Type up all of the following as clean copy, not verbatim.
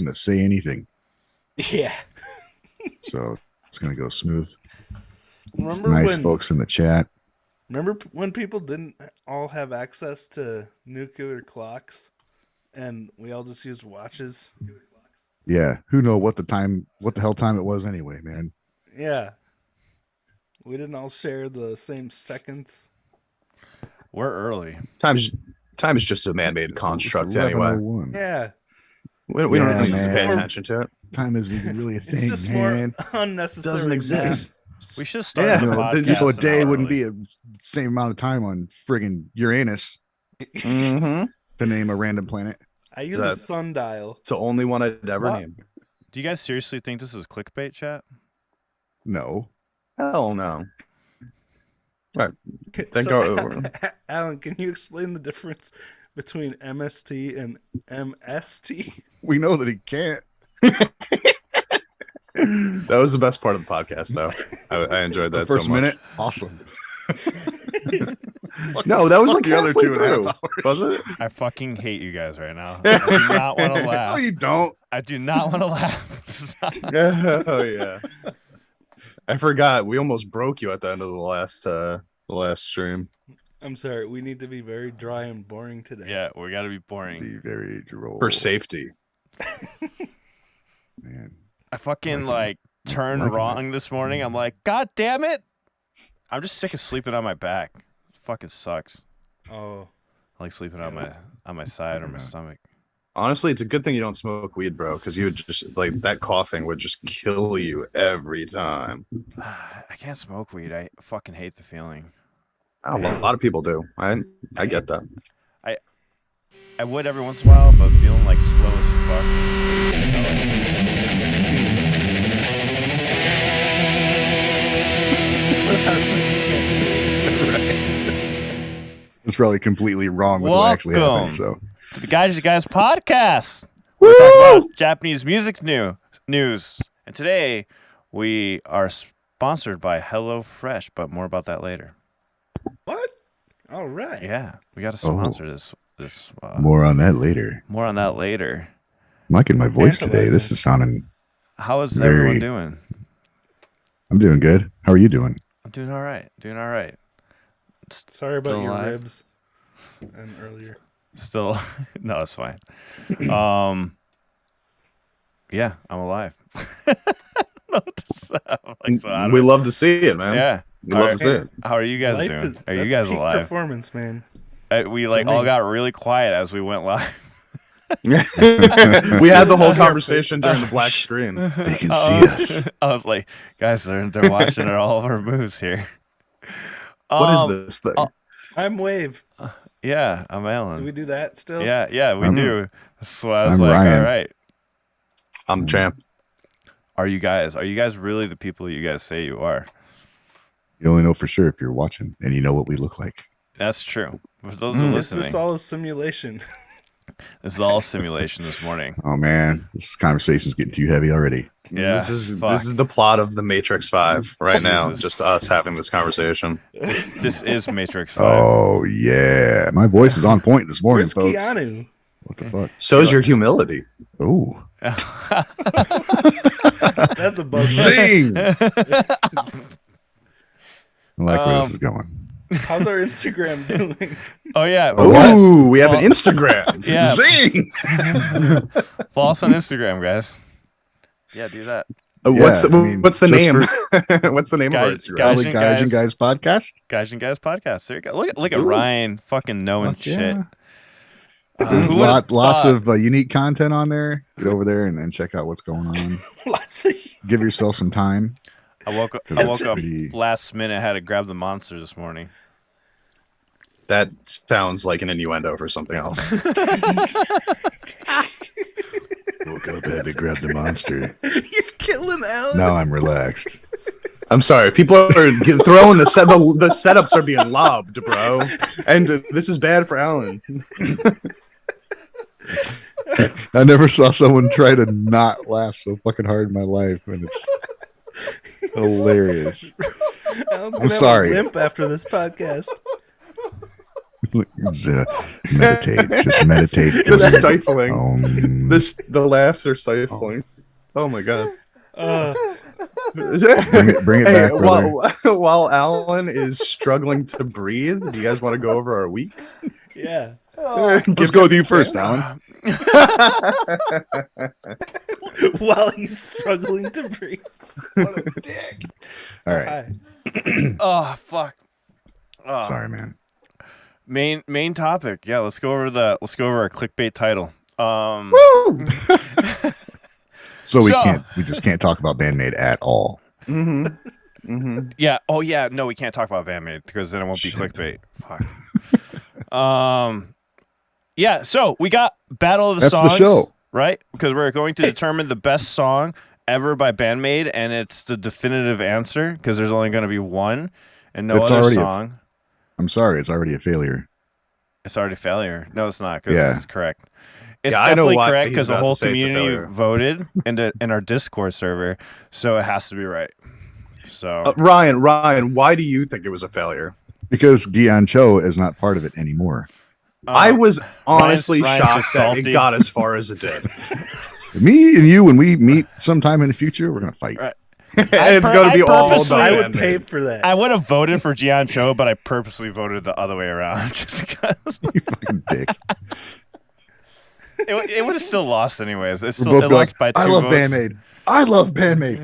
to say anything. Yeah. So it's going to go smooth. Remember Nice when folks in the chat. remember when people didn't all have access to nuclear clocks and we all just used watches? Yeah. Who know what the hell time it was anyway, man. Yeah. We didn't all share the same seconds. We're early. Time is just a man-made construct It's anyway. 11:01. Yeah. We don't need to man. pay attention to it. Time isn't even really a It's thing, just man. more unnecessary. Doesn't exist. We should start Yeah, the no, podcast a an day hour wouldn't early. be a same amount of time on friggin' Uranus, Mm-hmm. to name a random planet. I use a sundial. It's the only one I'd ever What? name. Do you guys seriously think this is clickbait, chat? No. Hell no. Right. Think So, over. Alan, can you explain the difference between MST and MST? We know that he can't. That was the best part of the podcast, though. I enjoyed that First so much. minute, awesome. No, that was Fuck like the other halfway 2.5 through. hours. Was it? I fucking hate you guys right now. I do not want to No, laugh. you don't. I do not want to laugh. Oh yeah. I forgot. We almost broke you at the end of the last stream. I'm sorry. We need to be very dry and boring today. Yeah, we got to be boring. Be very droll. For safety. Man. I fucking Like turned like wrong this morning. I'm like, God damn it! I'm just sick of sleeping on my back. It fucking sucks. Oh, I like sleeping on my side or my Yeah. stomach. Honestly, it's a good thing you don't smoke weed, bro, because you would just like that coughing would just kill you every time. I can't smoke weed. I fucking hate the feeling. Oh, a lot of people do. I get that. I would every once in a while, but feeling like slow as fuck. since you can't do it. It's probably completely wrong with what actually happened. Welcome. So To the Guys podcast. We talk about Japanese music news. And today we are sponsored by HelloFresh, but more about that later. What? All right. Yeah, we got to sponsor this. more on that later. More on that later. I'm liking my voice today. Tantalizing. This is sounding. How is Very- everyone doing? I'm doing good. How are you doing? I'm doing all right. Doing all right. Sorry about Still your alive? ribs. And earlier. Still, no, it's fine. Yeah, I'm alive. I don't know what to say. I'm like, so out of We it. love to see it, man. Yeah. We love to see it. How are you guys Life doing? is- Are you that's guys peak alive? Performance, man. We For all me. got really quiet as we went live. We had the whole conversation during the black screen. They can see us. I was like, guys, they're watching all of our moves here. What is Um, this thing? I'm Wave. Yeah, I'm Alan. Do we do that still? Yeah, we I'm- do. So I was I'm like, Ryan. all right. I'm champ. Are you guys really the people you guys say you are? You only know for sure if you're watching and you know what we look like. That's true. For those who are Is listening, this all a simulation? this is all simulation this morning. Oh man, this conversation's getting too heavy already. Yeah, This is fuck. the plot of the Matrix 5 right now. Jesus. Just us having this conversation. This is Matrix 5. Oh yeah, my voice is on point this morning, Where's folks. Keanu? What the fuck? So is your humility. Oh, That's a buzz. zing! I like where this is going. How's our Instagram doing? Oh yeah. Oh, what? Ooh, we have an Instagram. Yeah. Zing! Follow us on Instagram, guys. Yeah, do that. What's the I mean, what's the just name? What's the name of our Guys- Instagram? guys- Probably Guys and Guys podcast. Guys and Guys podcast. There you go. Look at Ooh. Ryan fucking knowing Fuck shit. yeah. There's Who would've lots thought? of unique content on there. Get over there and check out what's going on. Lots of Give yourself some time. I woke up Pretty- last minute. Had to grab the monster this morning. That sounds like an innuendo for something else. Woke up, had to grab the monster. You're killing Alan. Now I'm relaxed. I'm sorry. People are throwing the setups are being lobbed, bro. And this is bad for Alan. I never saw someone try to not laugh so fucking hard in my life, and it's hilarious. Alan's I'm gonna sorry. have a limp after this podcast. Meditate. Just meditate. It's stifling. Um, The laughs are stifling. Oh my god. bring it back, brother. while Alan is struggling to breathe, do you guys want to go over our weeks? Yeah. Let's go with you first, Alan. While he's struggling to breathe. What a dick. All right. Hi. Oh fuck. Oh. Sorry, man. Main topic. Yeah, let's go over our clickbait title. So we just can't talk about BAND-MAID at all. Mm-hmm. Mm-hmm. Yeah. Oh yeah. No, we can't talk about BAND-MAID because then it won't be clickbait. Fuck. Yeah. So we got Battle of the Songs. That's the show, right? Because we're going to determine the best song ever by BAND-MAID, and it's the definitive answer because there's only going to be one and no other song. I'm sorry, it's already a failure. It's already a failure. No, it's not. Because it's correct. It's I know definitely why correct he's because the about to whole say it's a community failure. voted in our Discord server, so it has to be right. So Ryan, why do you think it was a failure? Because Gian Cho is not part of it anymore. I was honestly Ryan's shocked just that salty. it got as far as it did. Me and you, when we meet sometime in the future, we're gonna fight. Right. It's going to be all purposely- about I would BAND-MAID. pay for that. I would have voted for Gian Cho, but I purposely voted the other way around just because You fucking dick. it would have still lost anyways. It's We're still both it lost like, by 2 I love votes. BAND-MAID. I love BAND-MAID.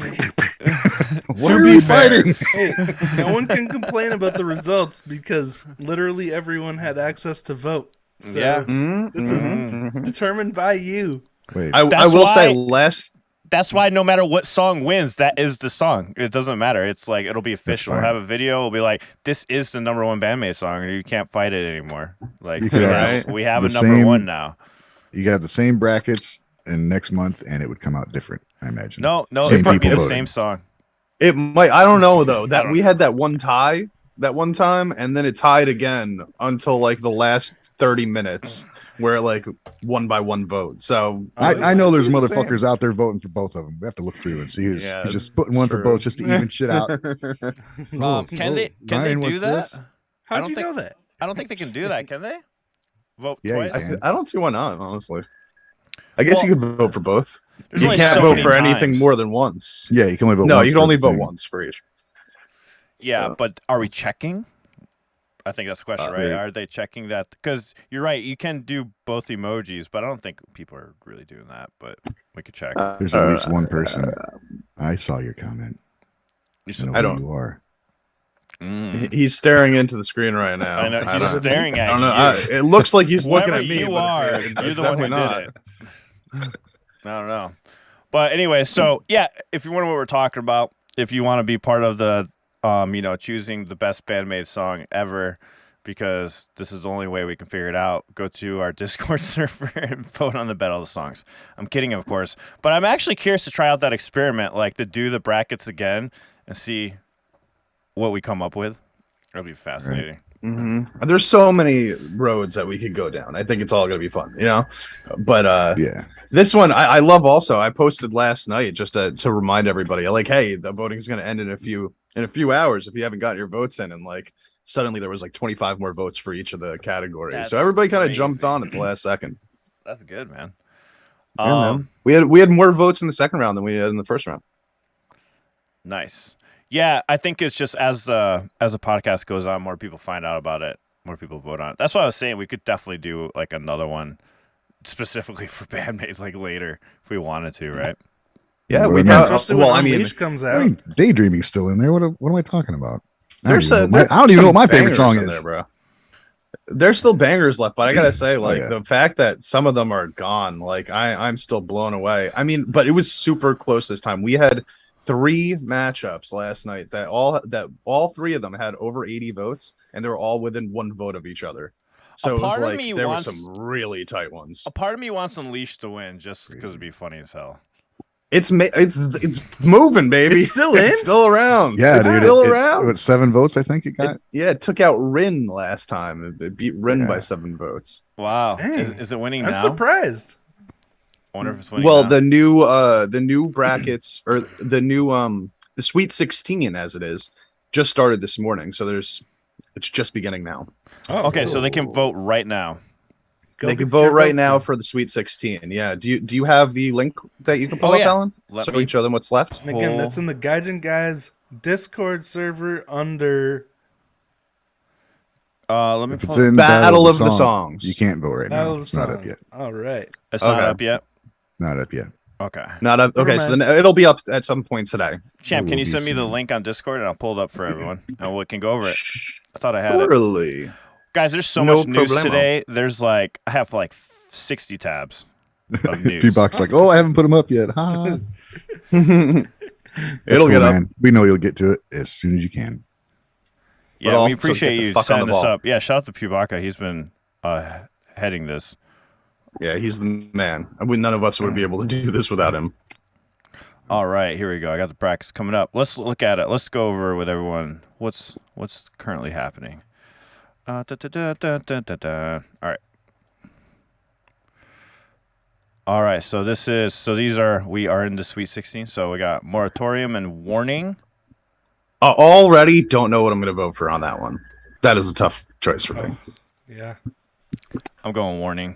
What To are be we fair. fighting? Hey, no one can complain about the results because literally everyone had access to vote. So Yeah. this is determined by you. Wait, I That's will say why- less. That's why no matter what song wins, that is the song. It doesn't matter. It's like it'll be official. We'll fine. have a video. It'll be like, this is the #1 BAND-MAID song, and you can't fight it anymore. Like You could have we have the a #1 same- now. you got the same brackets in next month, and it would come out different. I imagine. No, Same it's probably people the voting. same song. It might. I don't know though. I That don't we had that one tie that one time, and then it tied again until like the last 30 minutes, where it like won by 1 vote. So I know there's Same. motherfuckers out there voting for both of them. We have to look through and see who's just putting it's one for true. both just to even shit out. Can they Ryan, do what's that? this? How'd don't you think- know that? I don't think they can do that. Can they? Vote Yeah, you twice. can. I don't see why not. Honestly, I guess you could vote for both. There's You only can't so vote many for anything times. more than once. Yeah, you can only vote. No, once you can for only the vote thing. once for each. Yeah, So- but are we checking? I think that's the question, right? they- Are they checking that? Because you're right, you can do both emojis, but I don't think people are really doing that. But we could check. There's at least one person. I saw your comment. You I said- know I who don't- you are. He's staring into the screen right now. I know I he's don't- staring I at don't you. know. It looks like he's looking Whoever at me. you but are, it's you're the one who definitely did it. I don't know. But anyway, so yeah, if you wonder what we're talking about, if you want to be part of the, choosing the best BAND-MAID song ever, because this is the only way we can figure it out, go to our Discord server and vote on the Battle of the Songs. I'm kidding, of course, but I'm actually curious to try out that experiment, like to do the brackets again and see what we come up with. It'll be fascinating. There's so many roads that we could go down. I think it's all gonna be fun, But Yeah. this one I love. Also, I posted last night just to remind everybody, like, hey, the voting is gonna end in a few hours if you haven't got your votes in, and like suddenly there was like 25 more votes for each of the categories. That's so everybody kind of jumped crazy. on at the last second. That's good, man. Yeah, man. We had more votes in the second round than we had in the first round. Nice. Yeah, I think it's just as the podcast goes on, more people find out about it, more people vote on it. That's why I was saying we could definitely do like another one specifically for BAND-MAID like later if we wanted to, right? Yeah, Well, we I mean, got. Especially Well, when I mean, Unleashed comes I out. mean, Daydreaming's still in there. What am I talking about? I don't there's even know a, I don't even know what my some favorite song bangers in is. there, bro. There's still bangers left, but I gotta say, like yeah. the fact that some of them are gone, like I'm still blown away. I mean, but it was super close this time. We had 3 matchups last night that all 3 of them had over 80 votes, and they were all within 1 vote of each other. So it was part of like me there wants- were some really tight ones. A part of me wants Unleashed to win just because it'd be funny as hell. It's moving, baby. It's still in? It's still around. Yeah, it's dude. still It around. 7 votes, I think it got. It took out Rin last time. It beat Rin Yeah. by 7 votes. Wow. Dang. Is it winning I'm now? surprised. I wonder if it's winning Well, now. the new brackets or the new the Sweet 16 as it is just started this morning. So there's It's just beginning now. Oh, Okay, so they can vote right now. They can get vote your right votes now in. for the Sweet 16. Yeah. Do you have the link that you can pull Oh, up, yeah. Alan? Let So me- we show them what's left. And again, that's in the Gaijin Guys Discord server under Let me If it's pull it. in Battle of the Song, Songs. you can't vote right Battle now. of the It's not up Song. yet. All right. It's not Okay. up yet. Not up yet. Okay. Not up. Never Okay, so mind. then it'll be up at some point today. Champ, It can will you be send me the soon. link on Discord and I'll pull it up for everyone and we can go over it. I thought I had it. Surely. Guys, there's so No much news problemo. today. There's like, I have like 60 tabs of news. P-Box like, oh, I haven't put them up yet. Ha. It'll That's get cool, up. man. We know you'll get to it as soon as you can. Yeah, But we also appreciate get the you fuck on setting the this ball. up. Yeah, shout out to Pubaka. He's been heading this. Yeah, he's the man. None of us would be able to do this without him. All right, here we go. I got the practice coming up. Let's look at it. Let's go over with everyone what's currently happening. All right. All right, so we are in the Sweet 16. So we got Moratorium and Warning. Already don't know what I'm going to vote for on that one. That is a tough choice for me. Yeah. I'm going Warning.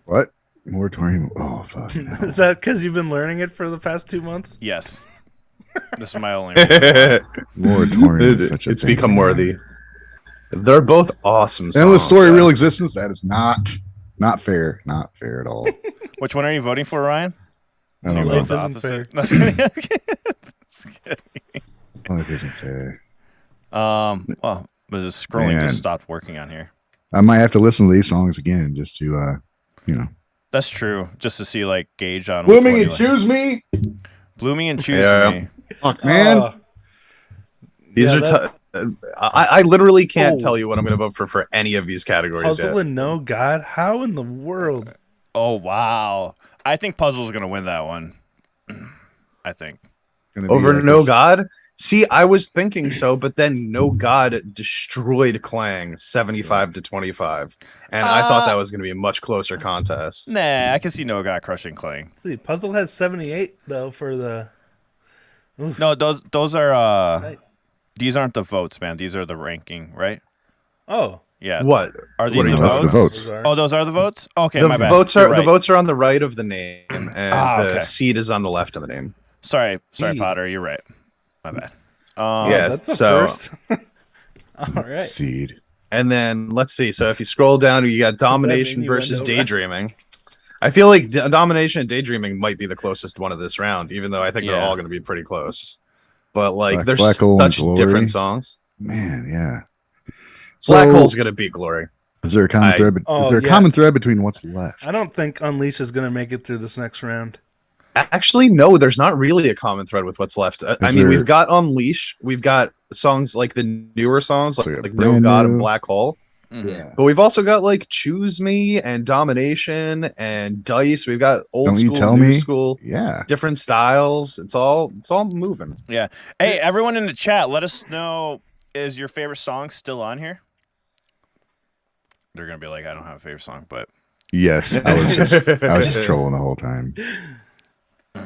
What? Moratorium. Oh, fuck. Is that because you've been learning it for the past 2 months? Yes. This is my only. Moratorium is such a It's thing, become man. worthy. They're both awesome songs. Endless Story, Real Existence. That is not fair. Not fair at all. Which one are you voting for, Ryan? I don't Life know. isn't fair. No, just kidding. Life isn't fair. Well, but the scrolling Man. just stopped working on here. I might have to listen to these songs again just to, That's true. Just to see like gauge on Blooming which and one you Choose Me. like. Blooming and Choose Yeah. Me. Fuck, man. Oh, These Yeah, are that- I literally can't Oh. tell you what I'm going to vote for any of these categories Puzzle yet. and No God. How in the world? Oh wow! I think Puzzle's gonna win that one. I think. Gonna be Over like No this. God? See, I was thinking so, but then No God destroyed Clang 75-25. And I thought that was going to be a much closer contest. Nah, I can see No God crushing Clang. Let's see, Puzzle has 78 though for the. No, those are Right. these aren't the votes, man. These are the ranking, right? Oh, Yeah. What? Are What these are the you That's votes? the votes. those are- Oh, those are the votes. Okay, The my bad. votes You're are the right. votes are on the right of the name, and the okay. seed is on the left of the name. Sorry, Seed. Potter. You're right. My bad. Yeah, that's a so- first. All right. Seed. And then let's see. So if you scroll down, you got Domination mean versus innuendo? Daydreaming. I feel like Domination and Daydreaming might be the closest one of this round, even though I think they're Yeah. all going to be pretty close. But like, Black- they're Black Hole and such Glory. different songs. Man, yeah. So, Black Hole's going to beat Glory. is there a common I- thread? Oh, Is there a yeah. common thread between what's left? I don't think Unleash is going to make it through this next round. Actually, no, there's not really a common thread with what's left. I Is mean, there- we've got Unleash, we've got songs like the newer songs, So you like got No Brand God and New. Black Hole. Mhm. Yeah. But we've also got like Choose Me and Domination and Dice. We've got old Don't you school, tell new me? school, Yeah. different styles. It's all moving. Yeah. Hey, everyone in the chat, let us know, is your favorite song still on here? They're gonna be like, I don't have a favorite song, but Yes. I was just trolling the whole time.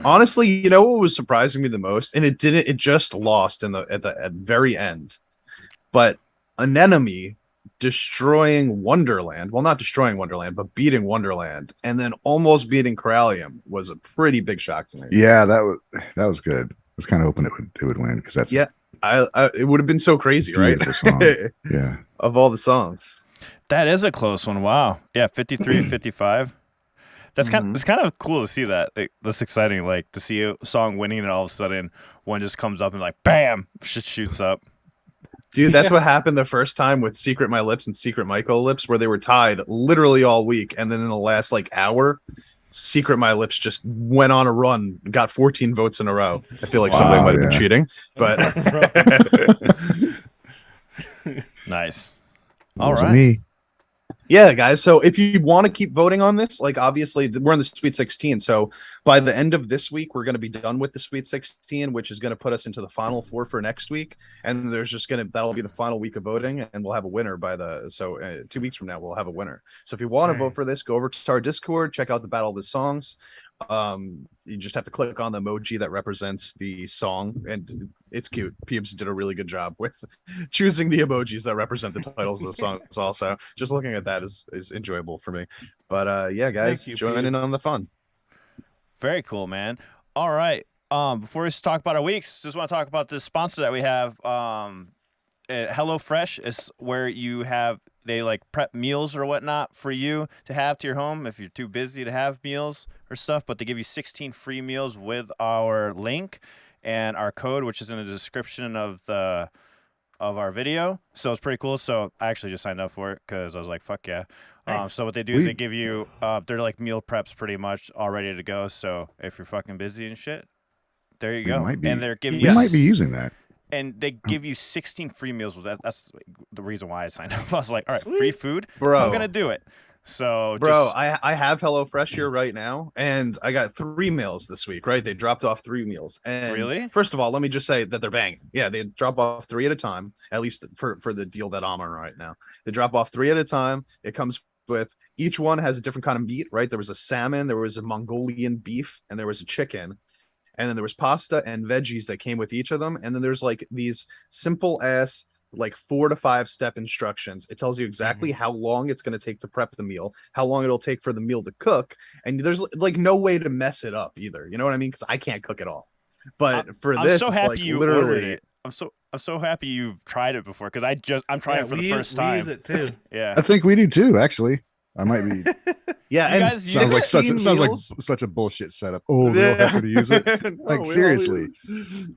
Honestly, you know what was surprising me the most, and it just lost in at the very end. But Anemone destroying Wonderland, well, not destroying Wonderland, but beating Wonderland, and then almost beating Corallium was a pretty big shock to me. Yeah, that was good. I was kind of hoping it would win because that's Yeah, I it would have been so crazy, a right? beautiful song. Yeah. Of all the songs. that is a close one. Wow. Yeah, 53-55. That's kind. Mhm. It's kind of cool to see that. That's exciting. Like to see a song winning, and all of a sudden one just comes up and like, bam, shit shoots up. Dude, that's what happened the first time with Secret My Lips and Secret Michael Lips, where they were tied literally all week, and then in the last like hour, Secret My Lips just went on a run, got 14 votes in a row. I feel like somebody Wow, might have been yeah. cheating, but Nice. All Wasn't right. me. yeah, guys. So if you want to keep voting on this, like obviously we're in the Sweet 16. So by the end of this week, we're going to be done with the Sweet 16, which is going to put us into the final four for next week. And there's just that'll be the final week of voting, and we'll have a winner by 2 weeks from now. We'll have a winner. So if you want to Dang. vote for this, go over to our Discord, check out the Battle of the Songs. You just have to click on the emoji that represents the song, and It's cute. Peeps did a really good job with choosing the emojis that represent the titles of the songs. Also, just looking at that is enjoyable for me. But yeah, guys, you, join in Peeps. on the fun. Very cool, man. All right. Before we talk about our weeks, just want to talk about this sponsor that we have. HelloFresh is where they like prep meals or whatnot for you to have to your home if you're too busy to have meals or stuff. But they give you 16 free meals with our link and our code, which is in the description of our video. So it's pretty cool. So I actually just signed up for it because I was like, fuck yeah. Nice. So what they do is they give you they're like meal preps pretty much all ready to go. So if you're fucking busy and shit, there you go. And they're giving We you might be using that. and they give you 16 free meals with that. That's the reason why I signed up. I was like, all right, Sweet. free food. Bro. I'm gonna do it. So Bro, I have HelloFresh here right now, and I got 3 meals this week, right? They dropped off 3 meals. And Really? first of all, let me just say that they're banging. Yeah, they drop off 3 at a time, at least for the deal that I'm on right now. They drop off 3 at a time. It comes with each one has a different kind of meat, right? There was a salmon, there was a Mongolian beef, and there was a chicken. And then there was pasta and veggies that came with each of them. And then there's like these simple ass like 4 to 5 step instructions. It tells you exactly how long it's going to take to prep the meal, how long it'll take for the meal to cook, and there's like no way to mess it up either. You know what I mean? Because I can't cook at all. But for I'm this, so it's happy like you literally ordered it. I'm so happy you've tried it before because I'm trying it for the first time. We use it too. Yeah. I think we do too. Actually, I might be. Yeah, You and guys use- Sounds like such a bullshit setup. Oh, we all have to use it. Like seriously.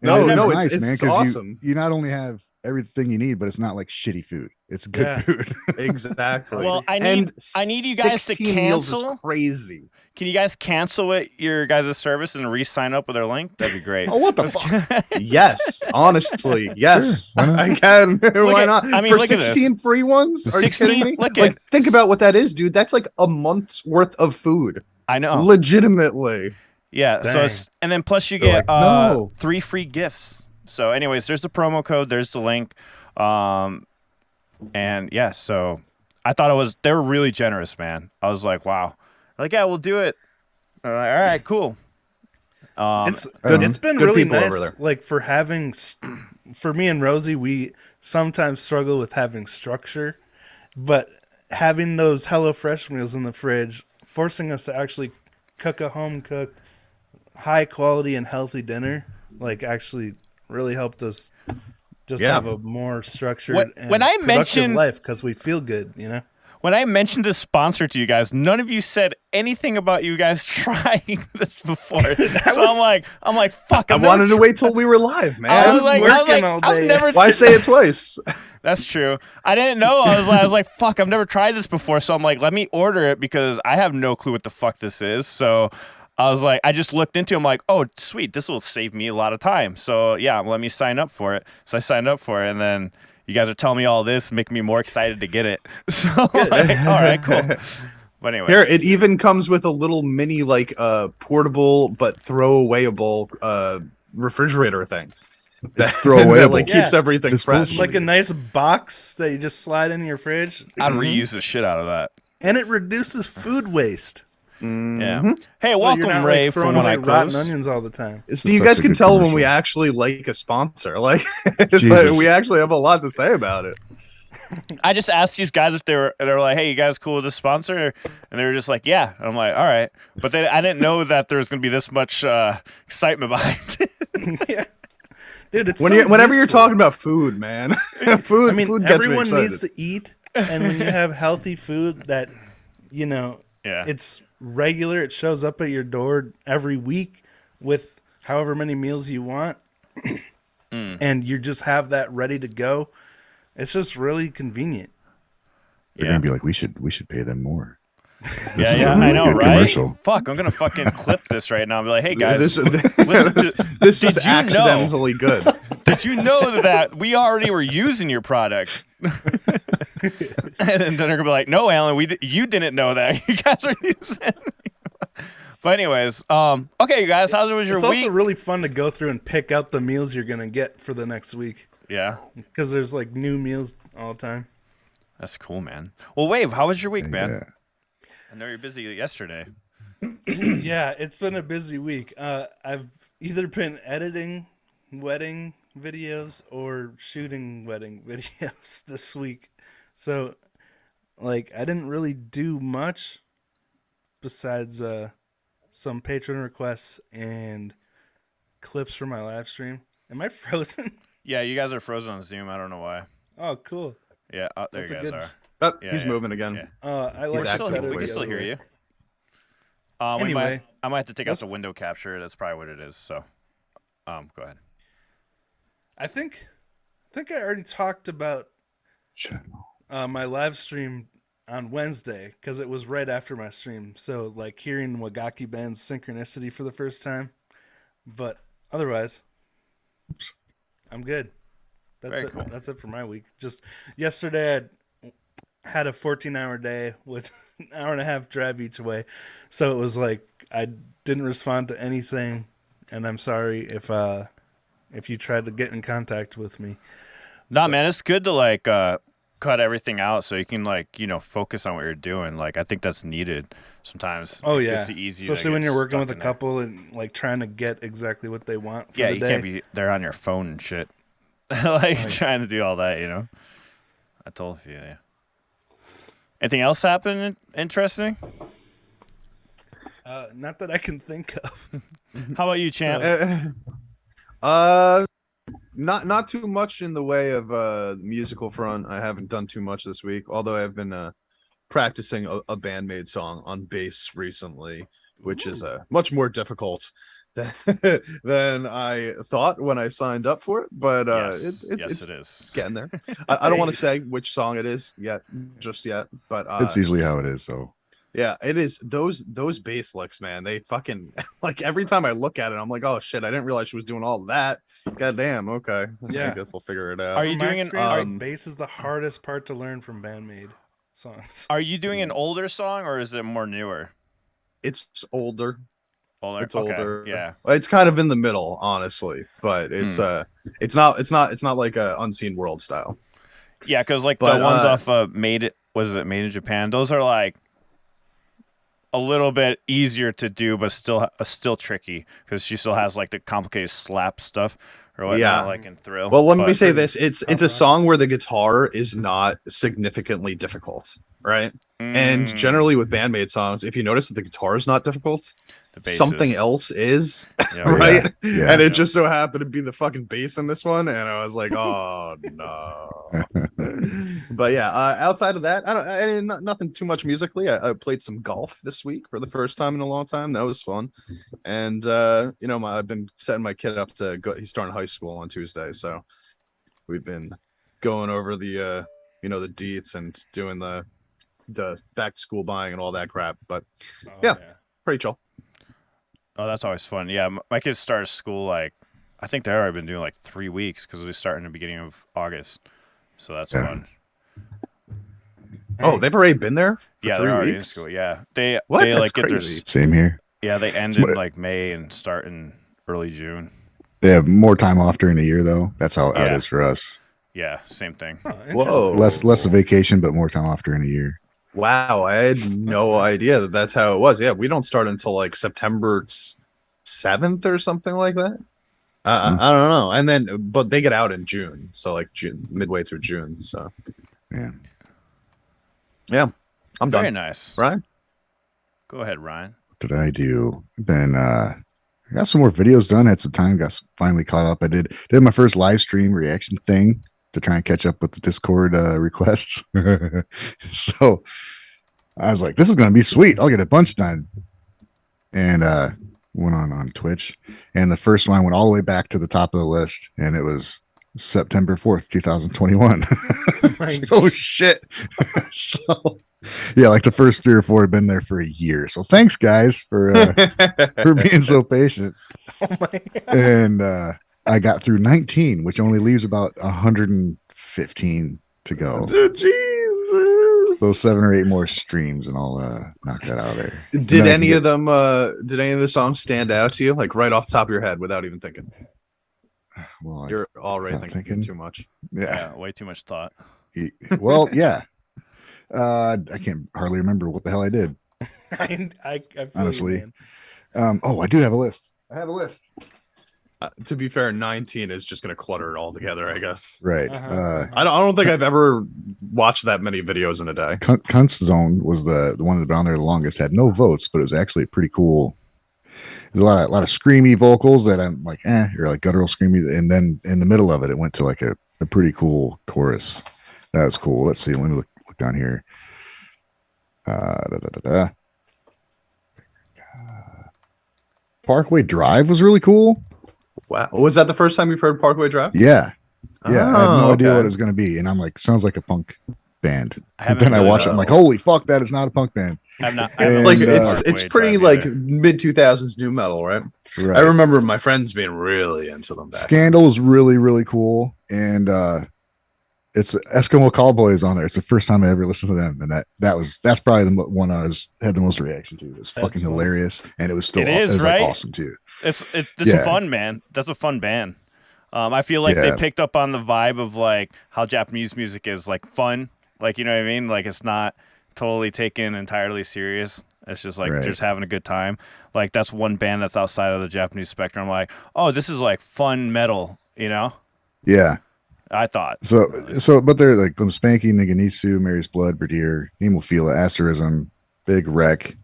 No, And no, it's nice, it's man, because awesome. you not only have everything you need, but it's not like shitty food. It's good Yeah. food. Exactly. Well, I And need you guys to 16 meals is cancel. crazy. Can you guys cancel your guys' service and re-sign up with our link? That'd be great. Oh, what the fuck? Yes, honestly, yes, Sure, why not? I can. Why at- not? I mean, For look at this. 16 free ones? Are you 16 kidding me? look Like, at- think about what that is, dude. That's like a month's worth of food. I know. Legitimately. Yeah. So Dang. and then plus you They're get like, no. 3 free gifts. So anyways, there's the promo code, there's the link. And yeah, so I thought they were really generous, man. I was like, wow. They're like, yeah, we'll do it. I'm like, all right, cool. It's Good been good really people over nice. there. Like for me and Rosie, we sometimes struggle with having structure, but having those HelloFresh meals in the fridge, forcing us to actually cook a home cooked, high quality and healthy dinner, like actually really helped us just Yeah. have a more structured When I productive mentioned- life because we feel good, you know. When I mentioned this sponsor to you guys, none of you said anything about you guys trying this before. I'm like, fuck. I wanted to wait till we were live, man. I was like, working all I've day. never Why seen- say it twice? That's true. I didn't know. I was like, fuck, I've never tried this before. So I'm like, let me order it because I have no clue what the fuck this is. So I was like, I just looked into it. I'm like, oh, sweet. This will save me a lot of time. So yeah, let me sign up for it. So I signed up for it. And then you guys are telling me all this, making me more excited to get it. So like, all right, cool. But anyway. Here, it even comes with a little mini, like, portable but throwawayable refrigerator thing. That, throwawayable. that, like, Yeah. keeps everything fresh. Disposable. Like a nice box that you just slide in your fridge, I'd reuse the shit out of that. and it reduces food waste. Yeah. Hey, Well, you're welcome, not, Ray, like, from throwing when I away rotten close. onions all the time. So you such guys a can good tell when we commercial. actually like a sponsor. Like, it's Jesus. like we actually have a lot to say about it. I just asked these guys if they were like, hey, you guys cool with this sponsor? And they were just like, yeah. And I'm like, all right. But I didn't know that there was going to be this much excitement behind it. Yeah, dude, it's Whenever you're useful. talking about food, man, food. I mean, food gets me everyone excited. needs to eat, and when you have healthy food that, you know, Yeah. it's regular, it shows up at your door every week with however many meals you want, and you just have that ready to go. It's just really convenient. They're gonna be like, we should pay them more. Yeah, is yeah, a really I know, good right? commercial. Fuck, I'm going to fucking clip this right now and be like, hey, guys, This, listen to, this did was you know- accidentally good. did you know that we already were using your product? And then they're going to be like, no, Alan, you didn't know that. You guys are using it. But anyways, okay, you guys, how was your It's week? also really fun to go through and pick out the meals you're gonna get for the next week Yeah, because there's like new meals all the time. that's cool, man. Well, Wave, how was your week, man? Yeah. I know you're busy yesterday. Yeah, it's been a busy week. I've either been editing wedding videos or shooting wedding videos this week. So, like, I didn't really do much besides some patron requests and clips from my live stream. Am I frozen? Yeah, you guys are frozen on Zoom. I don't know why. Oh, cool. Yeah, there That's you a guys good- are. Oh, Yeah, he's yeah, moving again. yeah. I We like can it still, better we the can still other hear way. you. Anyway, I might have to take out let's- the window capture. That's probably what it is. So, go ahead. I think I already talked about Shit. my live stream on Wednesday because it was right after my stream. So like hearing Wagaki Band's Synchronicity for the first time, but otherwise, I'm good. That's Very it. cool. That's it for my week. Just yesterday, I had a 14-hour day with an hour and a half drive each way, so it was like I didn't respond to anything, and I'm sorry if you tried to get in contact with me. Nah, man, it's good to like cut everything out so you can like focus on what you're doing. Like I think that's needed sometimes. Oh It's yeah, easy to especially when get you're working stuck with a in there. couple and like trying to get exactly what they want for Yeah, the you day. can't be there on your phone and shit. Like trying to do all that, I totally feel you. Anything else happen interesting? Not that I can think of. How about you, Champ? Not too much in the way of musical front. I haven't done too much this week, although I've been practicing a BAND-MAID song on bass recently, which is much more difficult than I thought when I signed up for it. But Yes, it's yes, it is. it's getting there. I don't want to say which song it is just yet, but It's usually how it is, though. yeah, it is. Those bass licks, man. They fucking like every time I look at it, I'm like, oh shit, I didn't realize she was doing all that. God damn. Okay, Yeah. I guess I'll figure it out. Are you From my doing an- experience, um, bass is the hardest part to learn from BAND-MAID songs. Are you doing an older song or is it more newer? It's older. Older. It's Okay, older. yeah. It's kind of in the middle, honestly, but it's it's not like a Unseen World style. Yeah, because like But, the ones off Made in Japan? Those are like a little bit easier to do, but still tricky because she still has like the complicated slap stuff or whatnot, Yeah. like in Thrill. Well, let me But- say this: it's a song where the guitar is not significantly difficult, right? And Mm, generally with BAND-MAID songs, if you notice that the guitar is not difficult, the bass something is- else is, Yeah. Oh, right? Yeah. And it just so happened to be the fucking bass in this one, and I was like, oh no. But yeah, outside of that, nothing too much musically. I played some golf this week for the first time in a long time. That was fun, and I've been setting my kid up to go. He's starting high school on Tuesday, so we've been going over the the deets and doing the back to school buying and all that crap. But Oh, yeah. pretty chill. Oh, that's always fun. Yeah, my kids started school like I think they've already been doing like 3 weeks because we start in the beginning of August, so that's Yeah. fun. Oh, they've already been there for Yeah, 3 they're already in weeks? school. Yeah, they What? they That's like get their crazy. Same here. yeah they end in like May and start in early June. They have more time off during the year, though. That's how it Yeah. is for us. Yeah, same thing. Oh, Whoa. interesting. Less a vacation, but more time off during the year. Wow, I had no idea that that's how it was. Yeah, we don't start until like September 7th or something like that. I don't know. And then, but they get out in June, so like June, midway through June. So Yeah. yeah, I'm Very done. nice. Ryan, Go ahead, Ryan. What did I do? Been I got some more videos done. Had some time. Got finally caught up. I did my first live stream reaction thing to try and catch up with the Discord requests. So I was like, this is gonna be sweet. I'll get a bunch done. And went on Twitch, and the first one went all the way back to the top of the list, and it was September 4th, 2021. My Oh shit. So yeah, like the first 3 or 4 have been there for a year. So thanks guys for being so patient. Oh my God. And I got through 19, which only leaves about 115 to go. Jesus. So 7 or 8 more streams, and I'll knock that out of there. Did then I any can of them? Did any of the songs stand out to you, like right off the top of your head, without even thinking? Well, You're already not thinking thinking. too much. Yeah, way too much thought. Well, yeah. I can't hardly remember what the hell I did. I feel you, Honestly. man. Oh, I do have a list. I have a list. To be fair, 19 is just gonna clutter it all together, I guess. Right. I don't think I've ever watched that many videos in a day. Cunt's Zone was the one that been on there the longest. Had no votes, but it was actually pretty cool. There's a lot of screamy vocals that I'm like, or like guttural screamy, and then in the middle of it, it went to like a pretty cool chorus. That was cool. Let's see. Let me look down here. Parkway Drive was really cool. Wow. Was that the first time you've heard Parkway Drive? Yeah. Yeah. I had no idea okay. what it was going to be. And I'm like, sounds like a punk band. I And haven't then I really watched it. I'm like, holy fuck, that is not a punk band. I'm not. And, Like uh, it's pretty like mid 2000s new metal, right? Right. I remember my friends being really into them back. Scandal is really, really cool. And it's Eskimo Cowboys on there. It's the first time I ever listened to them. And that's probably the one had the most reaction to. It was fucking That's hilarious. And it was still It is, like, right? awesome too. It's Yeah. fun, man. That's a fun band. I feel like Yeah. they picked up on the vibe of like how Japanese music is like fun. Like, you know what I mean? Like it's not totally taken entirely serious. It's just like Right. they're just having a good time. Like that's one band that's outside of the Japanese spectrum. Like, oh, this is like fun metal, you know? Yeah. I thought. But they're like them Spanky, Niganisu, Mary's Blood, Berdier, Nemophila, Asterism, Big Wreck,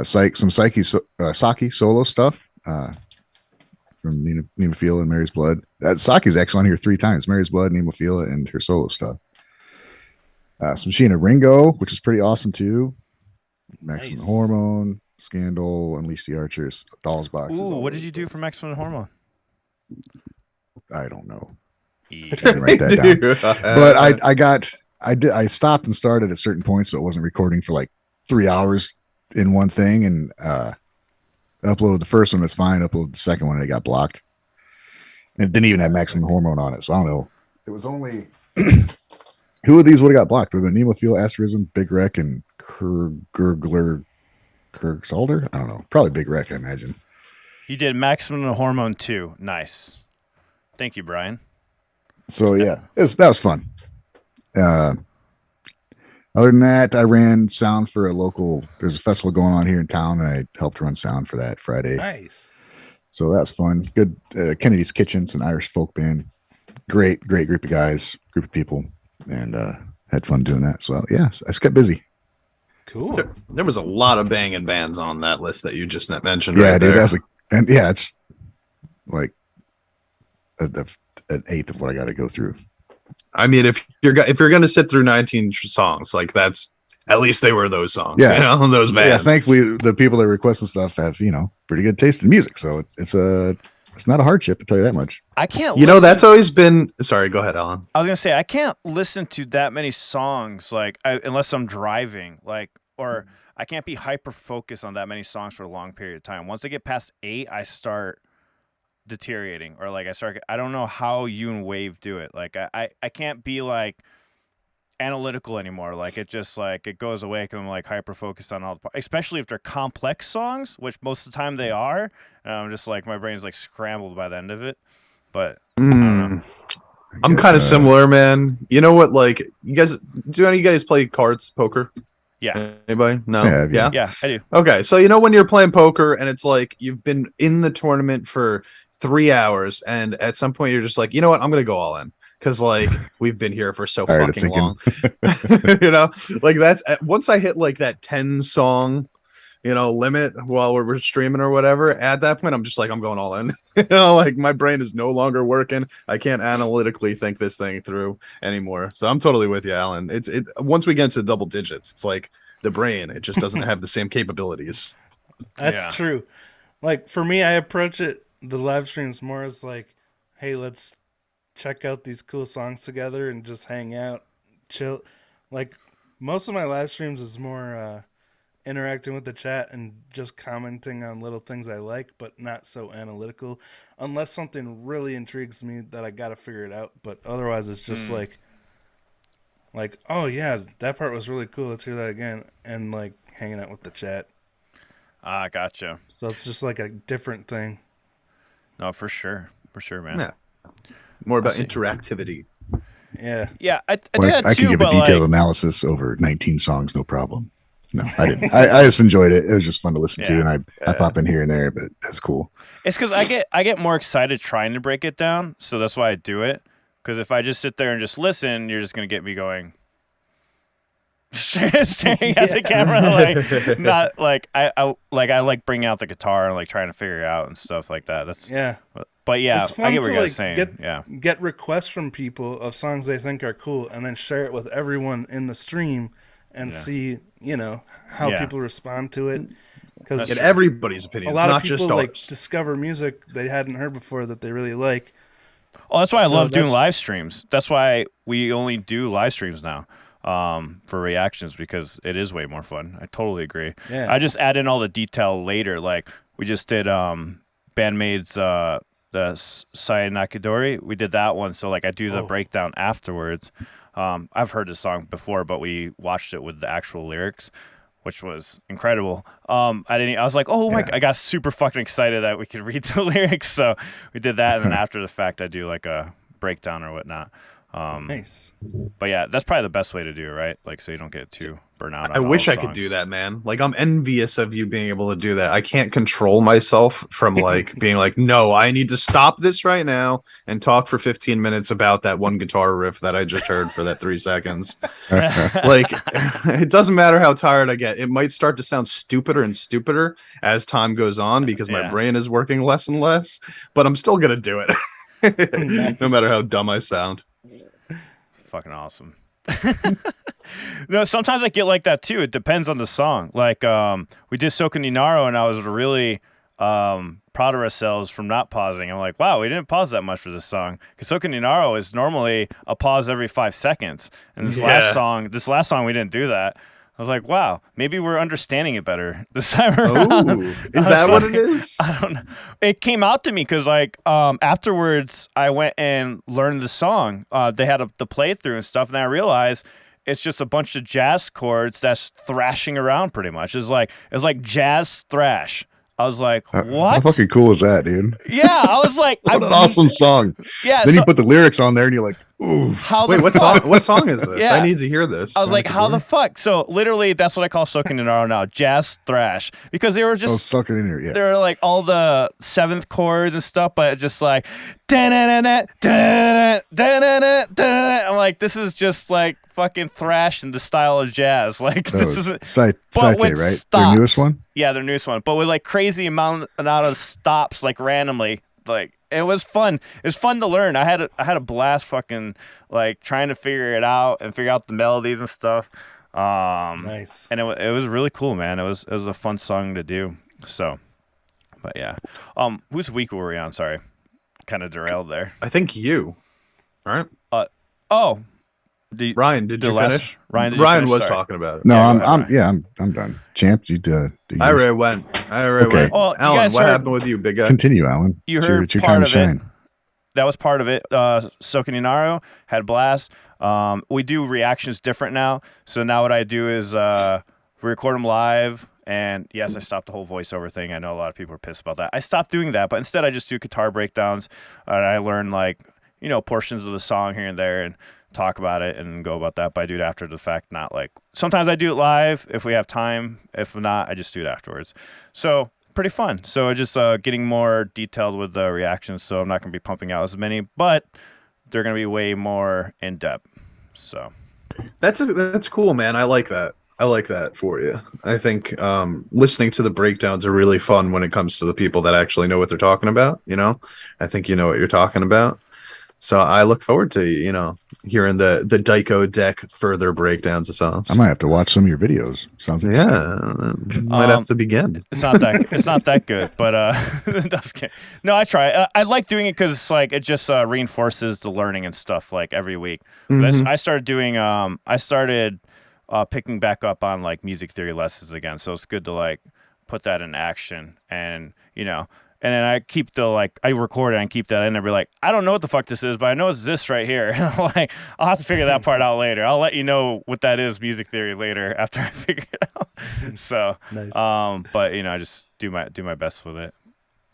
some Saki solo stuff from Nemophila and Mary's Blood. Saki's actually on here 3 times: Mary's Blood, Nemophila, and her solo stuff. Some Sheena Ringo, which is pretty awesome too. Maximum Nice. Hormone, Scandal, Unleash the Archers, Dolls Box. Ooh, what did you do for Maximum Hormone? I don't know. Yeah. I didn't write that down. But I stopped and started at certain points, so it wasn't recording for like 3 hours in one thing, and uploaded the first one. It's fine. Uploaded the second one, and it got blocked. And it didn't even have Maximum Hormone on it, so I don't know. It was only who of these would have got blocked? Would have been Nemophila, Asterism, Big Wreck, and Gurgler, Salder. I don't know. Probably Big Wreck, I imagine. You did Maximum Hormone 2. Nice. Thank you, Brian. So yeah, that was fun. Other than that, I ran sound for a local. There's a festival going on here in town, and I helped run sound for that Friday. Nice. So that's fun. Good. Kennedy's Kitchen, it's an Irish folk band. Great group of guys, group of people, and had fun doing that. So yeah, I just kept busy. Cool. There was a lot of banging bands on that list that you just mentioned. Yeah, right dude. there. It's like an eighth of what I got to go through. I mean, if you're gonna sit through 19 songs, like that's at least they were those songs. Yeah. You know, those bands. Yeah, thankfully the people that request the stuff have pretty good taste in music, so it's not a hardship, to tell you that much. I can't You know, listen- that's always been. Sorry, go ahead, Alan. I was gonna say I can't listen to that many songs unless I'm driving, or I can't be hyper focused on that many songs for a long period of time. Once I get past 8, I start deteriorating, or I don't know how you and Wave do it. Like I can't be like analytical anymore. Like it just it goes away because I'm like hyper focused on all the parts, especially if they're complex songs, which most of the time they are. And I'm just like my brain's like scrambled by the end of it. But I don't know. I'm kind of similar, man. You know what? Like, you guys, do any of you guys play cards, poker? Yeah. Anybody? No. Yeah. Yeah, I do. Okay, so you know when you're playing poker and it's like you've been in the tournament for 3 hours, and at some point you're just like, you know what, I'm gonna go all in because like we've been here for so Tired of fucking thinking. long. You know, like that's once I hit like that 10 song, limit while we're streaming or whatever. At that point, I'm just like, I'm going all in. Like my brain is no longer working. I can't analytically think this thing through anymore. So I'm totally with you, Alan. It once we get into double digits, it's like the brain, it just doesn't have the same capabilities. That's Yeah. true. Like for me, I approach the live streams more as like, hey, let's check out these cool songs together and just hang out, chill. Like most of my live streams is more interacting with the chat and just commenting on little things I like, but not so analytical. Unless something really intrigues me that I gotta figure it out. But otherwise, it's just like, oh yeah, that part was really cool. Let's hear that again, and like hanging out with the chat. Ah, gotcha. So it's just like a different thing. No, for sure, man. Yeah. More about see. interactivity. Yeah. Yeah, I do Like, that I too, can give a but detailed analysis over 19 songs, no problem. No, I didn't. I just enjoyed it. It was just fun to listen to, Yeah. and I pop in here and there, but that's cool. It's because I get more excited trying to break it down, so that's why I do it. Because if I just sit there and just listen, you're just gonna get me going, staring at the camera, like not like I like bringing out the guitar and like trying to figure it out and stuff like that. That's Yeah. But yeah, It's fun I get what to you guys like saying. get requests from people of songs they think are cool, and then share it with everyone in the stream, and see how people respond to it. Because Get everybody's opinion. a It's lot not of people just like ours. discover music they hadn't heard before that they really like. Oh, that's why I So love doing that's- live streams. That's why we only do live streams now for reactions, because it is way more fun. I totally agree. Yeah. I just add in all the detail later. Like we just did BAND-MAID's the Sayanakidori. We did that one, so like I do the breakdown afterwards. I've heard this song before, but we watched it with the actual lyrics, which was incredible. I was like, oh my! I got super fucking excited that we could read the lyrics, so we did that, and then after the fact, I do like a breakdown or whatnot. Nice. But yeah, that's probably the best way to do it, right? Like, so you don't get too burnt out. I on wish all I the could do songs. that, man. Like, I'm envious of you being able to do that. I can't control myself from like being like, no, I need to stop this right now and talk for 15 minutes about that one guitar riff that I just heard for that 3 seconds. Like, it doesn't matter how tired I get. It might start to sound stupider and stupider as time goes on because my brain is working less and less, but I'm still gonna do it. No matter how dumb I sound. Fucking awesome. No, sometimes I get like that too. It depends on the song. Like we did Soka Ninaro, and I was really proud of ourselves from not pausing. I'm like, wow, we didn't pause that much for this song, because Soka Ninaro is normally a pause every 5 seconds, and this last song we didn't do that. I was like, wow, maybe we're understanding it better this time around. Oh, is that what it is? I don't know. It came out to me because, like, afterwards, I went and learned the song. They had the playthrough and stuff, and I realized it's just a bunch of jazz chords that's thrashing around pretty much. It's like jazz thrash. I was like, How what? fucking cool is that, dude? Yeah, I was like, What an awesome song. Yeah. Then you put the lyrics on there, and you're like, ooh. Wait, what song is this? Yeah. I need to hear this. I was like, how the fuck? So literally, that's what I call Soka Ninaro now, jazz thrash, because they were just suck it in here, yeah. there were like all the 7th chords and stuff, but it's just like da-na-na-na, da-na-na, da-na-na, da-na. I'm like, this is just like fucking thrash in the style of jazz. Like this is Saite, but with right? stops. Their newest one? Yeah, their newest one, but with like crazy amount of stops, like randomly. Like it was fun. It was fun to learn. I had a blast fucking like trying to figure it out and figure out the melodies and stuff. Nice. And it was really cool, man. It was a fun song to do. So, but yeah. Whose week were we on? Sorry, kind of derailed there. I think you. All right. Oh, Ryan, did you finish? Ryan, did you Ryan finish? was Sorry. talking about it. No, Yeah, I'm done. Champ, you do. I already went. Okay. Well, you Alan, guys what heard- happened with you, big guy? Continue, Alan. You It's heard it's your part time of to it. shine. That was part of it. Soka Ninaro had a blast. We do reactions different now. So now what I do is we record them live. And yes, I stopped the whole voiceover thing. I know a lot of people are pissed about that. I stopped doing that, but instead I just do guitar breakdowns. And I learn like, portions of the song here and there and talk about it and go about that. But I do it after the fact, not like sometimes I do it live if we have time. If not, I just do it afterwards. So pretty fun. So just getting more detailed with the reactions. So I'm not going to be pumping out as many, but they're going to be way more in depth. So That's cool, man. I like that. I like that for you. I think listening to the breakdowns are really fun when it comes to the people that actually know what they're talking about. I think you know what you're talking about. So I look forward to hearing the Daiko deck further breakdowns of songs. I might have to watch some of your videos. Sounds interesting. Might have to begin. it's not that good, but that's good. No, I try. I like doing it because it's like it just reinforces the learning and stuff like every week. But I started doing picking back up on like music theory lessons again. So it's good to like put that in action and and then I keep I record it and keep that in and be like, I don't know what the fuck this is, but I know it's this right here. And I'm like, I'll have to figure that part out later. I'll let you know what that is, music theory, later after I figure it out. So, Nice. but I just do my best with it.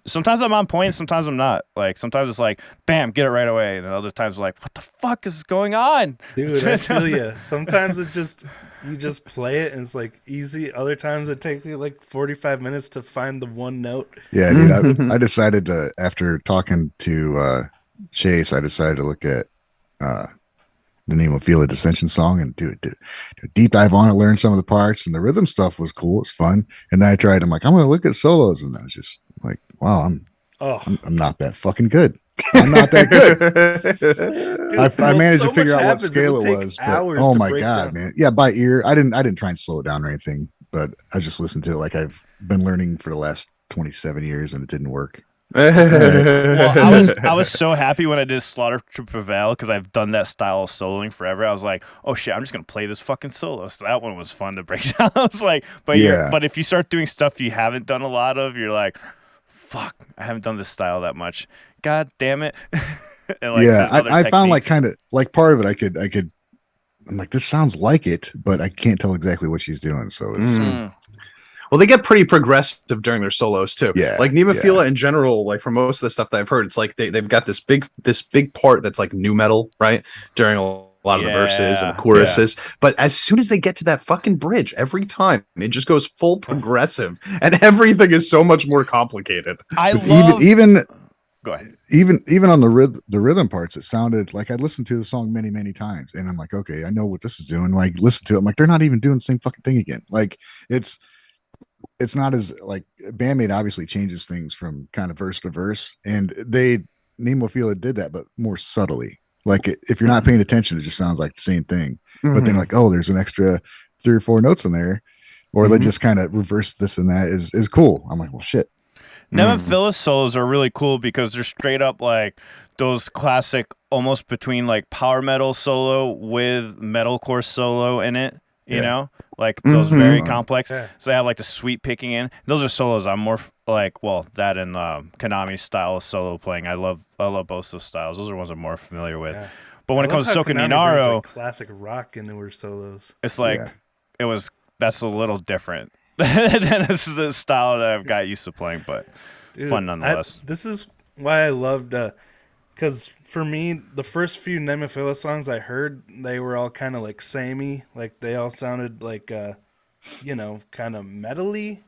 sometimes I'm on point, sometimes I'm not. Like sometimes it's like, bam, get it right away, and then other times like, what the fuck is going on, Dude, I feel you. Sometimes you just play it and it's like easy. Other times it takes you like 45 minutes to find the one note. Yeah, dude. I decided to, after talking to Chase, I decided to look at uh, the name of Feel a Dissension song and do a deep dive on it, learn some of the parts, and the rhythm stuff was cool. It's fun. And then I tried. I'm like, I'm gonna look at solos, and I was just like, wow, Oh, I'm not that fucking good. I'm not that good. dude, I well, managed so to figure much out what happens, it scale would it take was, but hours oh to my break god, down. man! Yeah, by ear. I didn't try and slow it down or anything, but I just listened to it like I've been learning for the last 27 years, and it didn't work. Well, I was so happy when I did Slaughter to Prevail because I've done that style of soloing forever. I was like, oh shit, I'm just gonna play this fucking solo. So that one was fun to break down. I was like, Yeah. but if you start doing stuff you haven't done a lot of, you're like, fuck, I haven't done this style that much. God damn it. And like Yeah, there's other I found like techniques. kind of like part of it. I could. I'm like, this sounds like it, but I can't tell exactly what she's doing. So it's Mm. Well, they get pretty progressive during their solos too. Yeah, Like Nemophila in general, like from most of the stuff that I've heard, it's like they've got this big part that's like new metal, right? During a lot of the verses and the Yeah, choruses. But as soon as they get to that fucking bridge, every time it just goes full progressive and everything is so much more complicated. I but love. Go ahead. even on the rhythm parts, it sounded like I'd listened to the song many times, and I'm like, okay, I know what this is doing. When I listen to it, I'm like, they're not even doing the same fucking thing again. Like it's not as like Bandmaid obviously changes things from kind of verse to verse, and Nemophila did that, but more subtly. Like if you're not paying attention, it just sounds like the same thing. But then like, oh, there's an extra 3 or 4 notes in there, or they just kind of reverse this and that is cool. I'm like, well, shit. Nemophila's solos are really cool because they're straight up like those classic, almost between like power metal solo with metalcore solo in it. You Yeah. know, like those very complex. Yeah. So they have like the sweep picking in. Those are solos I'm more like. Well, that and Konami's style of solo playing. I love both those styles. Those are ones I'm more familiar with. Yeah. But when I it comes to love how Soka Konami brings, Ninaro, like, classic rock into her solos. it's like Yeah. that's a little different than this is the style that I've got used to playing, but Dude, fun nonetheless. This is why I loved, because for me, the first few Nemophila songs I heard, they were all kind of like samey, like they all sounded like, kind of metally.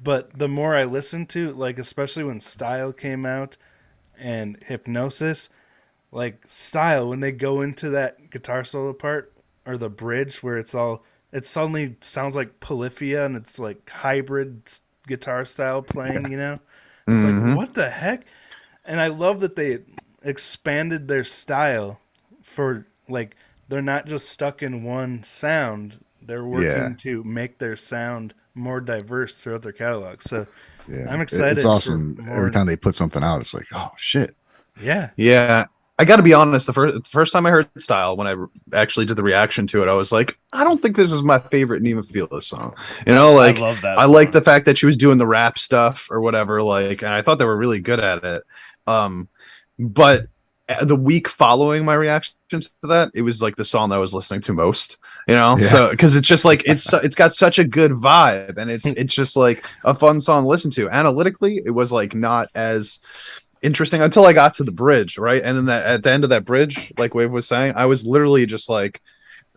But the more I listened to, like especially when Style came out and Hypnosis, like Style, when they go into that guitar solo part or the bridge where it suddenly sounds like Polyphia and it's like hybrid guitar style playing, It's like, what the heck? And I love that they expanded their style for, like, they're not just stuck in one sound. They're working to make their sound more diverse throughout their catalog. So Yeah, I'm excited. It's awesome. for more. Every time they put something out, it's like, oh shit. Yeah. Yeah. I got to be honest. The first time I heard Style, when I actually did the reaction to it, I was like, I don't think this is my favorite Nemophila song. Like I love that I song. like the fact that she was doing the rap stuff or whatever. Like, and I thought they were really good at it. But the week following my reaction to that, it was like the song that I was listening to most. So because it's just like it's got such a good vibe, and it's just like a fun song to listen to. Analytically, it was like not as interesting until I got to the bridge, right? And then at the end of that bridge, like Wave was saying, I was literally just like,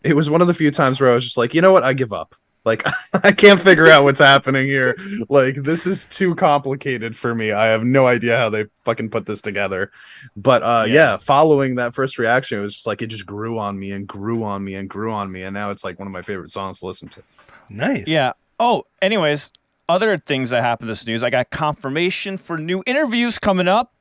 it was one of the few times where I was just like, you know what, I give up. Like, I can't figure out what's happening here. Like, this is too complicated for me. I have no idea how they fucking put this together. But yeah, following that first reaction, it was just like it just grew on me and grew on me and grew on me, and now it's like one of my favorite songs to listen to. Nice. Yeah. Oh, anyways, other things that happened this news. I got confirmation for new interviews coming up,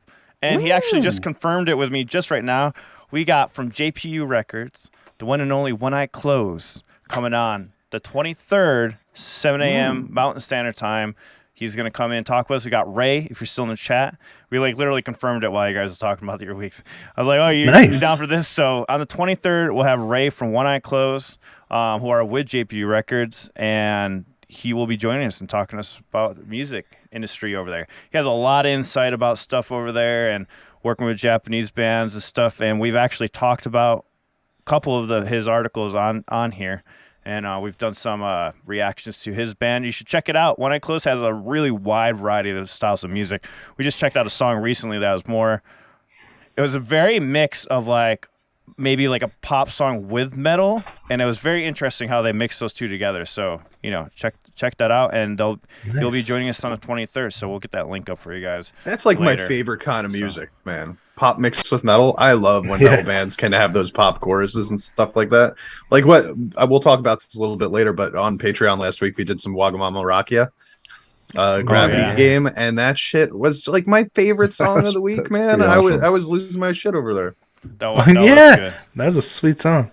and he actually just confirmed it with me just right now. We got from JPU Records, the one and only One Eye Close, coming on the 23rd, 7 a.m. Mountain Standard Time. He's going to come in and talk with us. We got Ray, if you're still in the chat. We like literally confirmed it while you guys were talking about your weeks. I was like, oh, you're down for this? So on the 23rd, we'll have Ray from One Eye Close, who are with JPU Records, and he will be joining us and talking to us about the music industry over there. He has a lot of insight about stuff over there and working with Japanese bands and stuff, and we've actually talked about a couple of his articles on here. and we've done some reactions to his band. You should check it out. One Eye Close has a really wide variety of styles of music. We just checked out a song recently that was more. It was a very mix of like maybe like a pop song with metal, and it was very interesting how they mixed those two together. So check that out, and you'll be joining us on the 23rd. So we'll get that link up for you guys. That's like later. my favorite kind of music, man. Pop mixed with metal. I love when metal bands can have those pop choruses and stuff like that. Like what we'll talk about this a little bit later, but on Patreon last week we did some Wagamama Rakia. Gravity Game, and that shit was like my favorite song of the week, man. Awesome. I was losing my shit over there. That was good. That was a sweet song.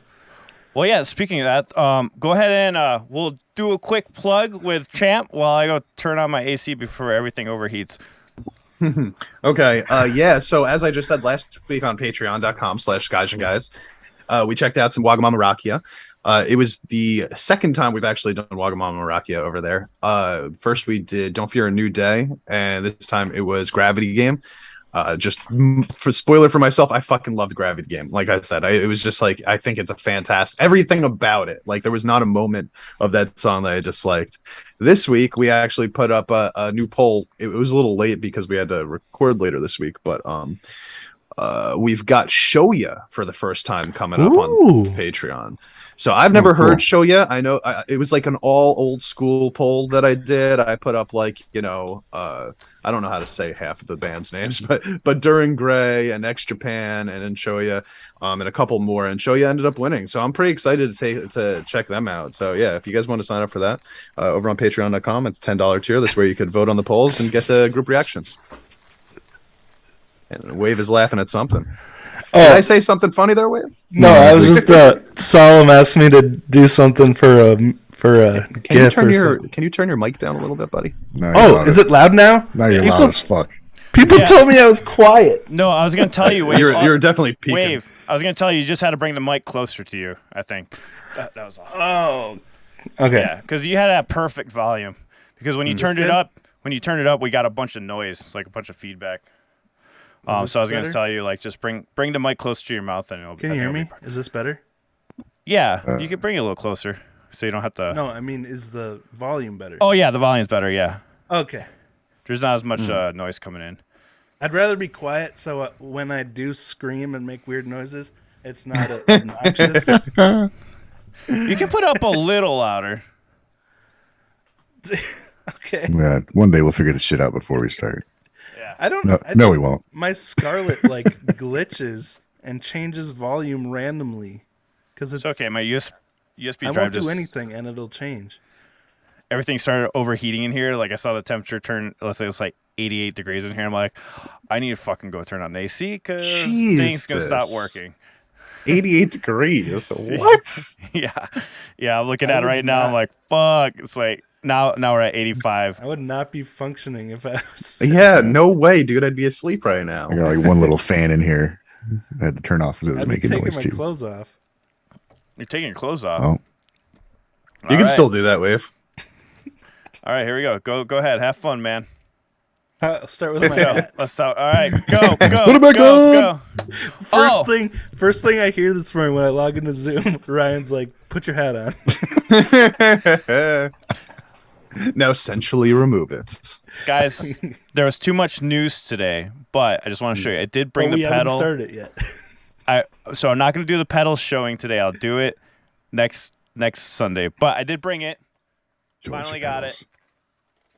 Well, yeah, speaking of that, go ahead and we'll do a quick plug with Champ while I go turn on my AC before everything overheats. Okay. So as I just said last week on patreon.com/guys, we checked out some Wagamama Rakia. It was the second time we've actually done Wagamama Rakia over there. First we did Don't Fear a New Day, and this time it was Gravity Game. Just for spoiler for myself, I fucking loved Gravity Game. Like I said, it was just like, I think it's a fantastic, everything about it. Like there was not a moment of that song that I disliked. This week we actually put up a new poll. It was a little late because we had to record later this week, but we've got Shoya for the first time coming up on Patreon. So I've never heard Shoya. I know it was like an all old school poll that I did. I put up like, I don't know how to say half of the band's names, but During Gray and X Japan and then Shoya and a couple more, and Shoya ended up winning. So I'm pretty excited to check them out. So yeah, if you guys want to sign up for that, over on patreon.com, it's $10 tier. That's where you could vote on the polls and get the group reactions. And Wave is laughing at something. Did I say something funny there, Wave? No, I was just Solemn asked me to do something for a Can you turn your mic down a little bit, buddy? No, is it loud now? Now you're loud as fuck. People told me I was quiet. No, I was gonna tell you, Wave, you're definitely peaking. Wave. I was gonna tell you just had to bring the mic closer to you. I think that was all. Oh, okay. Yeah, because you had that perfect volume. Because when you turned it up, we got a bunch of noise, like a bunch of feedback. So I was going to tell you, like, just bring the mic closer to your mouth, and it'll. Can you hear me? Is this better? Yeah, you can bring it a little closer, so you don't have to. No, I mean, is the volume better? Oh yeah, the volume's better. Yeah. Okay. There's not as much noise coming in. I'd rather be quiet, so when I do scream and make weird noises, it's not obnoxious. You can put up a little louder. Okay. Yeah, one day we'll figure this shit out before we start. I don't. No, we won't. My Scarlet like glitches and changes volume randomly because it's okay. My USB drive I won't do anything and it'll change. Everything started overheating in here. Like I saw the temperature turn. Let's say it's like 88 degrees in here. I'm like, I need to fucking go turn on the AC because things gonna stop working. 88 degrees. What? Yeah. I'm looking at it right now. I'm like, fuck. It's like. Now we're at 85. I would not be functioning if I was. Yeah, no way, dude. I'd be asleep right now. I got like one little fan in here. I had to turn off because it was making noise my too. Clothes off. You're taking your clothes off. Oh, you can still do that, Wave. All right, here we go. Go ahead. Have fun, man. I'll start with my hat. Let's start. All right, go. Put it back on. First thing I hear this morning when I log into Zoom, Ryan's like, "Put your hat on." Now essentially remove it. Guys, there was too much news today, but I just want to show you. I did bring the pedal. We haven't started it yet. So I'm not going to do the pedal showing today. I'll do it next Sunday. But I did bring it. Finally got it.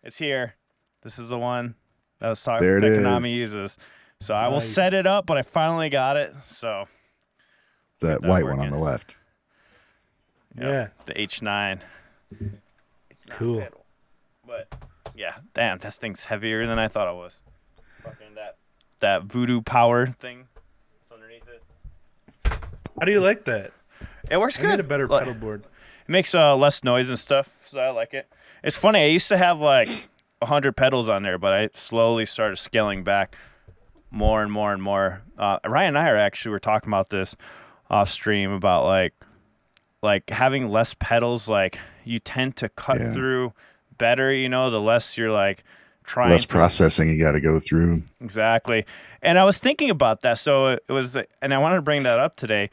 It's here. This is the one that was talking that Konami uses. So I will set it up, but I finally got it. So that white one on the left. Yep, the H9. Cool. Pedal. But yeah, damn, this thing's heavier than I thought it was. Fucking that voodoo power thing that's underneath it. How do you like that? It works good. I need a better pedal board. It makes less noise and stuff, so I like it. It's funny. I used to have like 100 pedals on there, but I slowly started scaling back more and more and more. Ryan and I were talking about this off stream about like having less pedals. Like you tend to cut through better, the less you're like trying. Less processing you got to go through. Exactly. And I was thinking about that. So it was, and I wanted to bring that up today.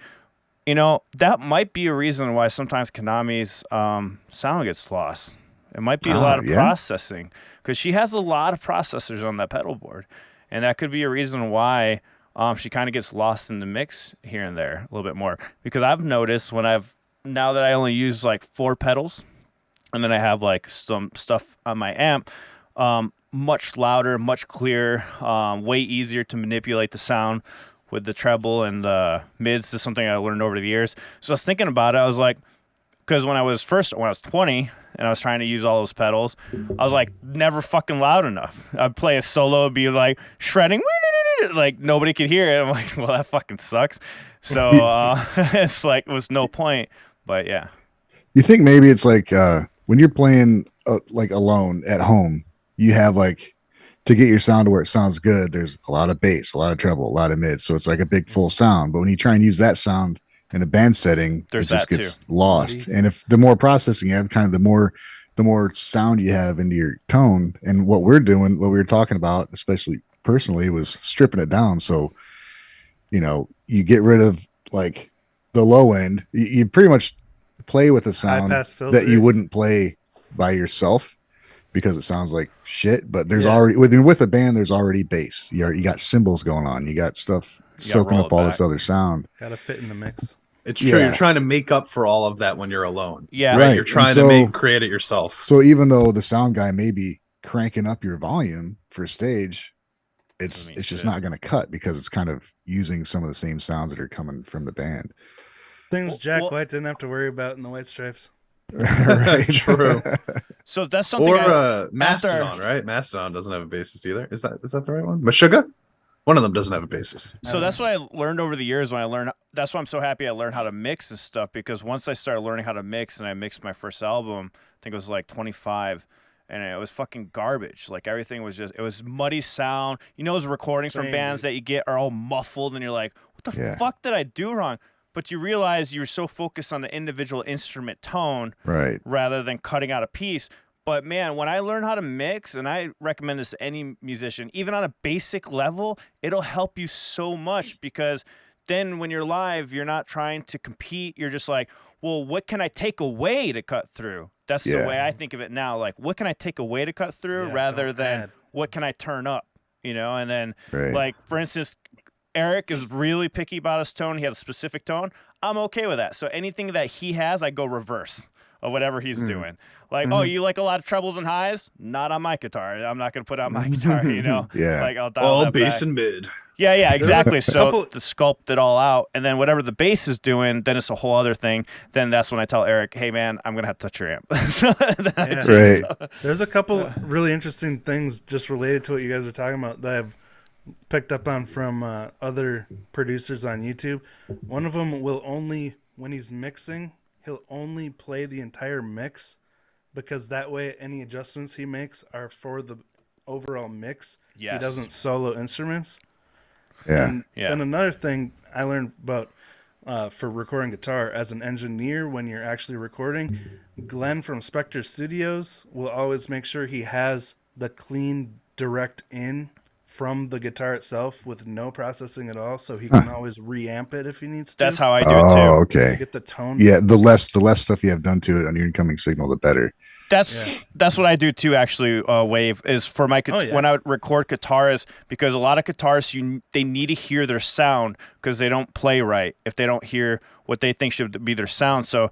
You know, that might be a reason why sometimes Konami's sound gets lost. It might be a lot of processing, because she has a lot of processors on that pedal board, and that could be a reason why she kind of gets lost in the mix here and there a little bit more. Because I've noticed now that I only use like 4 pedals, and then I have like some stuff on my amp, much louder, much clearer, way easier to manipulate the sound with the treble and the mids. Is something I learned over the years. So I was thinking about it. I was like, because when I was 20 and I was trying to use all those pedals, I was like, never fucking loud enough. I'd play a solo, it'd be like shredding, like nobody could hear it. I'm like, well, that fucking sucks. So it's like, it was no point. But yeah. You think maybe it's like when you're playing like alone at home, you have like, to get your sound to where it sounds good, there's a lot of bass, a lot of treble, a lot of mids. So it's like a big full sound. But when you try and use that sound in a band setting, it just gets lost. And if the more processing you have, kind of the more sound you have into your tone. And what we're doing, what we were talking about, especially personally, was stripping it down. So, you know, you get rid of like the low end. You pretty much play with a sound that you wouldn't play by yourself, because it sounds like shit. But there's already with a band, there's already bass. You got cymbals going on. You got stuff soaking up all this other sound. Got to fit in the mix. It's true. You're trying to make up for all of that when you're alone. Yeah, right. You're trying to create it yourself. So even though the sound guy may be cranking up your volume for stage, it's just not going to cut, because it's kind of using some of the same sounds that are coming from the band. Things Jack White didn't have to worry about in the White Stripes. Right. True. So that's something. Or Mastodon, right? Mastodon doesn't have a bassist either. Is that the right one? Meshuggah? One of them doesn't have a bassist. So that's what I learned over the years when I learned. That's why I'm so happy I learned how to mix and stuff, because once I started learning how to mix, and I mixed my first album, I think it was like 25, and it was fucking garbage. Like everything was it was muddy sound. You know, those recordings from bands that you get are all muffled, and you're like, what the fuck did I do wrong? But you realize you're so focused on the individual instrument tone, right, rather than cutting out a piece. But man, when I learned how to mix, and I recommend this to any musician, even on a basic level, it'll help you so much, because then when you're live, you're not trying to compete. You're just like, well, what can I take away to cut through? That's the way I think of it now. Like, what can I take away to cut through, rather than what can I turn up, you know? And then, like, for instance, Eric is really picky about his tone. He has a specific tone. I'm okay with that. So anything that he has, I go reverse of whatever he's doing. Like, oh, you like a lot of trebles and highs? Not on my guitar. I'm not going to put on my guitar, you know? Like, I'll dial all that bass back. and mid. Yeah, exactly. So to sculpt it all out, and then whatever the bass is doing, then it's a whole other thing. Then that's when I tell Eric, hey, man, I'm going to have to touch your amp. There's a couple really interesting things just related to what you guys are talking about that I've picked up on from other producers on YouTube. One of them will only, when he's mixing, he'll only play the entire mix, because that way any adjustments he makes are for the overall mix. He doesn't solo instruments. And then another thing I learned about for recording guitar as an engineer, when you're actually recording, Glenn from Spectre Studios will always make sure he has the clean direct in from the guitar itself with no processing at all, so he can always reamp it if he needs to. That's how I do it too. Okay. Get the tone. Yeah, the less stuff you have done to it on your incoming signal, the better. That's what I do too. Actually, Wave is for my when I would record guitarists, because a lot of guitarists they need to hear their sound, because they don't play right if they don't hear what they think should be their sound. So,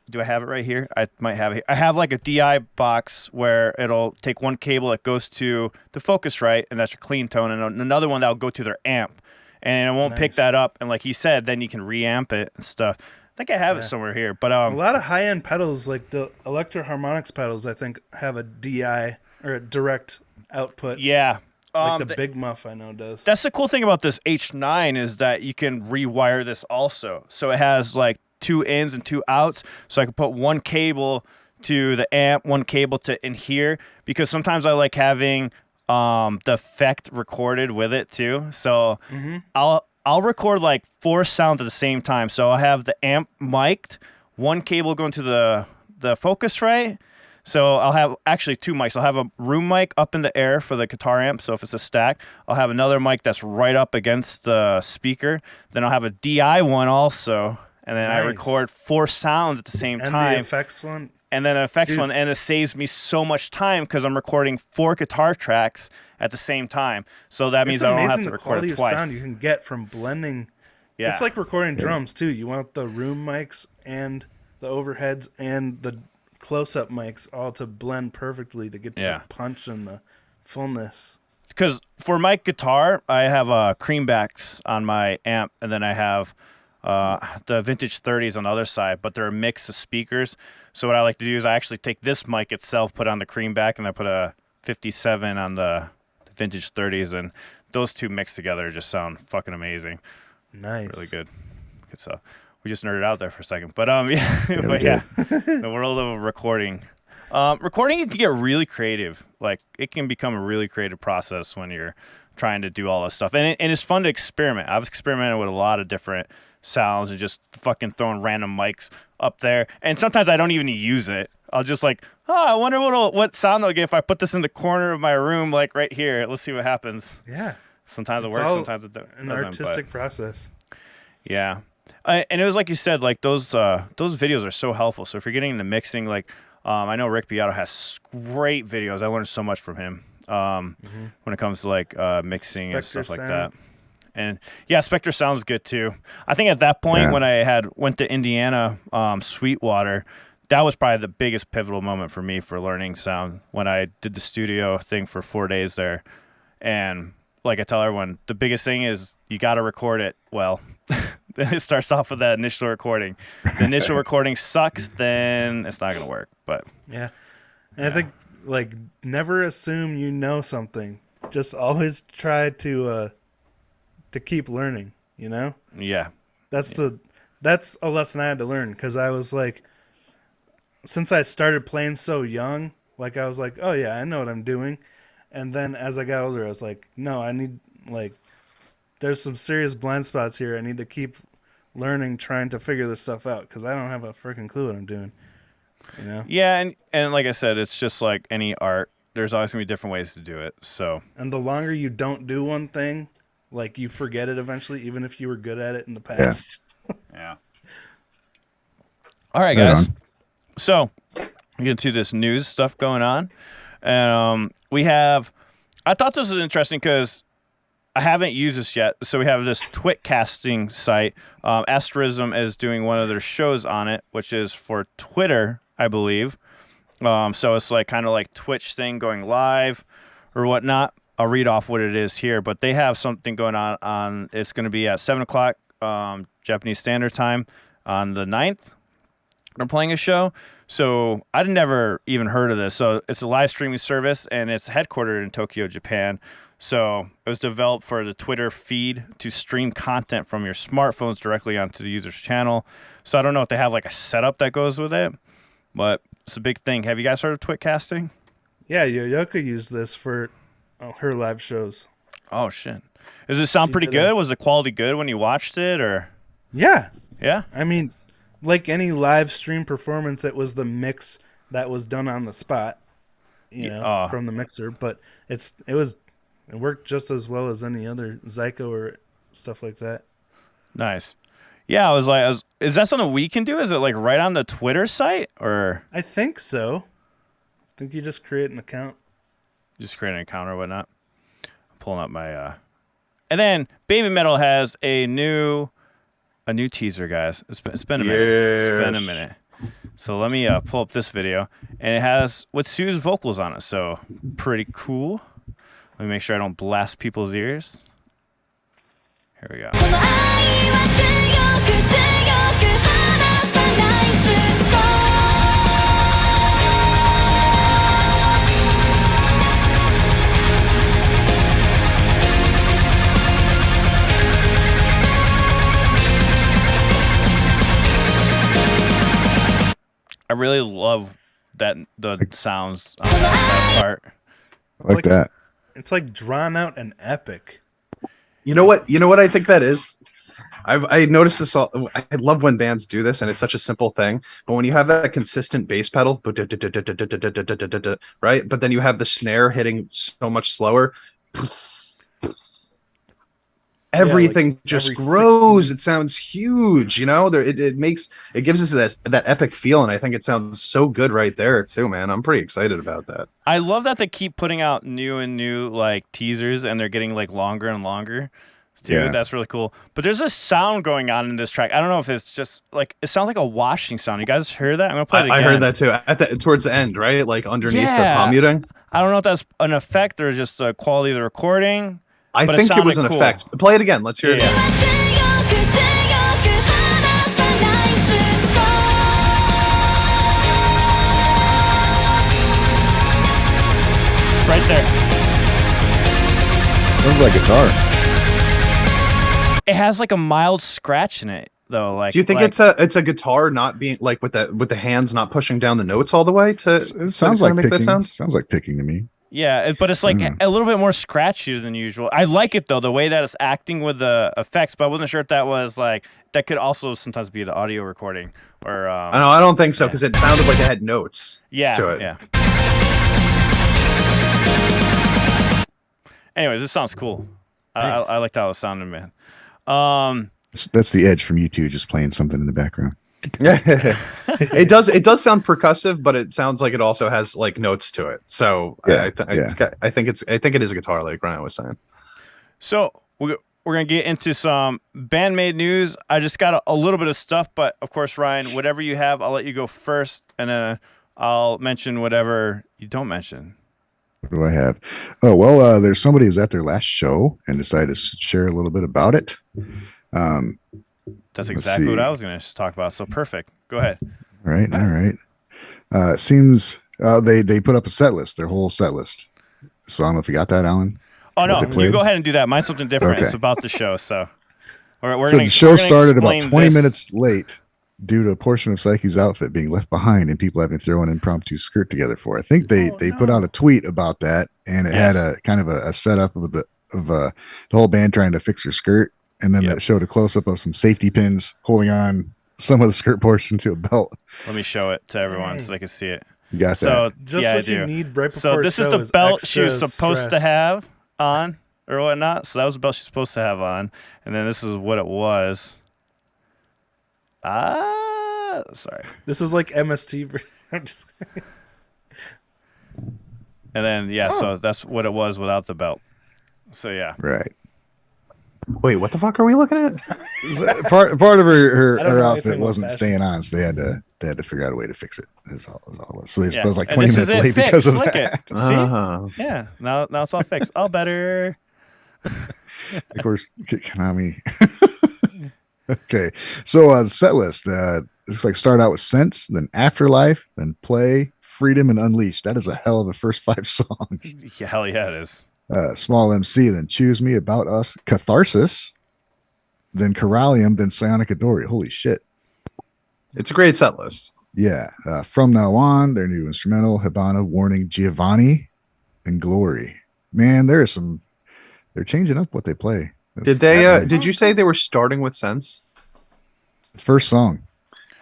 do I have it right here? I might have it here. I have like a DI box where it'll take one cable that goes to the Focusrite, and that's your clean tone, and another one that'll go to their amp, and it won't pick that up. And like he said, then you can reamp it and stuff. I think I have it somewhere here, but a lot of high-end pedals, like the Electro Harmonix pedals, I think have a DI or a direct output. Yeah, like the Big Muff I know does. That's the cool thing about this H9 is that you can rewire this also. So it has like 2 ins and 2 outs. So I can put one cable to the amp, one cable to in here, because sometimes I like having the effect recorded with it too. So I'll record like 4 sounds at the same time. So I'll have the amp mic'd, one cable going to the Focusrite. So I'll have actually 2 mics. I'll have a room mic up in the air for the guitar amp. So if it's a stack, I'll have another mic that's right up against the speaker. Then I'll have a DI one also and then I Nice. record 4 sounds at the same And time. the effects one. And then an effects Dude. one, and it saves me so much time because I'm recording 4 guitar tracks at the same time. So that means It's I don't have amazing to the record quality it of twice. sound you can get from blending. Yeah. It's like recording drums too. You want the room mics and the overheads and the close-up mics all to blend perfectly to get Yeah. the punch and the fullness. Because for my guitar, I have creambacks on my amp, and then I have the vintage 30s on the other side, but they're a mix of speakers. So what I like to do is I actually take this mic itself, put on the creamback, and I put a 57 on the vintage 30s, and those two mixed together just sound fucking amazing. Nice. Really good. Good stuff. We just nerded out there for a second, but yeah, but yeah, the world of recording. Recording, you can get really creative. Like, it can become a really creative process when you're trying to do all this stuff. And it's fun to experiment. I've experimented with a lot of different sounds and just fucking throwing random mics up there. And sometimes I don't even use it. I'll just like, I wonder what sound I'll get if I put this in the corner of my room, like right here. Let's see what happens. Yeah. Sometimes it It's works, all sometimes it doesn't. An artistic process. Yeah. And it was like you said, like those videos are so helpful. So if you're getting into mixing, like I know Rick Beato has great videos. I learned so much from him when it comes to like mixing and Spectre stuff like sound. that. And yeah, Spectre sounds good too. I think at that point when I went to Indiana, Sweetwater, that was probably the biggest pivotal moment for me for learning sound when I did the studio thing for 4 days there. And like I tell everyone, the biggest thing is you got to record it well. It starts off with that initial recording. The initial recording sucks, then it's not going to work. But Yeah. And I think, like, never assume you know something. Just always try to keep learning, you know? yeah. That's a lesson I had to learn, because I was like, since I started playing so young, like I was like, oh yeah, I know what I'm doing. And then as I got older, I was like, no, I need, like, there's some serious blind spots here. I need to keep learning, trying to figure this stuff out, because I don't have a freaking clue what I'm doing. You know? Yeah, and like I said, it's just like any art. There's always going to be different ways to do it. So And the longer you don't do one thing, like, you forget it eventually, even if you were good at it in the past. yeah. All right, Right guys. on. So we get to this news stuff going on, and we have. I thought this was interesting because I haven't used this yet. So we have this Twit casting site. Asterism is doing one of their shows on it, which is for Twitter, I believe. So it's like kind of like Twitch thing going live or whatnot. I'll read off what it is here, but they have something going on. It's going to be at 7 o'clock Japanese Standard Time on the 9th. They're playing a show. So I'd never even heard of this. So it's a live streaming service, and it's headquartered in Tokyo, Japan. So it was developed for the Twitter feed to stream content from your smartphones directly onto the user's channel. So I don't know if they have like a setup that goes with it, but it's a big thing. Have you guys heard of Twit casting? Yeah, Yoyoka used this for her live shows. Oh, shit. Does it sound pretty did good? Was the quality good when you watched it, or? Yeah. Yeah? I mean, like any live stream performance, it was the mix that was done on the spot, you know, from the mixer. But it worked just as well as any other Zyko or stuff like that. Nice. Yeah, I was like, is that something we can do? Is it like right on the Twitter site, or I think so. I think you just create an account. just create an account or whatnot? I'm pulling up my and then Baby Metal has a new teaser, guys. It's been a minute. It's been a Yes. minute. So let me pull up this video, and it has Witsu's vocals on it. So pretty cool. Let me make sure I don't blast people's ears. Here we go. この愛は強く強く離さないずっと I really love that the sounds on that last part. I like that. It's like drawn out and epic. You know what? I think that is. I noticed this all. I love when bands do this, and it's such a simple thing. But when you have that consistent bass pedal, right? But then you have the snare hitting so much slower, everything just every grows. 16. It sounds huge, you know. There, it gives us that epic feel, and I think it sounds so good right there too, man. I'm pretty excited about that. I love that they keep putting out new like teasers, and they're getting like longer and longer. Too. Yeah. That's really cool. But there's a sound going on in this track. I don't know if it's just like it sounds like a washing sound. You guys hear that? I'm gonna play it again. I heard that too towards the end, right? Like underneath the Yeah. palm muting. I don't know if that's an effect or just the quality of the recording. I but think it was sounded an cool. effect. Play it again. Let's hear it. Yeah. 強く強く離さないずっと Right there. Sounds like guitar. It has like a mild scratch in it though. Like, Do you think it's a guitar not being like with the hands not pushing down the notes all the way to? It sounds like make that picking. sound? Sounds like picking to me. Yeah, but it's like a little bit more scratchy than usual. I like it though, the way that it's acting with the effects, but I wasn't sure if that was like that could also sometimes be the audio recording or. I don't think so because it sounded like it had notes. Yeah. To it. Yeah. Anyways, this sounds cool. Nice. I liked how it sounded, man. That's the Edge from U2 just playing something in the background. It does sound percussive, but it sounds like it also has like notes to it. So Yeah, I think it is a guitar, like Ryan was saying. So we're gonna get into some BAND-MAID news. I just got a little bit of stuff, but of course, Ryan, whatever you have, I'll let you go first, and then I'll mention whatever you don't mention. What do I have? Oh, well, there's somebody who's at their last show and decided to share a little bit about it. That's Let's exactly what see. I was gonna talk about. So perfect. Go ahead. All right. It seems they put up a set list, their whole set list. So I don't know if you got that, Alan. Oh What no, they you played? go ahead and do that. Mine's something different. Okay. It's about the show. So we're So gonna, the show we're gonna started about explain 20 this. minutes late due to a portion of Psyche's outfit being left behind and people having to throw an impromptu skirt together for. I think they put out a tweet about that, and it had a kind of a setup of the whole band trying to fix her skirt, and then that showed a close up of some safety pins holding on some of the skirt portion to a belt. Let me show it to everyone so they can see it. You got So that? Just yeah, I what you do. need right So before a this is show the belt she was extra supposed to stress. have on or whatnot. So that was the belt she's supposed to have on, and then this is what it was. Sorry. This is like MST. I'm just And then so that's what it was without the belt. So yeah. Right. Wait, what the fuck are we looking at? Part of her I don't know outfit anything about wasn't fashion. staying on, so they had to figure out a way to fix it. Is all it was. So they Yeah. was like And 20 this is minutes it late fixed. because of Look that. it. See? Yeah. Now it's all fixed. All better. Of course, Konami. Okay, so the set list looks like start out with Sense, then Afterlife, then Play, Freedom, and Unleashed. That is a hell of a first 5 songs. Yeah, hell yeah, it is. Small MC, then Choose Me, About Us, Catharsis, then Corallium, then Psionic Adori. Holy shit. It's a great set list. Yeah. From Now On, their new instrumental, Habana, Warning, Giovanni, and Glory. Man, they're changing up what they play. Did they? Did you say they were starting with Sense? First song?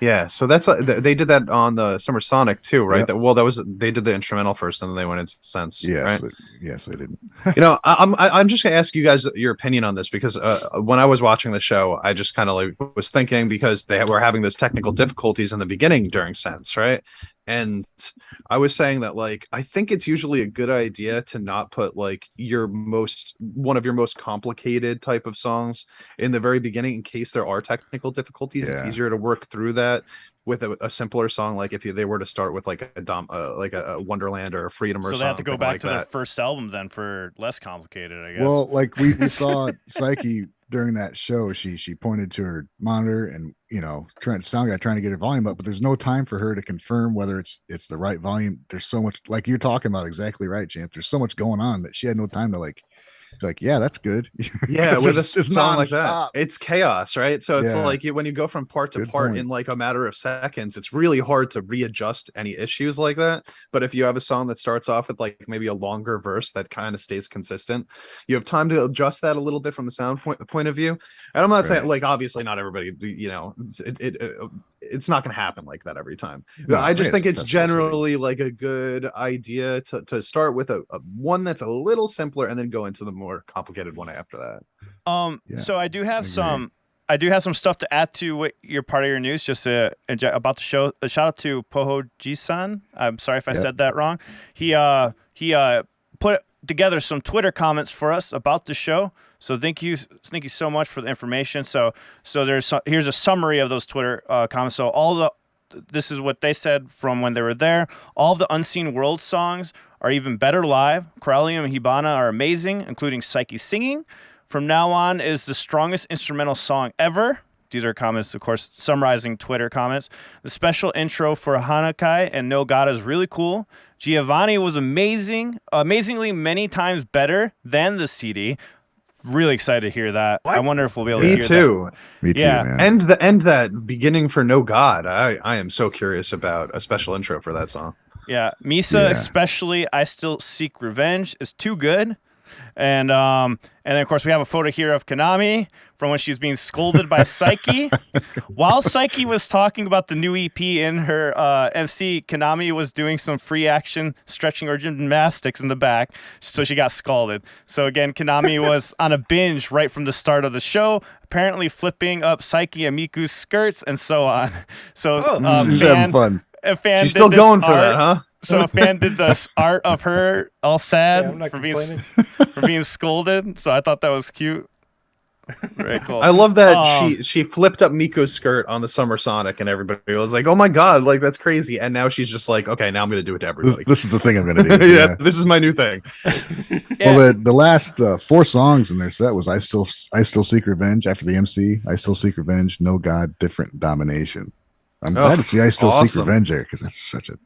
Yeah, so that's they did that on the Summer Sonic too, right? Yep. They did the instrumental first, and then they went into Sense. Yes. right? Yes, they didn't. You know, I'm just gonna ask you guys your opinion on this because when I was watching the show, I just kind of like was thinking because they were having those technical difficulties in the beginning during Sense, right? And I was saying that like I think it's usually a good idea to not put like one of your most complicated type of songs in the very beginning in case there are technical difficulties. It's Yeah. easier to work through that with a simpler song, like if they were to start with like a Wonderland or a Freedom or So something. they have to go back like to their that. first album then for less complicated, I guess. Well, like we saw Psyche during that show, she pointed to her monitor and sound guy trying to get her volume up, but there's no time for her to confirm whether it's the right volume. There's so much, like you're talking about, exactly right, Champ. There's so much going on that she had no time to be like, yeah, that's good. Yeah, with a it's song like that, nonstop. it's chaos, right? So it's Yeah. like when you go from part to Good part point. in like a matter of seconds, it's really hard to readjust any issues like that. But if you have a song that starts off with like maybe a longer verse that kind of stays consistent, you have time to adjust that a little bit from the sound point of view. And I'm not saying Right. like obviously not everybody, it's not going to happen like that every time. No, I just yeah, think it's that's fascinating. generally like a good idea to start with a one that's a little simpler and then go into the more complicated one after that. Yeah, so I do have agree. some stuff to add to what your part of your news. Just about the show. A shout out to Poho Jisan. I'm sorry if I said that wrong. He put together some Twitter comments for us about the show. So thank you so much for the information. So here's a summary of those Twitter comments. So this is what they said from when they were there. All the Unseen World songs are even better live. Corellium and Hibana are amazing, including Psyche singing. From now on is the strongest instrumental song ever. These are comments, of course, summarizing Twitter comments. The special intro for Hanakai and No God is really cool. Giovanni was amazingly many times better than the CD. Really excited to hear that. What? I wonder if we'll be able to Me hear too. Me too, Yeah. man. And that beginning for No God. I am so curious about a special intro for that song. that. Yeah, Misa Yeah. especially, I Still Seek Revenge is too good. And then of course we have a photo here of Konami from when she was being scolded by Psyche. While Psyche was talking about the new EP in her MC, Konami was doing some free action stretching or gymnastics in the back, so she got scalded. So again, Konami was on a binge right from the start of the show, apparently flipping up Psyche and Miku's skirts and so on. So She's having fun. a fan She's did still this going for art- that, huh? So a fan did the art of her all sad Yeah, I'm not for being complaining. for being scolded. So I thought that was cute. Very cool. I love that she flipped up Miko's skirt on the Summer Sonic, and everybody was like, "Oh my god, like that's crazy!" And now she's just like, "Okay, now I'm gonna do it to everybody." This is the thing I'm gonna do. yeah, this is my new thing. Yeah. Well, the last 4 songs in their set was I still seek revenge after the MC. I still seek revenge. No God, different domination. I'm glad to see I still seek awesome. revenge there because that's such a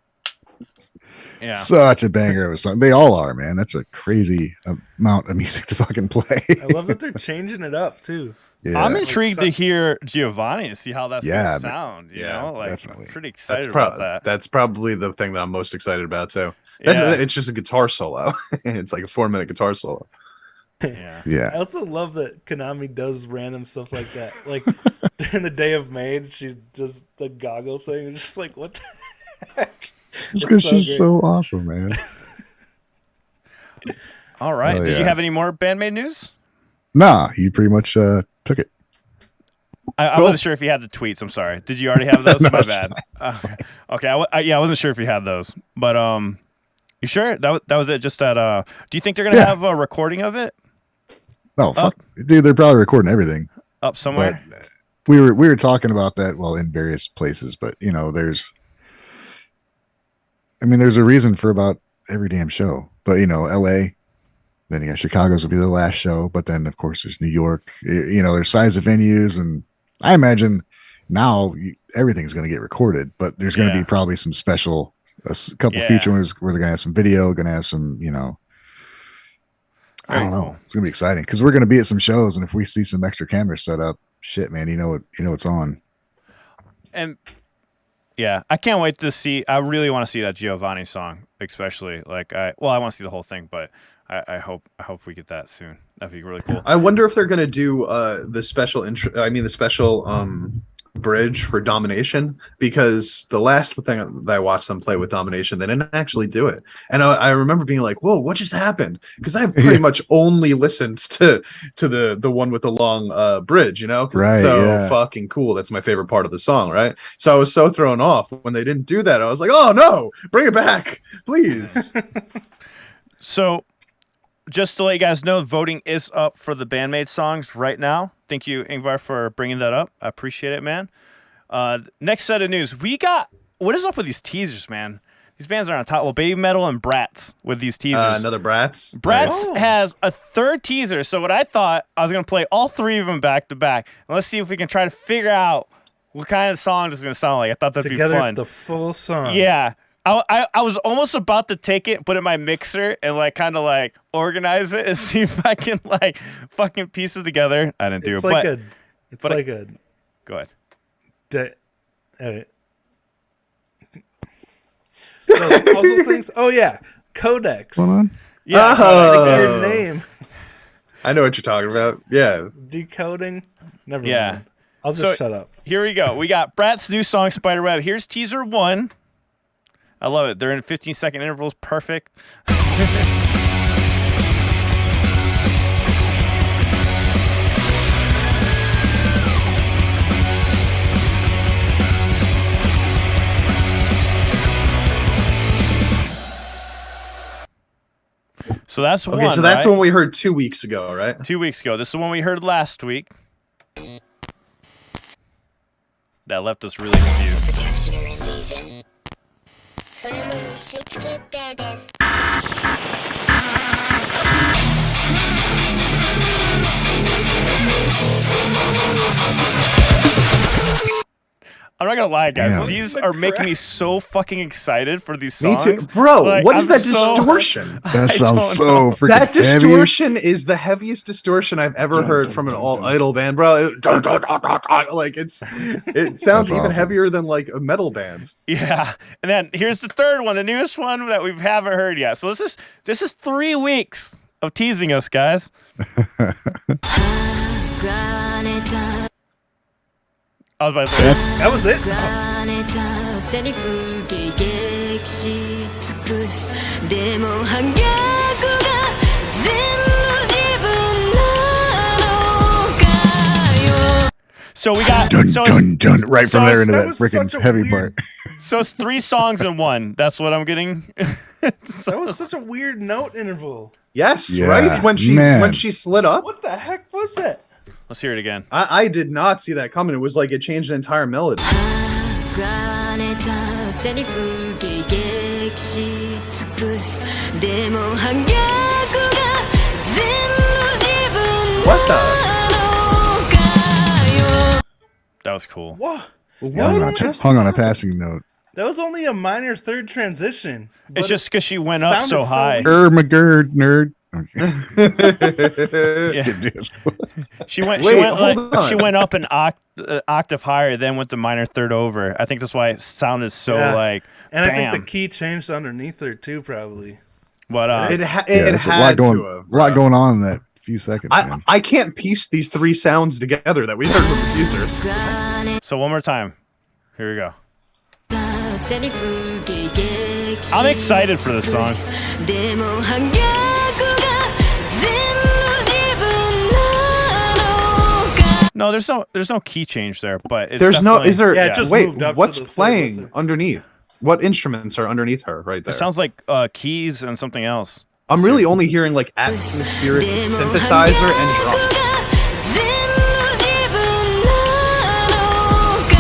banger of a song. They all are, man. That's a crazy amount of music to fucking play. I love that they're changing it up too. Yeah, I'm intrigued to hear Giovanni and see how that's Yeah, gonna sound. You yeah, know, like definitely. I'm pretty excited That's about that. That's probably the thing that I'm most excited about too. Yeah. It's just a guitar solo. It's like a 4-minute guitar solo. Yeah. yeah. I also love that Konami does random stuff like that. Like during the Day of Maid, she does the goggle thing. It's just like, what the heck? It's because so she's great. so awesome, man. All right. Oh, Did you yeah. have any more BAND-MAID news? Nah, you pretty much took it. I Cool. wasn't sure if you had the tweets. I'm sorry. Did you already have those? No, My it's bad. Okay. I wasn't sure if you had those, but you sure that was it? Just that. Do you think they're gonna Yeah. have a recording of it No, fuck, dude, they're probably recording everything. up somewhere? But we were talking about that, well, in various places, but you know, there's a reason for about every damn show. But you know, LA, then you got Chicago's will be the last show, but then of course there's New York. You know, there's size of venues, and I imagine now everything's going to get recorded, but there's going to Yeah. be probably some special, couple Yeah. feature ones where they're going to have some video, going to have some, you know. I Very don't know. cool. It's gonna be exciting because we're gonna be at some shows, and if we see some extra cameras set up, shit, man, you know it's on. And yeah, I can't wait to see. I really want to see that Giovanni song, especially. Like, I want to see the whole thing, but I hope we get that soon. That'd be really cool. I wonder if they're gonna do the special bridge for Domination, because the last thing that I watched them play with Domination, they didn't actually do it, and I remember being like, "Whoa, what just happened?" Because I've pretty much only listened to the one with the long bridge, you know, 'cause Right, it's so yeah. fucking cool. That's my favorite part of the song, right? So I was so thrown off when they didn't do that. I was like, "Oh no, bring it back, please!" So, just to let you guys know, voting is up for the BAND-MAID songs right now. Thank you, Ingvar, for bringing that up. I appreciate it, man. Next set of news. What is up with these teasers, man? These bands are on top. Well, Baby Metal and Bratz with these teasers. Another Bratz. Bratz Oh. has a third teaser. So what I thought, I was going to play all 3 of them back to back. And let's see if we can try to figure out what kind of song this is going to sound like. I thought that'd Together, be fun. it's the full song. Yeah. I was almost about to take it, put it in my mixer, and like kind of like organize it and see if I can like fucking piece it together. I didn't do It's it, like but but go ahead. Puzzle things. Oh yeah, Codex. Going on? Yeah, Oh. Your name. I know what you're talking about. Yeah. Decoding. Never Yeah. mind. I'll just So- shut up. here we go. We got Brat's new song Spiderweb. Here's teaser 1. I love it. They're in 15-second intervals. Perfect. So that's one. Okay, so that's right? the one we heard 2 weeks ago, right? 2 weeks ago. This is the one we heard last week. That left us really confused. I'm not gonna lie, guys. Damn. These are making me so fucking excited for these Me songs. too, bro. Like, what is I'm that so- distortion? That sounds don't so know. freaking That heavy. distortion is the heaviest distortion I've ever heard from an all idol band, bro. Like it sounds That's even awesome. heavier than like a metal band. Yeah, and then here's the third one, the newest one that we haven't heard yet. So this is 3 weeks of teasing us, guys. I was about to say, That was it. セリフ迎撃し尽くすでも反逆が全部自分なのかよ so we got Dun, so dun, dun, right so from there into that that was freaking such a heavy weird- part. so it's 3 songs in one. That's what I'm getting. That was such a weird note interval. Yes, Yeah, right? When man. she slid up. What the heck was that? Let's hear it again. I did not see that coming. It was like it changed the entire melody. 鋼たセリフ迎撃し尽くすでも反逆が全部自分 What the? なのかよ That was cool. What? Hung on a passing note. That was only a minor third transition. It's but just because she went up sounded so so high. weird. McGurd, nerd. Okay. Yeah. She went Hold on. she went up an octave higher, then went the minor third over. I think that's why it sounded so Yeah. like. And I bam. think the key changed underneath her too, probably. But It Yeah, it there's a lot had going, to have. lot bro. going on in that few seconds, man. I can't piece these 3 sounds together that we heard from the teasers. so one more time. Here we go. セリフ迎撃し I'm excited for this song. でも反逆が全部自分なのか No, there's no key change there, but it's There's no. definitely- Is there? Yeah, it just wait, moved up to what's the third playing with her. underneath? What instruments are underneath her right there? It sounds like keys and something else. I'm really only hearing like atmospheric synthesizer and drums. 全部自分なのか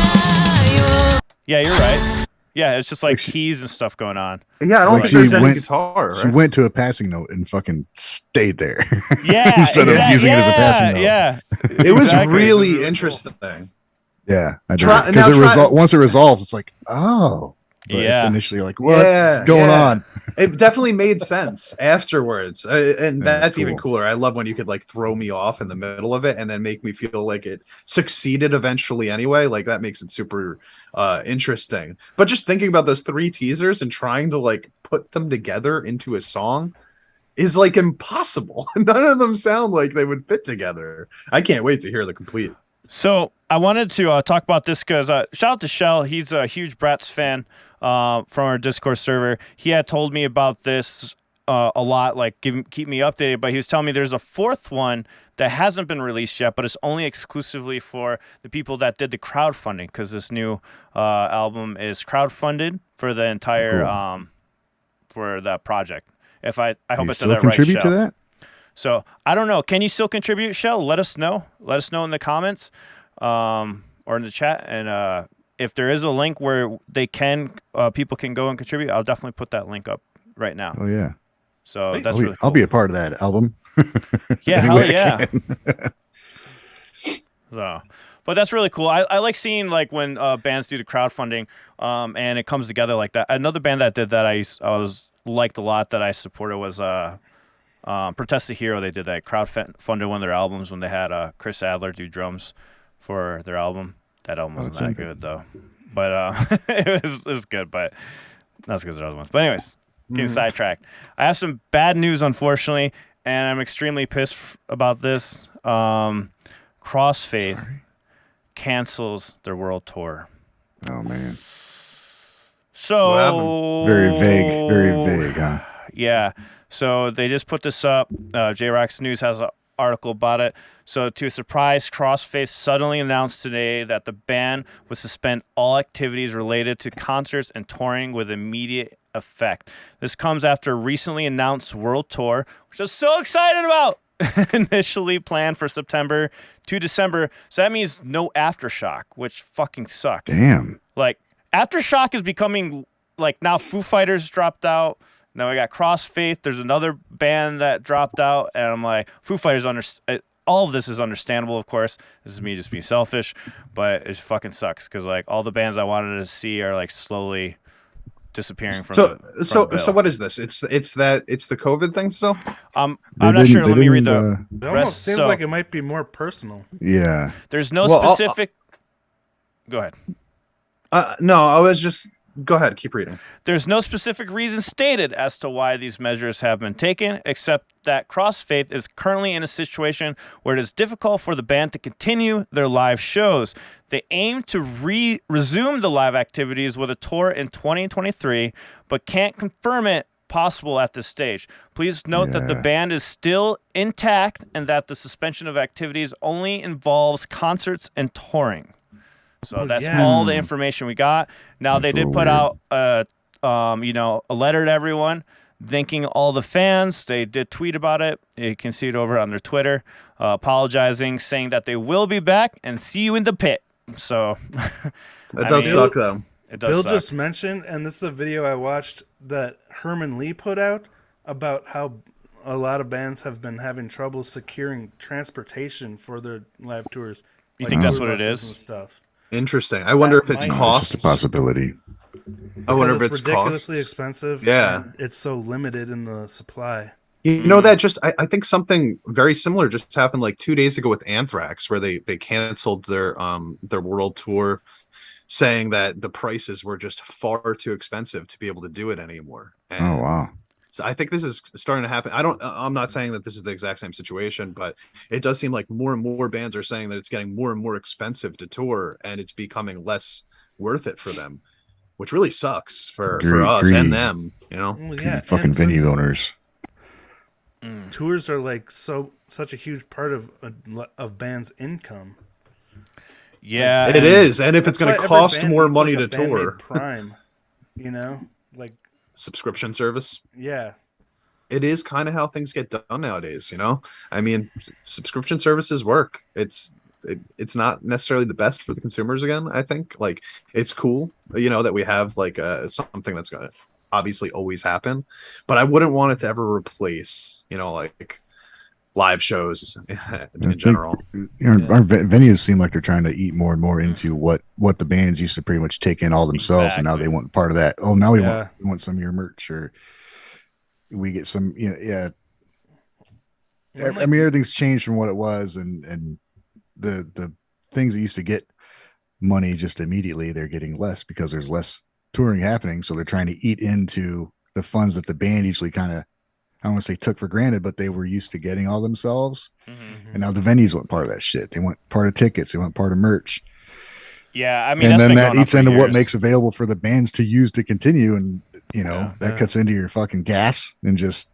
よ Yeah, you're right. Yeah, it's just like Like she- keys and stuff going on. Yeah, I don't Like think there's she any went- guitar. She Right? went to a passing note and fucking stayed there. Yeah, Instead of using it as a passing note. Yeah, It was exactly. really Really interesting. Yeah, I do. Try- now Because try- once it resolves, it's like, oh. But Yeah. initially, like, what's Yeah, going yeah. on? It definitely made sense afterwards, and Yeah, that's cool. even cooler. I love when you could like throw me off in the middle of it and then make me feel like it succeeded eventually anyway. Like that makes it super interesting. But just thinking about those 3 teasers and trying to like put them together into a song is like impossible. None of them sound like they would fit together. I can't wait to hear the complete. So I wanted to talk about this because shout out to Shell. He's a huge Bratz fan from our Discord server. He had told me about this a lot, like keep me updated. But he was telling me there's a 4th one that hasn't been released yet, but it's only exclusively for the people that did the crowdfunding because this new album is crowdfunded for the entire for that project. If I hope You I said still that right. contribute to Shell. that? So I don't know. Can you still contribute, Shell? Let us know. Let us know in the comments or in the chat. And if there is a link where they can, people can go and contribute, I'll definitely put that link up right now. Oh, yeah. So Wait, that's I'll be, really cool. I'll be a part of that album. Yeah, Any hell way I yeah. can. So, but that's really cool. I like seeing like when bands do the crowdfunding and it comes together like that. Another band that did that I was liked a lot that I supported was Protest the Hero. They did that crowdfunded one of their albums when they had Chris Adler do drums for their album. That album wasn't that good though, but it was good, but not as good as the other ones. But anyways, getting sidetracked. I have some bad news, unfortunately, and I'm extremely pissed about this. Crossfaith cancels their world tour. Oh, man. So Very vague, huh? Yeah. So they just put this up. J-Rock's News has an article about it. So to a surprise, Crossfaith suddenly announced today that the band would suspend all activities related to concerts and touring with immediate effect. This comes after a recently announced world tour, which I was so excited about, initially planned for September to December. So that means no Aftershock, which fucking sucks. Damn. Like, Aftershock is becoming, like, now Foo Fighters dropped out. Now we got Crossfaith. There's another band that dropped out. And I'm like, Foo Fighters, all of this is understandable, of course. This is me just being selfish. But it fucking sucks because, like, all the bands I wanted to see are, like, slowly disappearing from the bill. So what is this? It's the COVID thing still? I'm not sure. Let me read the It almost rest. seems So, like it might be more personal. Yeah. there's no Well, specific. Go ahead. No, I was just go ahead, keep reading. There's no specific reason stated as to why these measures have been taken, except that Crossfaith is currently in a situation where it is difficult for the band to continue their live shows. They aim to resume the live activities with a tour in 2023, but can't confirm it possible at this stage. Please note that the Yeah. band is still intact and that the suspension of activities only involves concerts and touring. So that's yeah. all the information we got. Now they That's a did little put out a letter to everyone, thanking all the fans. They did tweet about it. You can see it over on their Twitter, apologizing, saying that they will be back and see you in the pit. So That does suck though. It does Bill suck. just mentioned, and this is a video I watched that Herman Lee put out about how a lot of bands have been having trouble securing transportation for their live tours. You like think that's tour what it buses is? And stuff. Interesting. I wonder if it's might- It's costs. just a possibility. I wonder if Because it's ridiculously costs. expensive. Yeah. and it's so limited in the supply. You know that just I think something very similar just happened like 2 days ago with Anthrax, where they canceled their world tour, saying that the prices were just far too expensive to be able to do it anymore. And Oh wow. so I think this is starting to happen. I'm not saying that this is the exact same situation, but it does seem like more and more bands are saying that it's getting more and more expensive to tour, and it's becoming less worth it for them, which really sucks for us Agree. and them. You know, Well, yeah, Fucking and venue since owners. tours are like such a huge part of bands' income. Yeah, it is. And if it's That's going why to every cost band more needs, money like, to a BAND-MAID tour, Prime, you know, like subscription service. yeah. It is kind of how things get done nowadays, you know. I mean, subscription services work. It's not necessarily the best for the consumers. Again, I think like it's cool, you know, that we have like something that's gonna obviously always happen, but I wouldn't want it to ever replace, you know, like live shows in general. You know, our venues seem like they're trying to eat more and more into what the bands used to pretty much take in all themselves, and now they Exactly. want part of that. Oh, now we Yeah. want some of your merch, or we get some. You know, yeah. I mean, everything's changed from what it was, and the things that used to get money just immediately, they're getting less because there's less touring happening. So they're trying to eat into the funds that the band usually kind of, I don't want to say took for granted, but they were used to getting all themselves. Mhm. And now the venues want part of that shit. They want part of tickets. They want part of merch. Yeah, I mean, And that's then been that going on eats for into what years. makes available for the bands to use to continue. And, you know, Yeah. that Yeah. cuts into your fucking gas and just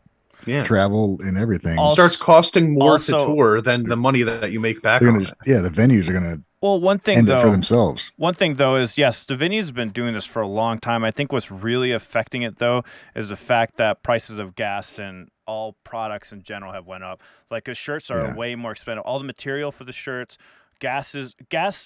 Yeah, travel and everything. Also- starts costing more to also- tour than the money that you make back They're on gonna, it. yeah, the venues are going to Well, one thing end it for though, themselves. one thing though is yes, the venue's been doing this for a long time. I think what's really affecting it though is the fact that prices of gas and all products in general have went up. Like, 'cause shirts are Yeah. way more expensive. All the material for the shirts, gas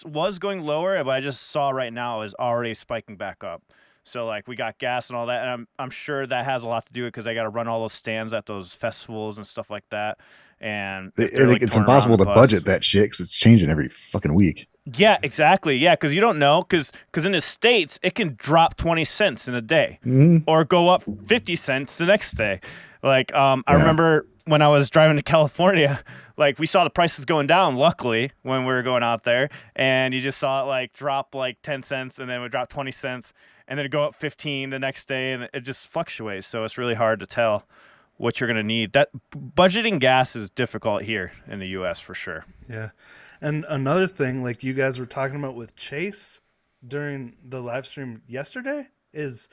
was going lower, but I just saw right now is already spiking back up. So like we got gas and all that, and I'm sure that has a lot to do with because I got to run all those stands at those festivals and stuff like that. And if they're, like, It's touring impossible around to the bus- budget that shit because it's changing every fucking week. Yeah, exactly. Yeah, because you don't know, because in the States it can drop 20 cents in a day or go up 50 cents the next day. Like I remember when I was driving to California, like we saw the prices going down. Luckily, when we were going out there, and you just saw it like drop like 10 cents, and then it would drop 20 cents, and then it'd go up 15 the next day, and it just fluctuates. So it's really hard to tell what you're gonna need. That budgeting gas is difficult here in the U.S. for sure. Yeah. And another thing, like you guys were talking about with Chase during the live stream yesterday, is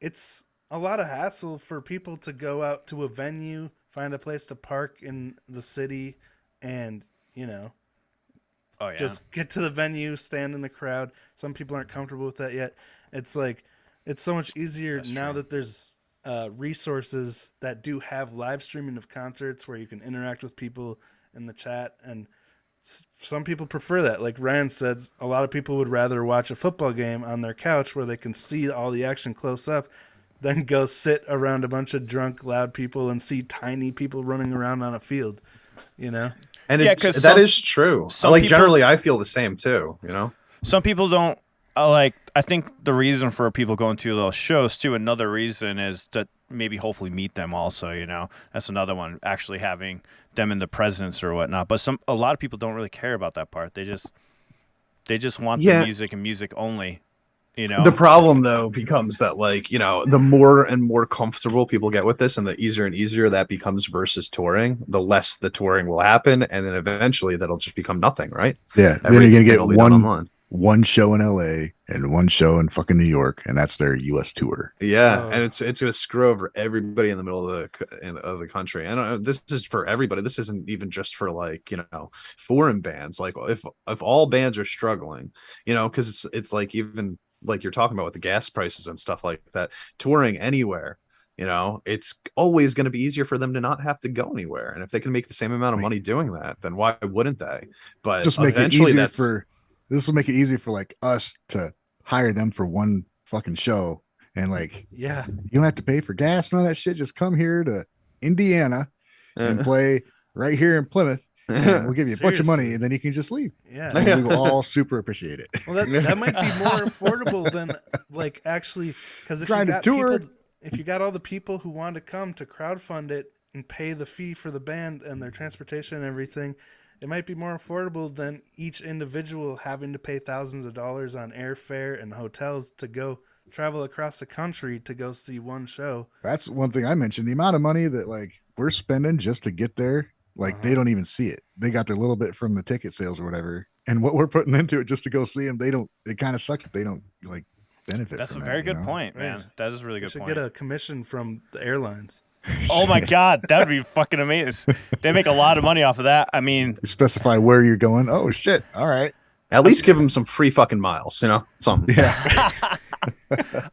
it's a lot of hassle for people to go out to a venue, find a place to park in the city, and, you know, Oh yeah. just get to the venue, stand in the crowd. Some people aren't comfortable with that yet. It's like it's so much easier That's now true. that there's resources that do have live streaming of concerts where you can interact with people in the chat, and some people prefer that. Like Ryan said, a lot of people would rather watch a football game on their couch where they can see all the action close up than go sit around a bunch of drunk, loud people and see tiny people running around on a field, you know? And Yeah, it's 'cause that some- is true. some Like people- generally, I feel the same too. You know. Some people don't like. I think the reason for people going to those shows too. Another reason is to maybe hopefully meet them also. You know, that's another one. Actually having them in the presence or whatnot. But a lot of people don't really care about that part. They just want the Yeah. music and music only. You know. The problem though becomes that, like, you know, the more and more comfortable people get with this and the easier and easier that becomes versus touring, the less the touring will happen, and then eventually that'll just become nothing, right? Yeah. Then you're Everything gonna get will be done online. one show in LA and one show in fucking New York, and that's their US tour. Yeah, Oh. and it's going to screw over everybody in the middle of the country. And this is for everybody. This isn't even just for, like, you know, foreign bands. Like if all bands are struggling, you know, because it's like, even like you're talking about with the gas prices and stuff like that, touring anywhere, you know, it's always going to be easier for them to not have to go anywhere. And if they can make the same amount of money doing that, then why wouldn't they? But Just make it eventually easier for this will make it easier for like us to hire them for one fucking show, and like Yeah. you don't have to pay for gas and all that shit. Just come here to Indiana and play right here in Plymouth, and we'll give you a bunch of money, Seriously. and then you can just leave. Yeah. And we will all super appreciate it. Well, that might be more affordable than like actually, because if Trying you to got tour. people, if you got all the people who want to come to crowdfund it and pay the fee for the band and their transportation and everything, it might be more affordable than each individual having to pay thousands of dollars on airfare and hotels to go travel across the country to go see one show. That's one thing I mentioned. The amount of money that like we're spending just to get there, like they don't even see it. They got their little bit from the ticket sales or whatever, and what we're putting into it just to go see them, they don't. It kind of sucks that they don't like benefit. That's a from very that, you good know? point, Right. man. That is a really You good should point. get a commission from the airlines. Oh my god, that would be fucking amazing. They make a lot of money off of that. I mean, You specify where you're going. Oh shit! All right. at least give them some free fucking miles, you know, something. Yeah.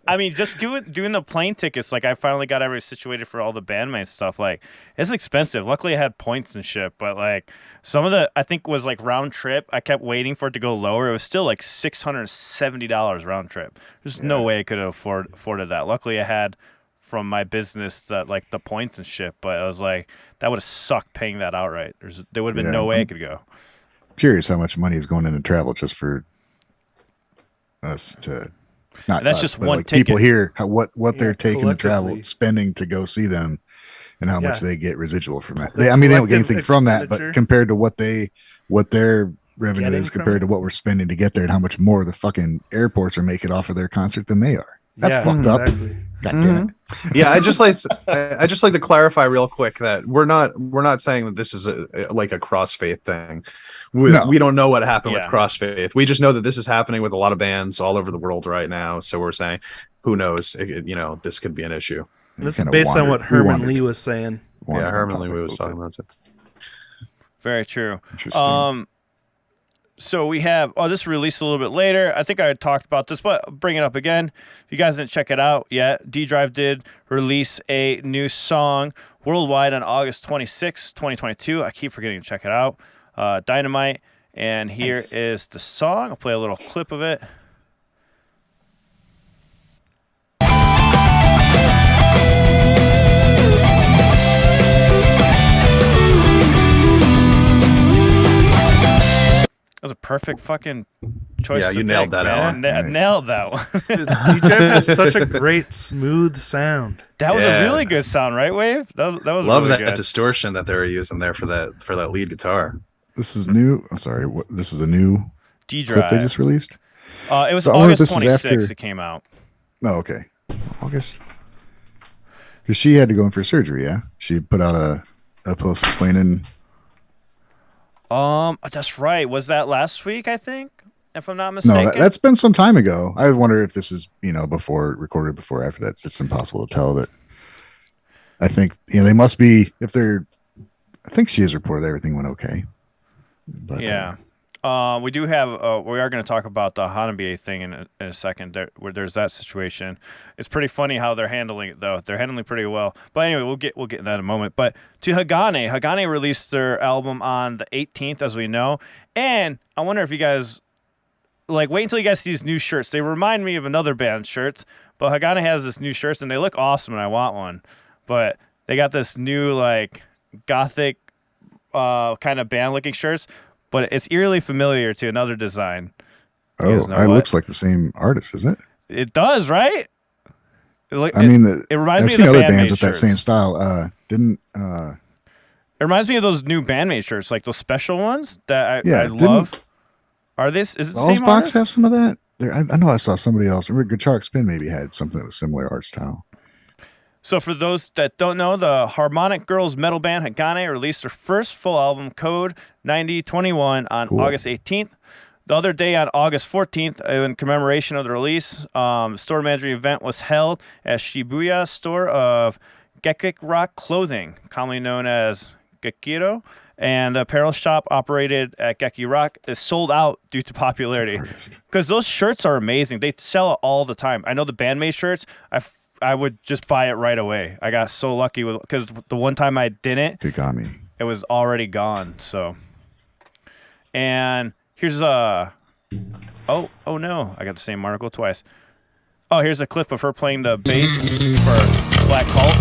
I mean, just doing the plane tickets. Like, I finally got everything situated for all the BAND-MAID stuff. Like, it's expensive. Luckily, I had points and shit. But like, some of the I think was like round trip. I kept waiting for it to go lower. It was still like $670 round trip. There's no way I could have afforded that. Luckily, I had from my business that like the points and shit. But I was like, that would have sucked paying that outright. There would have been Yeah. no way I could go. Curious how much money is going into travel just for us to not. And that's us, just but, one like, people ticket. here what they're taking to travel, collectively. spending to go see them, and how much Yeah. they get residual from that. The I mean, they don't get collective anything from that, but expenditure. compared to what their revenue Getting is from compared it? to what we're spending to get there, and how much more the fucking airports are making off of their concert than they are. That's fucked up. exactly. God damn it. Yeah, I just like to clarify real quick that we're not saying that this is like a cross faith thing. No. We don't know what happened with Yeah. cross faith. We just know that this is happening with a lot of bands all over the world right now. So we're saying, who knows? You know, this could be an issue. This is Kinda based on wandered- what we Herman wandered- Lee was saying. wandered Yeah, on Herman topic Lee a was little talking bit. about it. Very true. Interesting. So we have, this released a little bit later. I think I had talked about this, but I'll bring it up again. If you guys didn't check it out yet, D-Drive did release a new song worldwide on August 26, 2022. I keep forgetting to check it out. Dynamite. And here is the song. I'll play a little clip of it. That was a perfect fucking choice. Yeah, to you nailed pick, that man. one. Nice. Nailed that one. D-Drive has such a great, smooth sound. That was Yeah. a really good sound, right, Wave? That was Love really that good. distortion that they were using there for that lead guitar. This is new. I'm sorry. This is a new clip they D-Drive. just released. It was So I wonder if August this is 26th after- it came out. Oh, okay. August. Because she had to go in for surgery, yeah? She put out a post explaining. That's right. Was that last week, I think? If I'm not No, mistaken? that's been some time ago. I wonder if this is, recorded before or after that. It's impossible to tell, but I think, they must be, I think she has reported everything went okay. But, yeah. we do have. We are going to talk about the Hanabi thing in a second. Where there's that situation. It's pretty funny how they're handling it, though. They're handling it pretty well. But anyway, we'll get into that in a moment. But to Hagane released their album on the 18th, as we know. And I wonder if you guys wait until you guys see these new shirts. They remind me of another band's shirts. But Hagane has this new shirts, and they look awesome, and I want one. But they got this new gothic kind of band-looking shirts. But it's eerily familiar to another design. Oh, it looks like the same artist, isn't it? It does, right? It reminds me I've of seen the other BAND-MAID bands with that shirts. same style. It reminds me of those new BAND-MAID shirts, like those special ones that I Yeah, love. Are this? Is it the same Box artist? have some of that? I know I saw somebody else. Remember, Guitar Spin maybe had something of a similar art style. So for those that don't know, the Harmonic Girls metal band Hagane released their first full album, Code 9021, on August 18th. The other day, on August 14th, in commemoration of the release, store manager event was held at Shibuya store of Gekik Rock Clothing, commonly known as Gekiro, and the apparel shop operated at Geki Rock is sold out due to popularity. Because those shirts are amazing. They sell it all the time. I know the BAND-MAID shirts, I would just buy it right away. I got so lucky because the one time I didn't, it was already gone. So, and here's oh no, I got the same article twice. Oh, here's a clip of her playing the bass for Black Cult.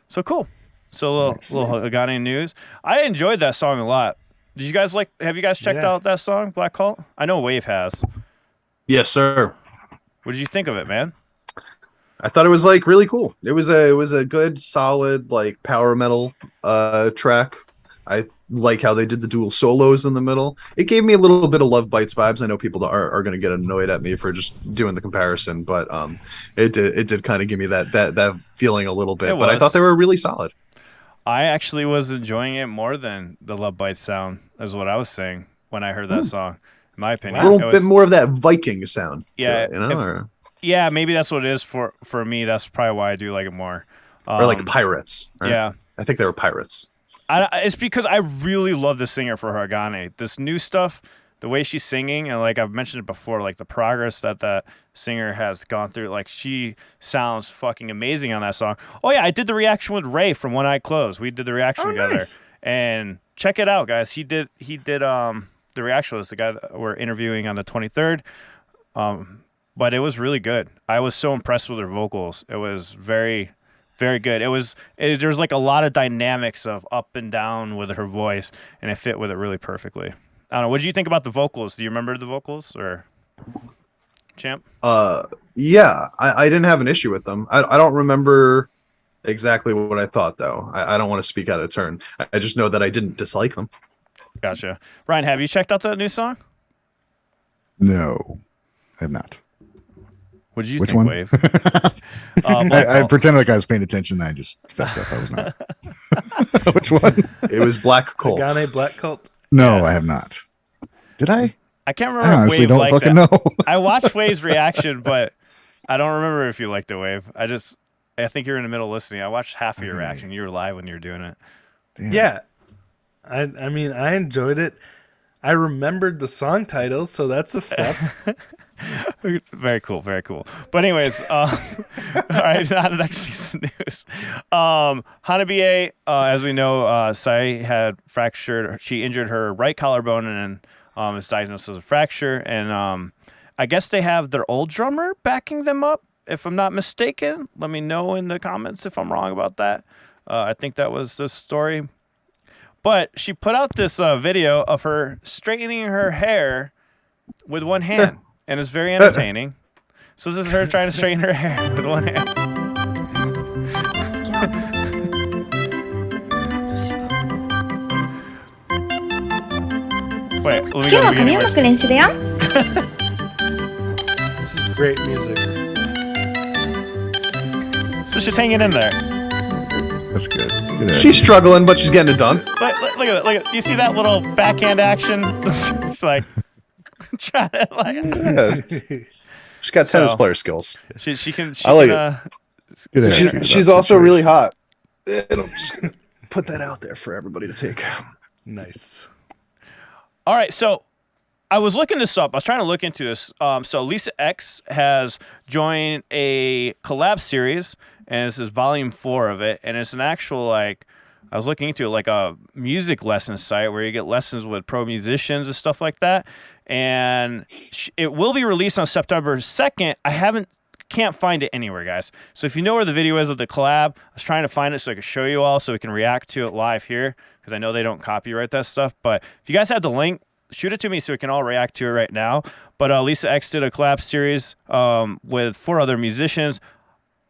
So cool. So a little Hagane news. I enjoyed that song a lot. Did you guys have you guys checked out that song, Black Cult? I know Wave has. Yes, sir. What did you think of it, man? I thought it was really cool. It was a good, solid power metal track. I like how they did the dual solos in the middle. It gave me a little bit of Love Bites vibes. I know people are going to get annoyed at me for just doing the comparison, but it did kind of give me that feeling a little bit. But I thought they were really solid. I actually was enjoying it more than the Love Bites sound, is what I was saying when I heard that song. In my opinion, a little bit more of that Viking sound. Yeah, to it, yeah, maybe that's what it is for me. That's probably why I do like it more. Or like pirates. Right? Yeah, I think they were pirates. It's because I really love the singer for Hagane. This new stuff, the way she's singing, and I've mentioned it before, the progress that singer has gone through. She sounds fucking amazing on that song. Oh yeah, I did the reaction with Ray from One Eye Closed. We did the reaction together, nice. And check it out, guys. He did the reaction was the guy that we're interviewing on the 23rd. But it was really good. I was so impressed with her vocals. It was very, very good. There's a lot of dynamics of up and down with her voice, and it fit with it really perfectly. I don't know. What did you think about the vocals? Do you remember the vocals or Champ? Yeah, I didn't have an issue with them. I don't remember exactly what I thought though. I don't want to speak out of turn. I just know that I didn't dislike them. Gotcha. Ryan, have you checked out that new song? No, I have not. What did you Which think, one? Wave? I pretended like I was paying attention. And I just fessed up. I was not. Which one? It was Black Cult. Hagane Black Cult. No, Yeah. I have not. Did I? I can't I remember if honestly Wave don't liked fucking that. know. I watched Wave's reaction, but I don't remember if you liked the Wave. I think you're in the middle of listening. I watched half of your reaction. You were live when you were doing it. Damn. Yeah. I mean, I enjoyed it. I remembered the song title, so that's a step. Very cool, very cool. But anyways, all right, on the next piece of news. Hanabi, as we know, Sai had she injured her right collarbone and is diagnosed as a fracture. And I guess they have their old drummer backing them up, if I'm not mistaken. Let me know in the comments if I'm wrong about that. I think that was the story. But she put out this video of her straightening her hair with one hand. And it's very entertaining. So this is her trying to straighten her hair with one hand. Wait, let me 今日 go は to the 紙 beginning. を巻く練習だよ。 This is great music. So she's hanging in there. That's good. Good idea. She's struggling, but she's getting it done. Look at it. Look at it. You see that little backhand action? She's like trying to like. Yeah. She's got tennis So- player skills. She can. I like it. Good She's, attitude she's about also situation. really hot. And I'm just gonna put that out there for everybody to take. Nice. All right, so I was looking this up. I was trying to look into this. So Lisa X has joined a collab series, and this is volume 4 of it, and it's an actual like. I was looking into it like a music lesson site where you get lessons with pro musicians and stuff like that. And it will be released on September 2nd. Can't find it anywhere, guys. So if you know where the video is of the collab, I was trying to find it so I could show you all so we can react to it live here because I know they don't copyright that stuff. But if you guys have the link, shoot it to me so we can all react to it right now. But Lisa X did a collab series with 4 other musicians.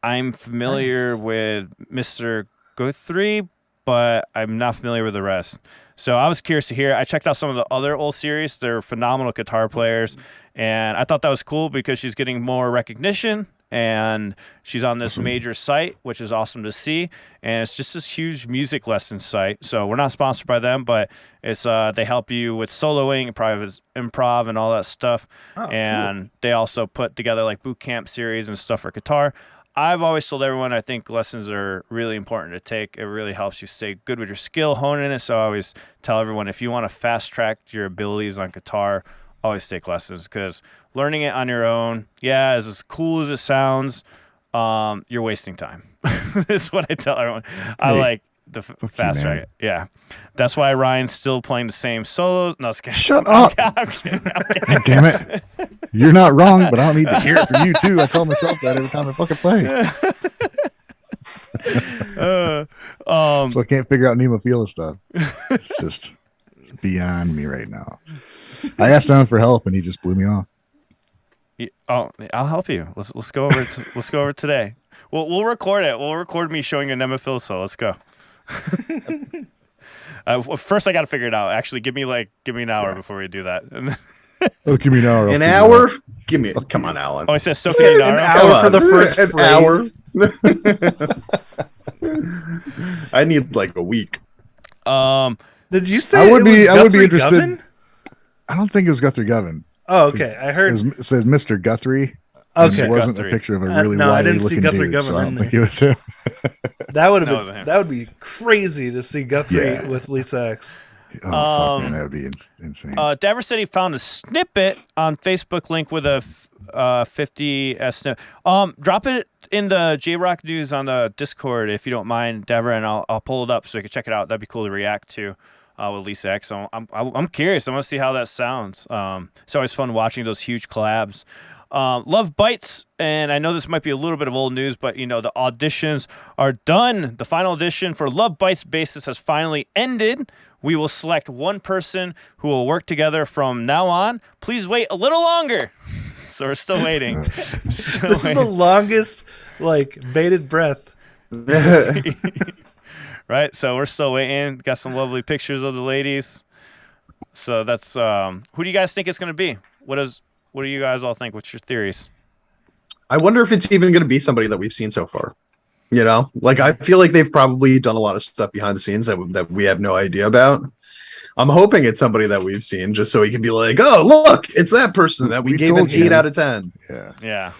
I'm familiar with Mr. Guthrie, but I'm not familiar with the rest. So I was curious to hear. I checked out some of the other old series. They're phenomenal guitar players. And I thought that was cool because she's getting more recognition and she's on this major site, which is awesome to see. And it's just this huge music lesson site. So we're not sponsored by them, but it's they help you with soloing, improv, and all that stuff. Oh, and they also put together like boot camp series and stuff for guitar. I've always told everyone I think lessons are really important to take. It really helps you stay good with your skill, honing it. So I always tell everyone if you want to fast track your abilities on guitar, always take lessons because learning it on your own, yeah, is as cool as it sounds, you're wasting time. That's what I tell everyone. I like the fast man. track. Yeah. That's why Ryan's still playing the same solos. No, Shut up. I'm kidding. God damn it. You're not wrong, but I don't need to hear it from you too. I tell myself that every time I fucking play. So I can't figure out Nemophila stuff. It's just beyond me right now. I asked him for help and he just blew me off. Oh, I'll help you. Let's go over let's go over today. We'll record it. We'll record me showing you Nemophila, so let's go. First, I got to figure it out. Actually, give me an hour before we do that. Oh, give me an hour. An hour? Give me. Come on, Alan. Oh, I said Sophie An Naro. hour for the first an phrase. hour. I need like a week. Did you say I would be Guthrie interested. Govan? I don't think it was Guthrie Govan. Oh, okay. I heard. It says Mr. Guthrie. Okay. It wasn't Guthrie. a picture of a really no, I wily didn't see looking Guthrie dude, so Govan I in don't think it was him. That would No, it have wasn't him. been. That would be crazy to see Guthrie Yeah. with Lisa X. Oh, fuck, man, that would be insane. Davers said he found a snippet on Facebook link with a 50 snip. Drop it in the J-Rock News on the Discord if you don't mind, Dever, and I'll pull it up so you can check it out. That'd be cool to react to with Lisa X. So I'm curious. I want to see how that sounds. It's always fun watching those huge collabs. Love Bites, and I know this might be a little bit of old news, but the auditions are done. The final audition for Love Bites Basis has finally ended. We will select one person who will work together from now on. Please wait a little longer. So we're still waiting. This is the longest, bated breath. Right? So we're still waiting. Got some lovely pictures of the ladies. So that's who do you guys think it's going to be? What do you guys all think? What's your theories? I wonder if it's even going to be somebody that we've seen so far. I feel like they've probably done a lot of stuff behind the scenes that we have no idea about. I'm hoping it's somebody that we've seen just so we can be like, oh, look, it's that person that we We gave an told you. 8 out of 10. Yeah. Yeah.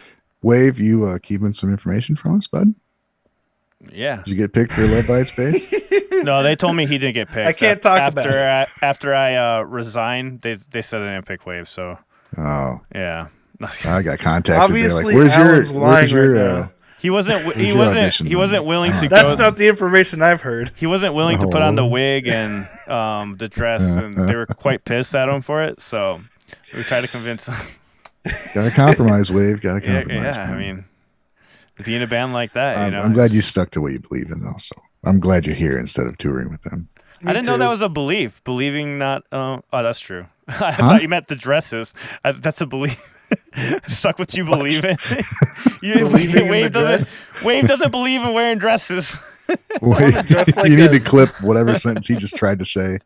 Wave, you keeping some information from us, bud? Yeah. Did you get picked for Love Bites Space? No, they told me he didn't get picked. I can't talk about it. After I resigned, they said they didn't pick Wave. So Oh, yeah. I got contacted. Obviously, They're like, Alan's lying right now. He wasn't. He your wasn't. audition He wasn't willing to That's go. not the information I've heard. He wasn't willing to put on the Oh. wig and the dress, and they were quite pissed at him for it. So we tried to convince him. Gotta compromise, Wave. Gotta Yeah, compromise. I man. mean, being a band like that, I'm glad you stuck to what you believe in, though. So I'm glad you're here instead of touring with them. I didn't know too. that was a belief. Believing not. Oh, that's true. I thought you meant the dresses. That's a belief. Stuck what you believe in. Believing in Wave the doesn't. Wave doesn't believe in wearing dresses. Wave, dress like you need a- to clip whatever sentence he just tried to say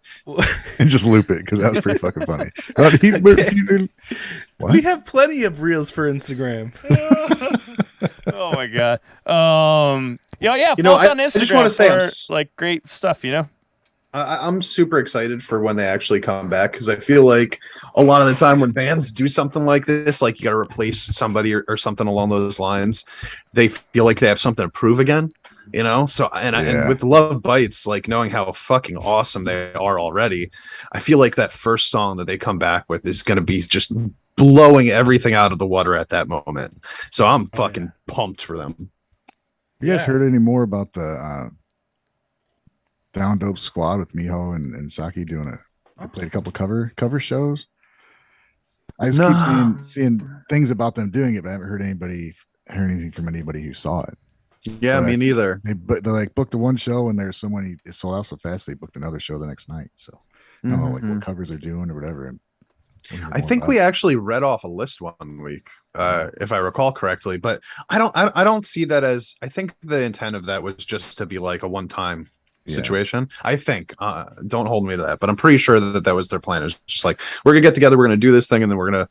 and just loop it because that was pretty fucking funny. What? We have plenty of reels for Instagram. Oh my god. Yeah. Follow us on Instagram I just wanna say I'm for great stuff. I'm super excited for when they actually come back because I feel like a lot of the time when bands do something like this, like you got to replace somebody or something along those lines, they feel like they have something to prove again, you know. So and with Love Bites, like knowing how fucking awesome they are already, I feel like that first song that they come back with is going to be just blowing everything out of the water at that moment. So I'm fucking pumped for them. You guys heard any more about the Down Dope Squad with Miho and Saki doing they played a couple cover shows? I just keep seeing things about them doing it, but I haven't heard anything from anybody who saw it. Yeah, But me neither. They like booked the one show and there's someone it sold out so fast they booked another show the next night. So I don't know like what covers they're doing or whatever. I think we actually read off a list one week, if I recall correctly. But I don't see that as. I think the intent of that was just to be like a one-time situation. I think. Don't hold me to that, but I'm pretty sure that was their plan. It's just like we're gonna get together, we're gonna do this thing, and then we're gonna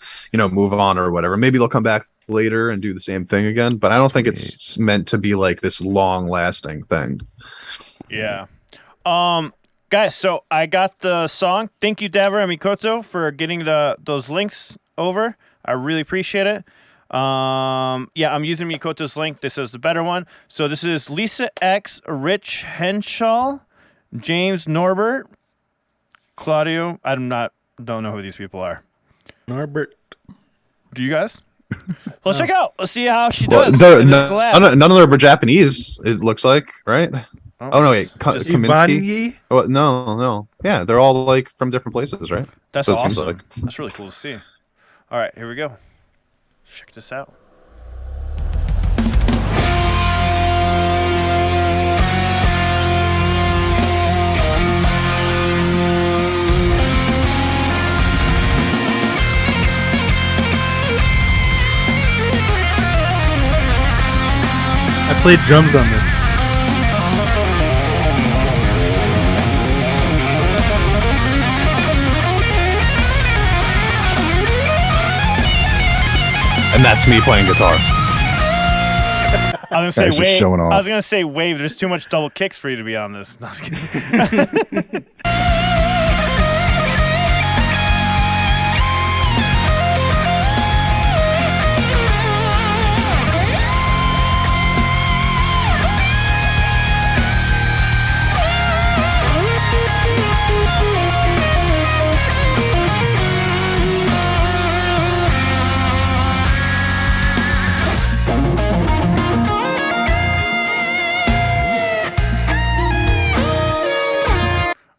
move on or whatever. Maybe they'll come back later and do the same thing again. But I don't think it's meant to be like this long-lasting thing. Yeah. Guys, so I got the song. Thank you, Davra and Mikoto, for getting those links over. I really appreciate it. I'm using Mikoto's link. This is the better one. So this is Lisa X, Rich Henshaw, James Norbert, Claudio. Don't know who these people are. Norbert. Do you guys? Let's check it out. Let's see how she does. None of them are Japanese. It looks like, right? Oh no, wait, Kaminsky? Oh, no. Yeah, they're all like from different places, right? That's awesome. That's really cool to see. All right, here we go. Check this out. I played drums on this. And that's me playing guitar. I was gonna Guys say just Wave. showing off. I was gonna say Wave. There's too much double kicks for you to be on this. No, I was kidding.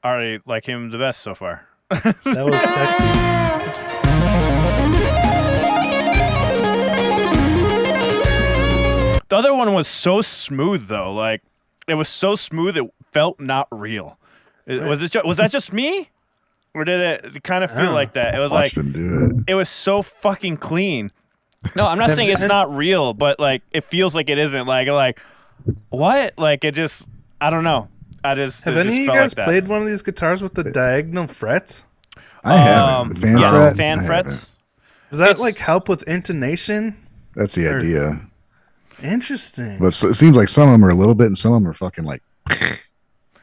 Already like him the best so far. That was sexy. The other one was so smooth though. Like it was so smooth it felt not real. Was that just me? Or did it kind of feel like that? It was Watched like them do it was so fucking clean. No, I'm not saying it's not real, but like it feels like it isn't. Like what? Like it just I don't know. Have any of you guys played one of these guitars with the diagonal frets? I haven't. Fan frets. Does that like help with intonation? That's the idea. Interesting. But it seems like some of them are a little bit and some of them are fucking like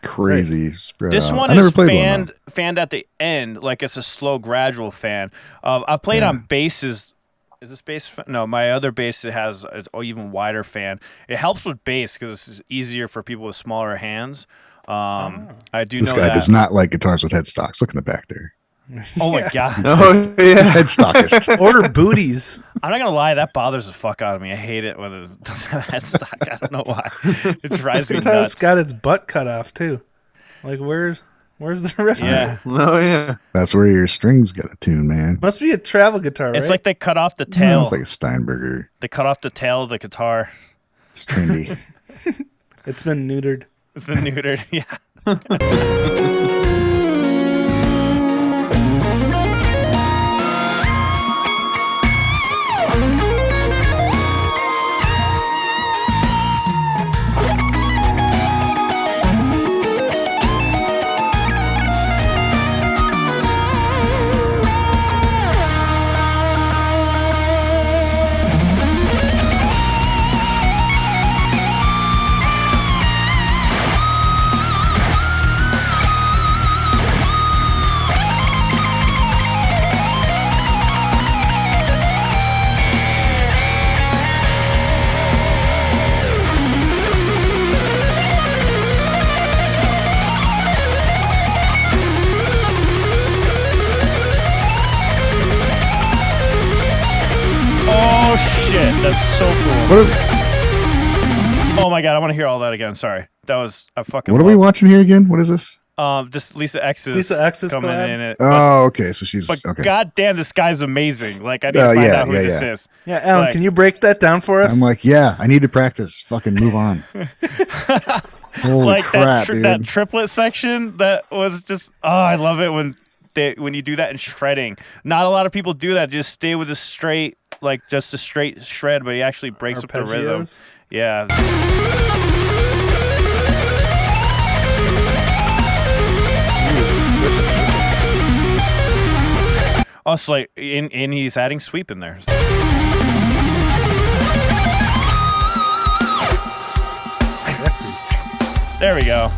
crazy spread This out. one I never is played fanned at the end, like it's a slow, gradual fan. I've played on basses. Is this bass? No, my other bass it has an even wider fan. It helps with bass because it's easier for people with smaller hands. I do This know guy that. does not like guitars with headstocks. Look in the back there. Oh my god! Oh yeah. Headstockist. Order booties. I'm not gonna lie, that bothers the fuck out of me. I hate it when it doesn't have headstock. I don't know why. It drives This me guitar's nuts. got its butt cut off too. Like where's the rest of it? Oh yeah. That's where your strings got a tune, man. Must be a travel guitar, right? It's like they cut off the No, tail. it's like a Steinberger. They cut off the tail of the guitar. It's trendy. it's been neutered. It's been neutered. Yeah. shit. That's so cool. What Oh my god, I want to hear all that again. Sorry. That was I fucking are we love- watching here again? What is this? Just Lisa X's Lisa X's coming collab? in it. Oh, okay. So she's But okay. goddamn, this guy's amazing. Like I need to find out who this is. Yeah, Alan, Like- can you break that down for us? I'm like, yeah, I need to practice. Fucking move on. Holy Like crap, dude. that triplet section that was just I love it when you do that in shredding. Not a lot of people do that. Just stay with a straight just a straight shred, but he actually breaks up the rhythm. Arpeggios? Yeah. Also, like, and he's adding sweep in there. There we go.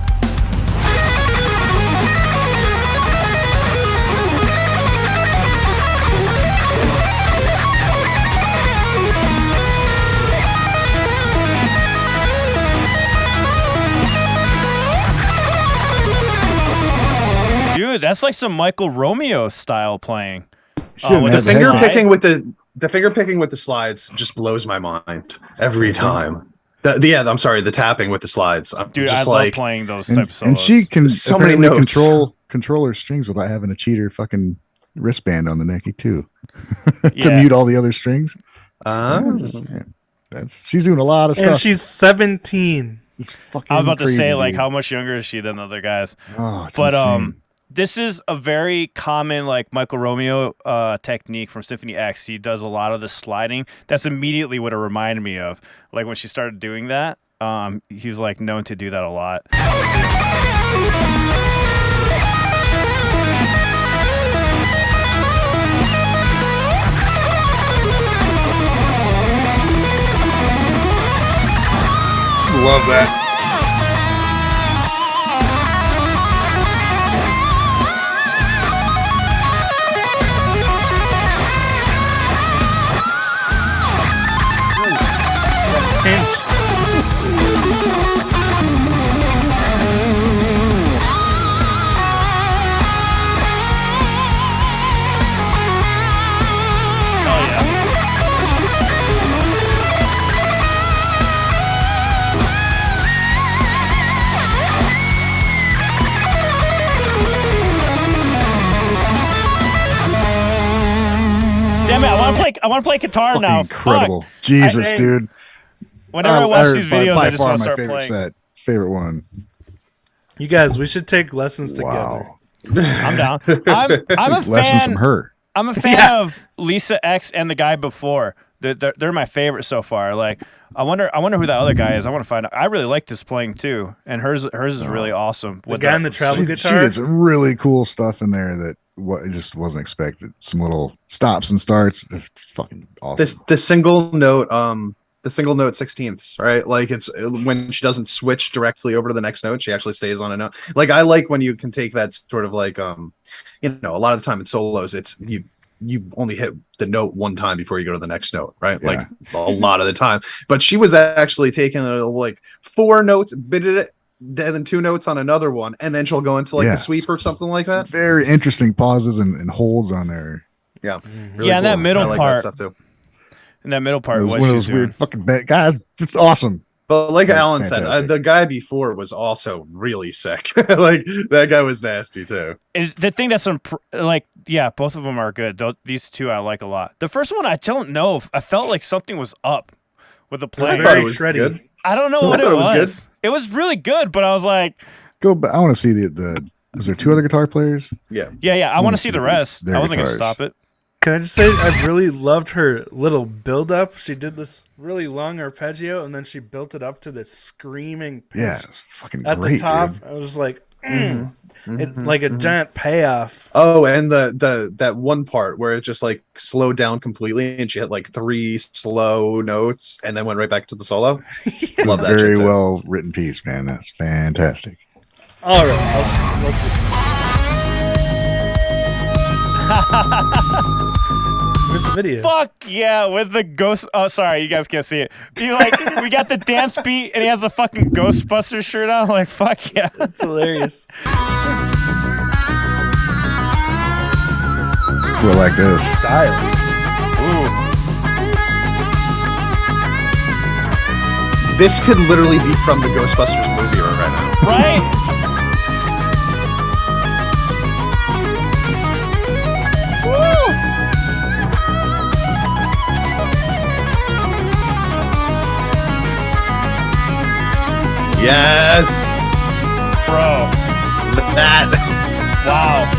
Dude, that's like some Michael Romeo style playing. Shouldn't with have The the the finger headline. picking with the finger picking with the slides just blows my mind every time. I'm sorry, the tapping with the slides. I'm Dude, just I love like playing those And, types of and solos. she can So many apparently notes. control her strings without having a cheater fucking wristband on the necky too to Yeah. mute all the other strings. Mm-hmm. She's doing a lot of And stuff. she's 17. It's fucking I was about to crazy, say, like, dude. how much younger is she than other guys? Oh, it's But insane. this is a very common like Michael Romeo technique from Symphony X. He does a lot of the sliding. That's immediately what it reminded me of. Like when she started doing that, he's like known to do that a lot. Love that. Pinch. Oh yeah. Damn it! I want to play guitar Fucking now. incredible. Fuck. Jesus, I- dude. Whenever I watch these by videos, I just far want to my start favorite playing. set. Favorite one. You guys, we should take lessons together. Wow. I'm down. I'm a Lessons fan. from her. I'm a fan of Lisa X and the guy before. They're my favorite so far. Like I wonder who that other guy is. I want to find out. I really like this playing too, and hers is really awesome. The guy in the travel She guitar. did some really cool stuff in there that it just wasn't expected. Some little stops and starts. It's fucking awesome. the single note 16ths, right? Like it's when she doesn't switch directly over to the next note, she actually stays on a note. Like I like when you can take that sort of like a lot of the time in solos it's you only hit the note one time before you go to the next note, right? Yeah. Like a lot of the time. But she was actually taking like 4 notes, bitted it, and then 2 notes on another one, and then she'll go into like Yeah. the sweep or something like that. Very interesting pauses and holds on there. Yeah. Yeah, and that middle I like part- that stuff too. In that middle It part, was what one of she's those doing. weird fucking guys. It's awesome. But like That's Alan said, fantastic. the guy before was also really sick. Like that guy was nasty too. The thing that's both of them are good. These two I like a lot. The first one I don't know. I felt like something was up with the I player. thought Very it was shreddy. good. I don't know I what thought it it was was. good. It was really good, but I was like, Go back. I want to see the. Is there 2 other guitar players? Yeah. yeah. I want to see the see rest. their I wasn't gonna guitars. stop it. Can I just say I really loved her little build up. She did this really long arpeggio and then she built it up to this screaming pitch Yeah, it's fucking at great. the top. Dude. I was just like, it like a giant payoff. Oh, and that one part where it just like slowed down completely and she hit like 3 slow notes and then went right back to the solo. Love that. Very shit, too. well written piece, man. That's fantastic. All right, let's Where's the video? Fuck yeah, with the ghost. Oh, sorry, you guys can't see it. We got the dance beat, and he has a fucking Ghostbusters shirt on. I'm like, fuck yeah. It's hilarious. Well, like this. Style. Ooh. This could literally be from the Ghostbusters movie right now. Right? Woo! Yes, Bro. that. Wow.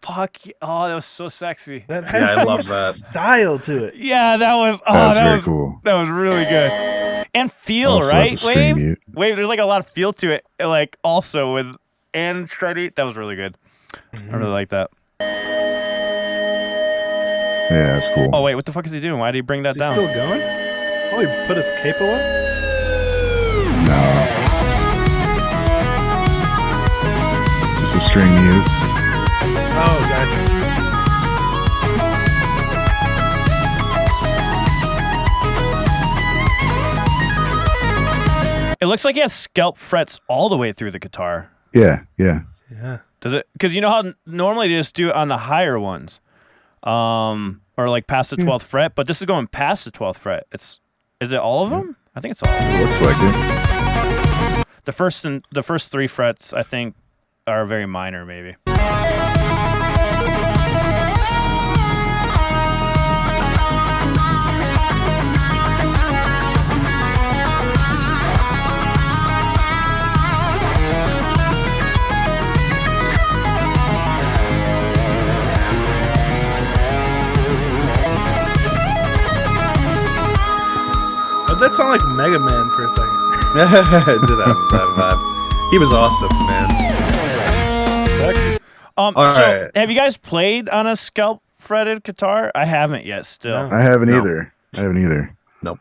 Fuck. Oh, that was so sexy. That has Yeah, I so love much that. style to it. Yeah, that was. Oh, That was that very was cool. That was really good. And feel, Also has right? a string Wave. mute. Wave. There's like a lot of feel to it. Like also with and Shreddy. That was really good. I really like that. Yeah, that's cool. Oh wait, what the fuck is he doing? Why did he bring that Is he down? still going? Oh, he put his capo up? No. Just a string mute. Oh, gotcha. It looks like he has scalp frets all the way through the guitar. Yeah, yeah. Yeah. Does it? Because you know how normally they just do it on the higher ones, or like past the 12th fret. But this is going past the 12th fret. Is it all of them? I think it's all. Of them. It looks like it. The first 3 frets I think are very minor, maybe. Oh, that sounded like Mega Man for a second. Did that vibe. He was awesome, man. Sexy. All So right. have you guys played on a scalp fretted guitar? I haven't yet. Still, No. I haven't No. either. I haven't either. Nope.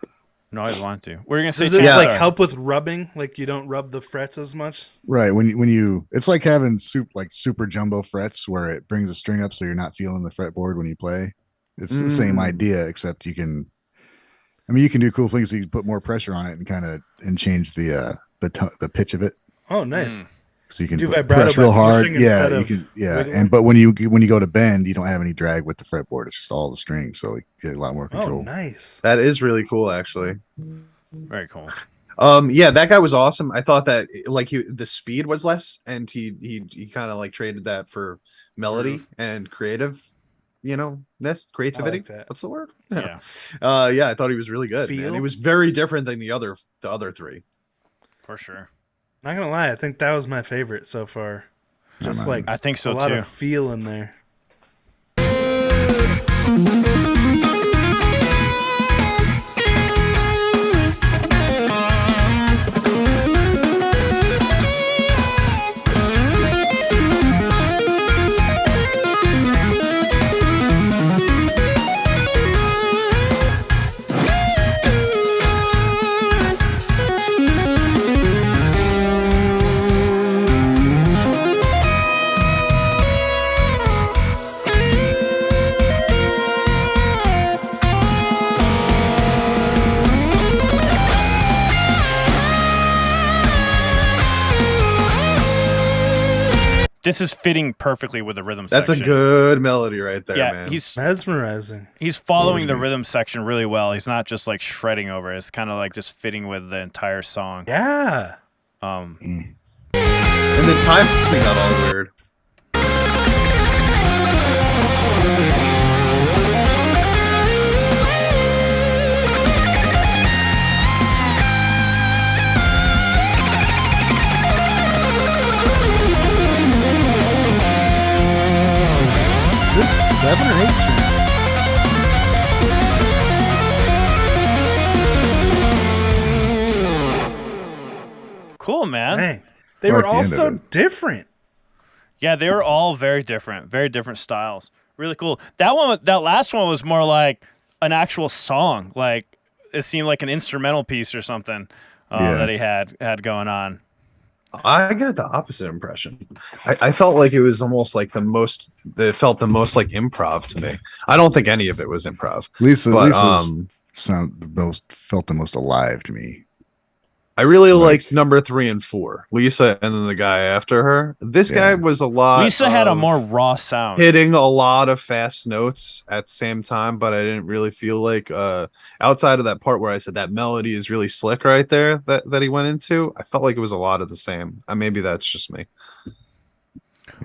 no, I want to. We're gonna say Does it Chad, like sorry. help with rubbing? Like you don't rub the frets as much? Right. When you it's like having super jumbo frets where it brings a string up so you're not feeling the fretboard when you play. It's the same idea, except you can you can do cool things. You can put more pressure on it and change the pitch of it. Oh, nice. So you can Do vibrato press by real hard. pushing Yeah, instead you of can. Yeah, wiggling? but when you go to bend, you don't have any drag with the fretboard. It's just all the strings, so you get a lot more Oh, control. nice. That is really cool, actually. Very cool. Yeah, that guy was awesome. I thought that the speed was less, and he kind of like traded that for melody and creative, creativity. I like that. What's the word? Yeah. Yeah, I thought he was really good. Man. Feel? He was very different than the other 3. For sure. Not gonna lie, I think that was my favorite so far. Just like I think so a lot too. of feel in there. This is fitting perfectly with the rhythm That's section. a good melody right there, Yeah, man. he's Mesmerizing. following the rhythm section really well. He's not just like shredding over it. It's kind of like just fitting with the entire song. Yeah. and the timing got all weird. This 7 or 8 string. Cool, man. Dang. They I were like the all end of so it. different. Yeah, they were all very different styles. Really cool. That last one was more like an actual song. Like it seemed like an instrumental piece or something that he had going on. I got the opposite impression. I felt like it was almost like it felt the most like improv to me. I don't think any of it was improv. Lisa But, felt the most alive to me. I really liked number 3 and 4, Lisa, and then the guy after her. This guy was a lot. Lisa had a more raw sound, hitting a lot of fast notes at the same time, but I didn't really feel like outside of that part where I said that melody is really slick right there that he went into. I felt like it was a lot of the same. Maybe that's just me.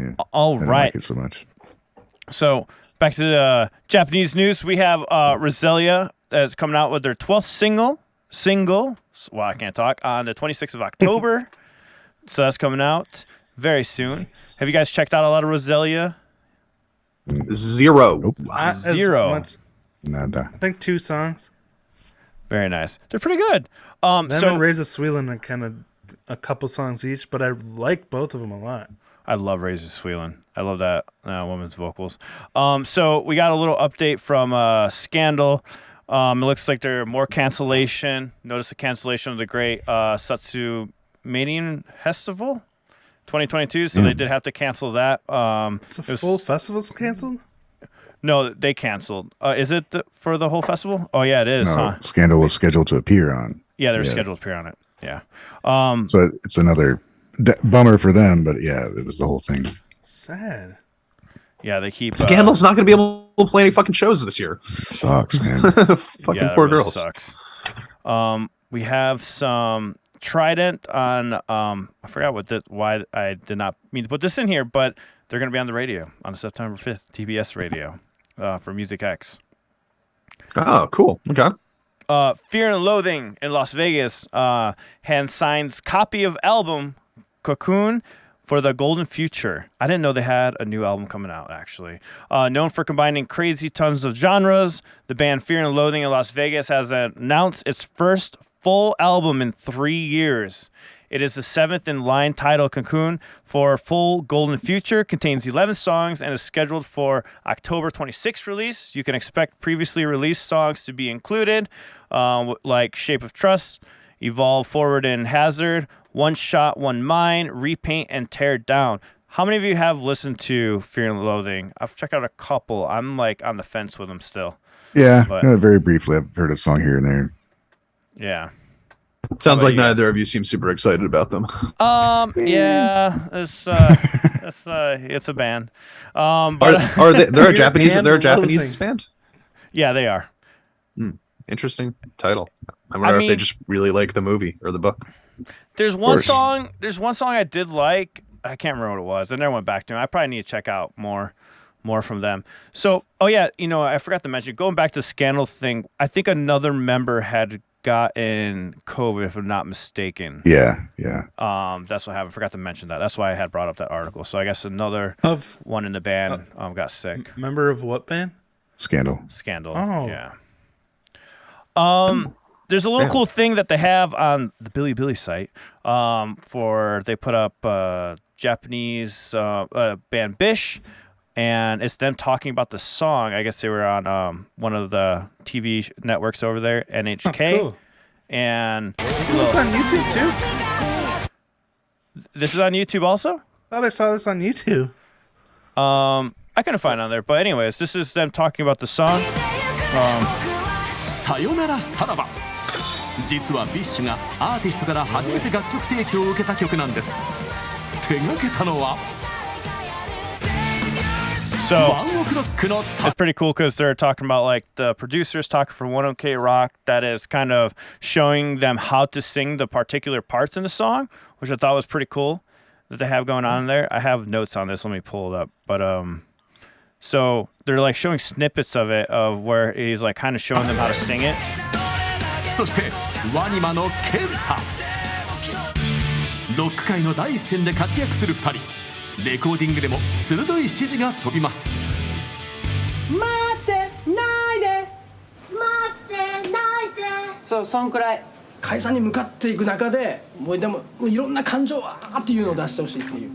Yeah. All I don't right. like it so much. So back to the Japanese news. We have Roselia that's coming out with their 12th single. Well, I can't talk. On the 26th of October. So that's coming out very soon. Have you guys checked out a lot of Roselia? Zero. Nope. Not as Zero. much. Nada. I think 2 songs. Very nice. They're pretty good. Them So and Razor Sweelan are kind of a couple songs each, but I like both of them a lot. I love Razor Sweelan. I love that woman's vocals. So we got a little update from Scandal. It looks like there are more cancellation. Notice the cancellation of the great Satsu Maiden Festival 2022. So they did have to cancel that. So full festival's canceled? No, they canceled. Is it for the whole festival? Oh, yeah, it is, No, huh? Scandal was scheduled to appear on. Yeah, they're scheduled to appear on it. Yeah. So it's another bummer for them, but yeah, it was the whole thing. Sad. Yeah, they keep... Scandal's not going to be able to play any fucking shows this year. Sucks, man. Fucking yeah, poor really girls. Sucks. We have some Trident on... I forgot why I did not mean to put this in here, but they're going to be on the radio on September 5th, TBS radio for Music X. Oh, cool. Okay. Fear and Loathing in Las Vegas hand signs copy of album Cocoon for the Golden Future. I didn't know they had a new album coming out, actually. Known for combining crazy tons of genres, the band Fear and Loathing in Las Vegas has announced its first full album in 3 years. It is the 7th in line title Cocoon for full Golden Future, contains 11 songs, and is scheduled for October 26th release. You can expect previously released songs to be included, like Shape of Trust, Evolve Forward and Hazard, One Shot, One Mind, Repaint, and Tear Down. How many of you have listened to Fear and Loathing? I've checked out a couple. I'm like on the fence with them still. Yeah, But- very briefly. I've heard a song here and there. Yeah. Sounds about like you guys? neither of you seem super excited about them. Yeah, it's a band. But Are they? They're a Fear Japanese. and They're a Japanese Loathing. band. yeah, they are. Interesting title. I wonder if they mean- just really like the movie or the book. There's one course. song. There's one song I did like. I can't remember what it was. I never went back to it. I probably need to check out more from them. So, oh yeah, I forgot to mention. Going back to Scandal thing, I think another member had gotten COVID, if I'm not mistaken. Yeah. That's what happened. I forgot to mention that. That's why I had brought up that article. So I guess another Of one in the band got sick. member of what band? Scandal. Scandal. Oh. Yeah. There's a little cool thing that they have on the Billy site. They put up Japanese band Bish, and it's them talking about the song. I guess they were on one of the TV networks over there, NHK. Oh, cool. And It's on YouTube too. this is on YouTube also. Thought I saw this on YouTube. I couldn't find it on there, but anyways, this is them talking about the song. さよならさらば実はビッシュがアーティストから初めて楽曲提供を受けた曲なんです手掛けたのは So ワンオクロックの it's pretty cool because they're talking about like the producers talking for 1OK Rock that is kind of showing them how to sing the particular parts in the song, which I thought was pretty cool that they have going on there. I have notes on this. Let me pull it up. But so they're like showing snippets of it of where he's like kind of showing them how to sing it. そしてワニマのケンタロック界の第一線で活躍する2人レコーディングでも鋭い指示が飛びますそうそんくらい解散に向かっていく中でもうでもいろんな感情はっていうのを出してほしいっていう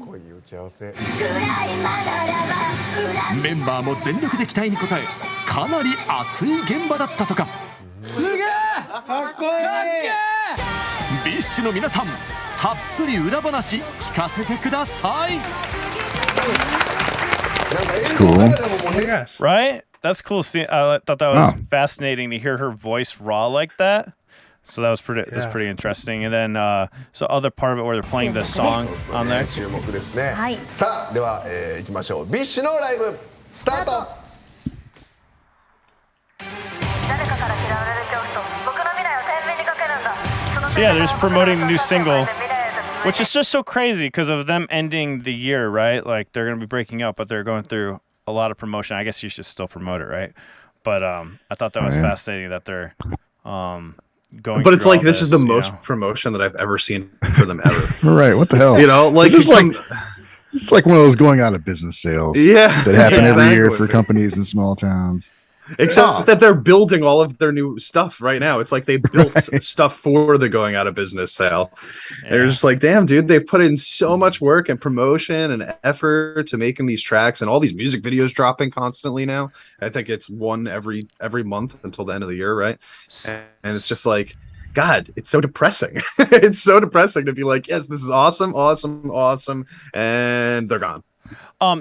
メンバーも全力で期待に応えかなり熱い現場だったとかすげえかっこいいビッシュの皆さんたっぷり裏話聞かせてください It's cool. Oh my gosh. Right? That's cool. I thought that was Oh. fascinating to hear her voice raw like that. So that was pretty interesting. And then so other part of it where they're playing the song on there. 注目ですね。さあでは、行きましょう。ビッシュのライブスタート。誰かから嫌われる恐怖と僕の未来を天秤にかけるんだ。So yeah, they're just promoting the new single, which is just so crazy because of them ending the year, right? Like they're gonna be breaking up, but they're going through a lot of promotion. I guess you should still promote it, right? But I thought that was fascinating that they're going. But it's through like all this is the most you know? promotion that I've ever seen for them ever. Right? What the hell? You know, like it's like it's like one of those going out of business sales. Yeah, that happen every year exactly. for companies in small towns. Except that they're building all of their new stuff right now. It's like they built stuff for the going out of business sale. They're just like, damn, dude, they've put in so much work and promotion and effort to making these tracks and all these music videos dropping constantly now. I think it's one every month until the end of the year, right? And it's just like, God, it's so depressing. It's so depressing to be like, yes, this is awesome, and they're gone.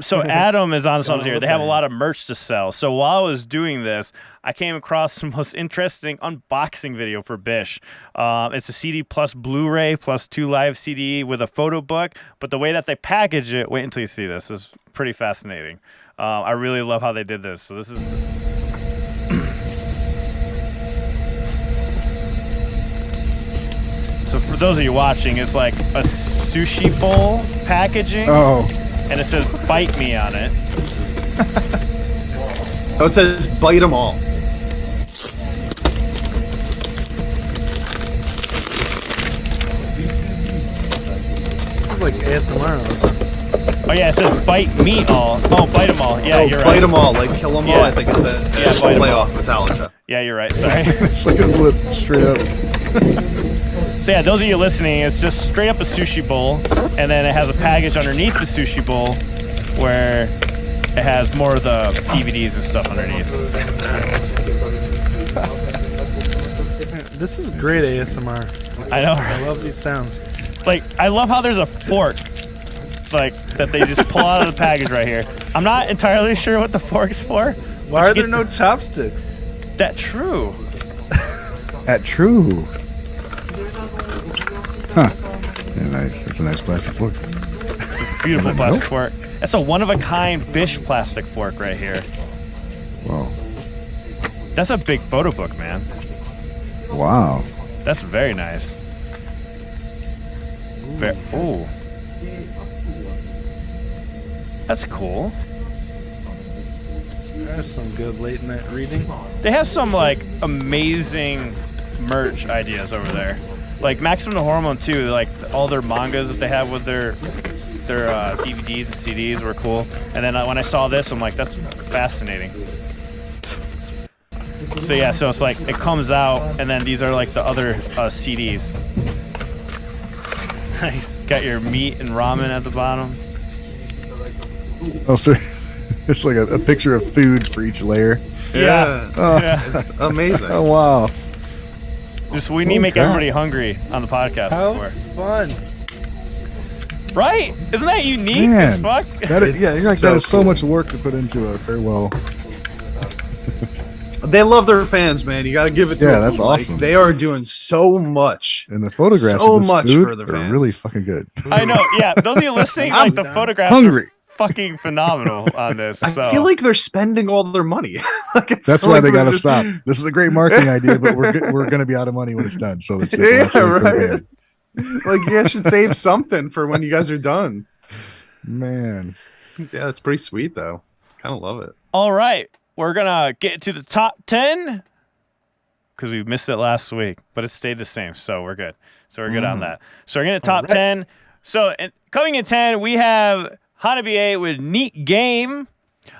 So Adam is on something here. They have a lot of merch to sell. So while I was doing this, I came across the most interesting unboxing video for Bish. It's a CD plus Blu-ray plus 2 live CD with a photo book. But the way that they package it, wait until you see this. It's pretty fascinating. I really love how they did this. So this is... So for those of you watching, it's like a sushi bowl packaging. Oh. And it says "Bite Me" on it. Oh, it says "Bite 'em all." This is like ASMR or something. Oh yeah, it says "Bite Me All." Oh, "Bite 'em all." Yeah, you're right. Bite 'em all, like kill 'em all. I think it's a Bite 'em play all. off Metallica. Yeah, you're right. Sorry. It's like a lip straight up. So yeah, those of you listening, it's just straight up a sushi bowl, and then it has a package underneath the sushi bowl where it has more of the DVDs and stuff underneath. This is great ASMR. I know. I love these sounds. Like, I love how there's a fork, like, that they just pull out of the package right here. I'm not entirely sure what the fork's for. Why are there no chopsticks? That true. That true. Huh. Yeah, nice. It's a nice plastic fork. It's a beautiful plastic fork. That's a one-of-a-kind Bish plastic fork right here. Wow. That's a big photo book, man. Wow. That's very nice. Ooh. That's cool. There's some good late night reading. They have some, like, amazing merch ideas over there. Like Maximum Hormone too, like all their mangas that they have with their DVDs and CDs were cool. And then when I saw this, I'm like, that's fascinating. So yeah, so it's like it comes out, and then these are like the other CDs. Nice. Got your meat and ramen at the bottom. Oh, so it's like a picture of food for each layer. Yeah. Oh. Yeah. Amazing. Oh wow. Just we need to make everybody hungry on the podcast. How before. fun. Right? Isn't that unique Man, as fuck? that is, yeah, you're like, so that is so cool. much work to put into a farewell. They love their fans, man. You got to give it to them. That's Like, awesome. they are doing so much. And the photographs So of this much food for their are fans. really fucking good. I know, yeah. Those of you listening, like the photographs hungry. are fucking phenomenal on this. So. I feel like they're spending all their money. That's why they got to stop. This is a great marketing idea, but we're going to be out of money when it's done. So it's Yeah, that's it for right. the Like, you guys should save something for when you guys are done. man. Yeah, it's pretty sweet, though. Kind of love it. All right, we're gonna get to the top 10 because we missed it last week, but it stayed the same, so we're good. So we're good on that. So we're gonna top 10. So coming in 10, we have Hanabi A with Neat Game.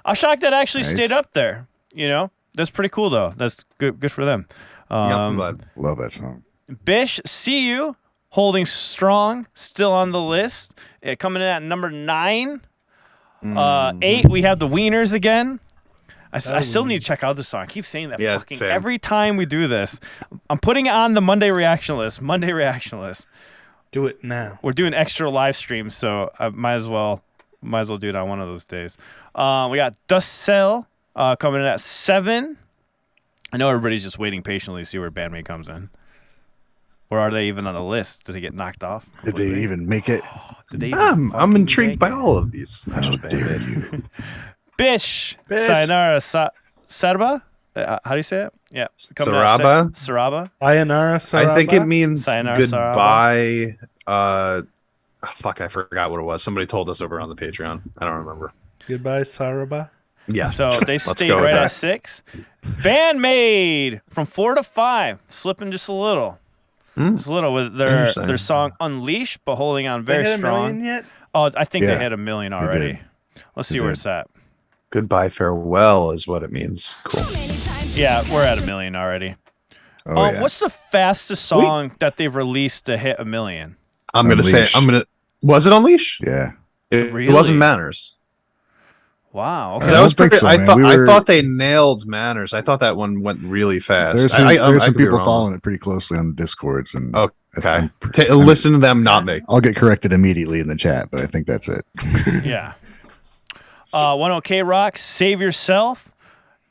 I'm shocked that actually Nice. stayed up there. You know, that's pretty cool though. That's good for them. Yeah, I'm glad. Love that song. Bish, See You, holding strong, still on the list. Coming in at number 9. 8, we have the Wieners again. I still need to check out this song. I keep saying that Yeah, fucking same. every time we do this. I'm putting it on the Monday reaction list. Do it now. We're doing extra live streams, so I might as well do it on one of those days. We got Dust Cell coming in at 7. I know everybody's just waiting patiently to see where BAND-MAID comes in. Or are they even on the list? Did they get knocked off? Did they even make it? Did they even I'm fucking intrigued make by it? all of these. How dare you? Bish. Bish. Sayonara Saraba? How do you say it? Yeah. Saraba? Saraba. Sayonara Saraba. I think it means Sayonara, goodbye. Fuck, I forgot what it was. Somebody told us over on the Patreon. I don't remember. Goodbye, Saraba. Yeah. So they Let's stayed go with right that. at 6. BAND-MAID from 4 to 5, slipping just a little. Just a little with Interesting. their song Unleash, but holding on very They hit strong. $1 million yet? Oh, I think Yeah, they hit 1 million already. did. Let's They see where did. it's at. Goodbye, farewell is what it means. Cool. Yeah, we're at 1 million already. Oh, yeah. What's the fastest song that they've released to hit 1 million? I'm gonna say. Unleash. Was it Unleash? Yeah. It Really? wasn't Manners. Wow. I Okay. That don't was think pretty. so, I man. thought. We I were- thought they nailed Manners. I thought that one went really fast. There's some, I there's some could be people wrong. following it pretty closely on Discords, and Okay. I'm Listen to them, not me. I'll get corrected immediately in the chat, but I think that's it. Yeah. 10K Rock, Save Yourself.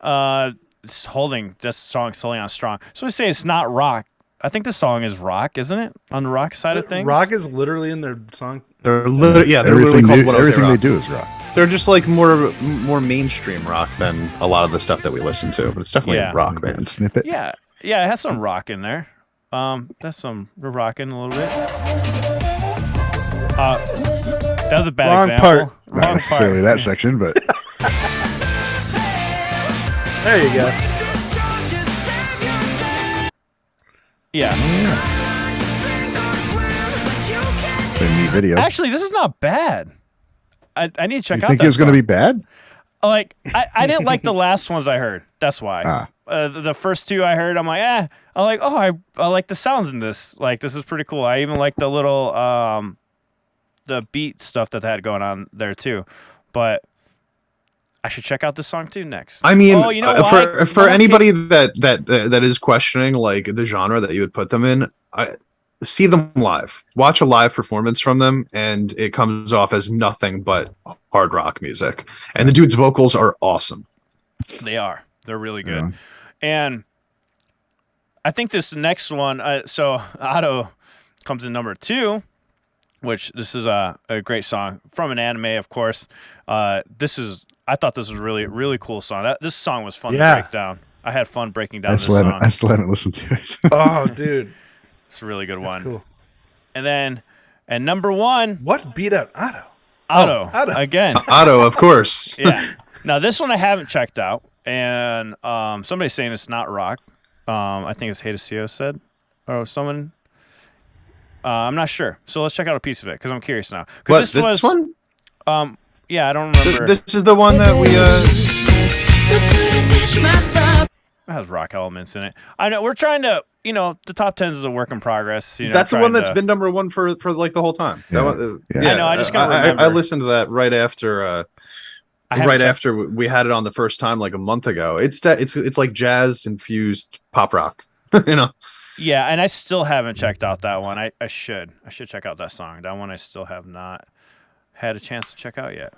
It's holding, this song's holding on strong. So we say it's not rock. I think the song is rock, isn't it? On the rock side of things? Rock is literally in their song. They're literally, they're everything literally called everything they Rock. do is rock. They're just like more mainstream rock than a lot of the stuff that we listen to, but it's definitely Yeah. a rock And band. snippet. Yeah. Yeah, it has some rock in there. That's some rocking a little bit. That was a bad Wrong example. part. Not necessarily that section, but There you go. Yeah. the new video. Actually, this is not bad. I need to check You out think that it was going to song. be bad? Like, I didn't like the last ones I heard. That's why. The first two I heard, I'm like, I'm like, oh, I like the sounds in this. Like, this is pretty cool. I even like the little the beat stuff that they had going on there too. But I should check out this song too next. I mean, oh, you know why? for anybody that is questioning like the genre that you would put them in, see them live. Watch a live performance from them, and it comes off as nothing but hard rock music. And the dude's vocals are awesome. They are. They're really good. Yeah. And I think this next one, so Otto comes in number 2, which this is a great song from an anime, of course. I thought this was really, really cool song. This song was fun to break down. I had fun breaking down this song. I still haven't listened to it. Oh, dude. It's a really good one. That's cool. And then, and number 1, What beat out Otto? Otto. Otto. Again. Otto, of course. Yeah. Now, this one I haven't checked out. And somebody's saying it's not rock. I think it's Hadesio said. Or someone. I'm not sure. So let's check out a piece of it because I'm curious now. What, Because this one? Yeah, I don't remember. This is the one that we It has rock elements in it. I know we're trying to, the top 10s is a work in progress. that's the one that's been number 1 for like the whole time. Yeah. Yeah. I know, I just gotta I remember. listened to that right after after we had it on the first time like a month ago. It's like jazz infused pop rock. Yeah, and I still haven't checked out that one. I should check out that song. That one I still have not had a chance to check out yet.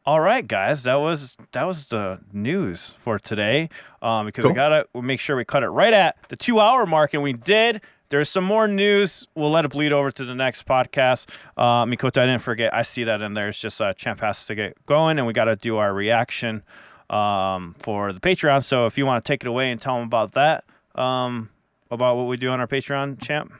All right, guys, that was the news for today. Because Cool. we gotta make sure we cut it right at the 2-hour mark, and we did. There's some more news. We'll let it bleed over to the next podcast. Mikoto, I didn't forget. I see that in there. It's just Champ has to get going, and we got to do our reaction for the Patreon. So if you want to take it away and tell them about that, about what we do on our Patreon, Champ.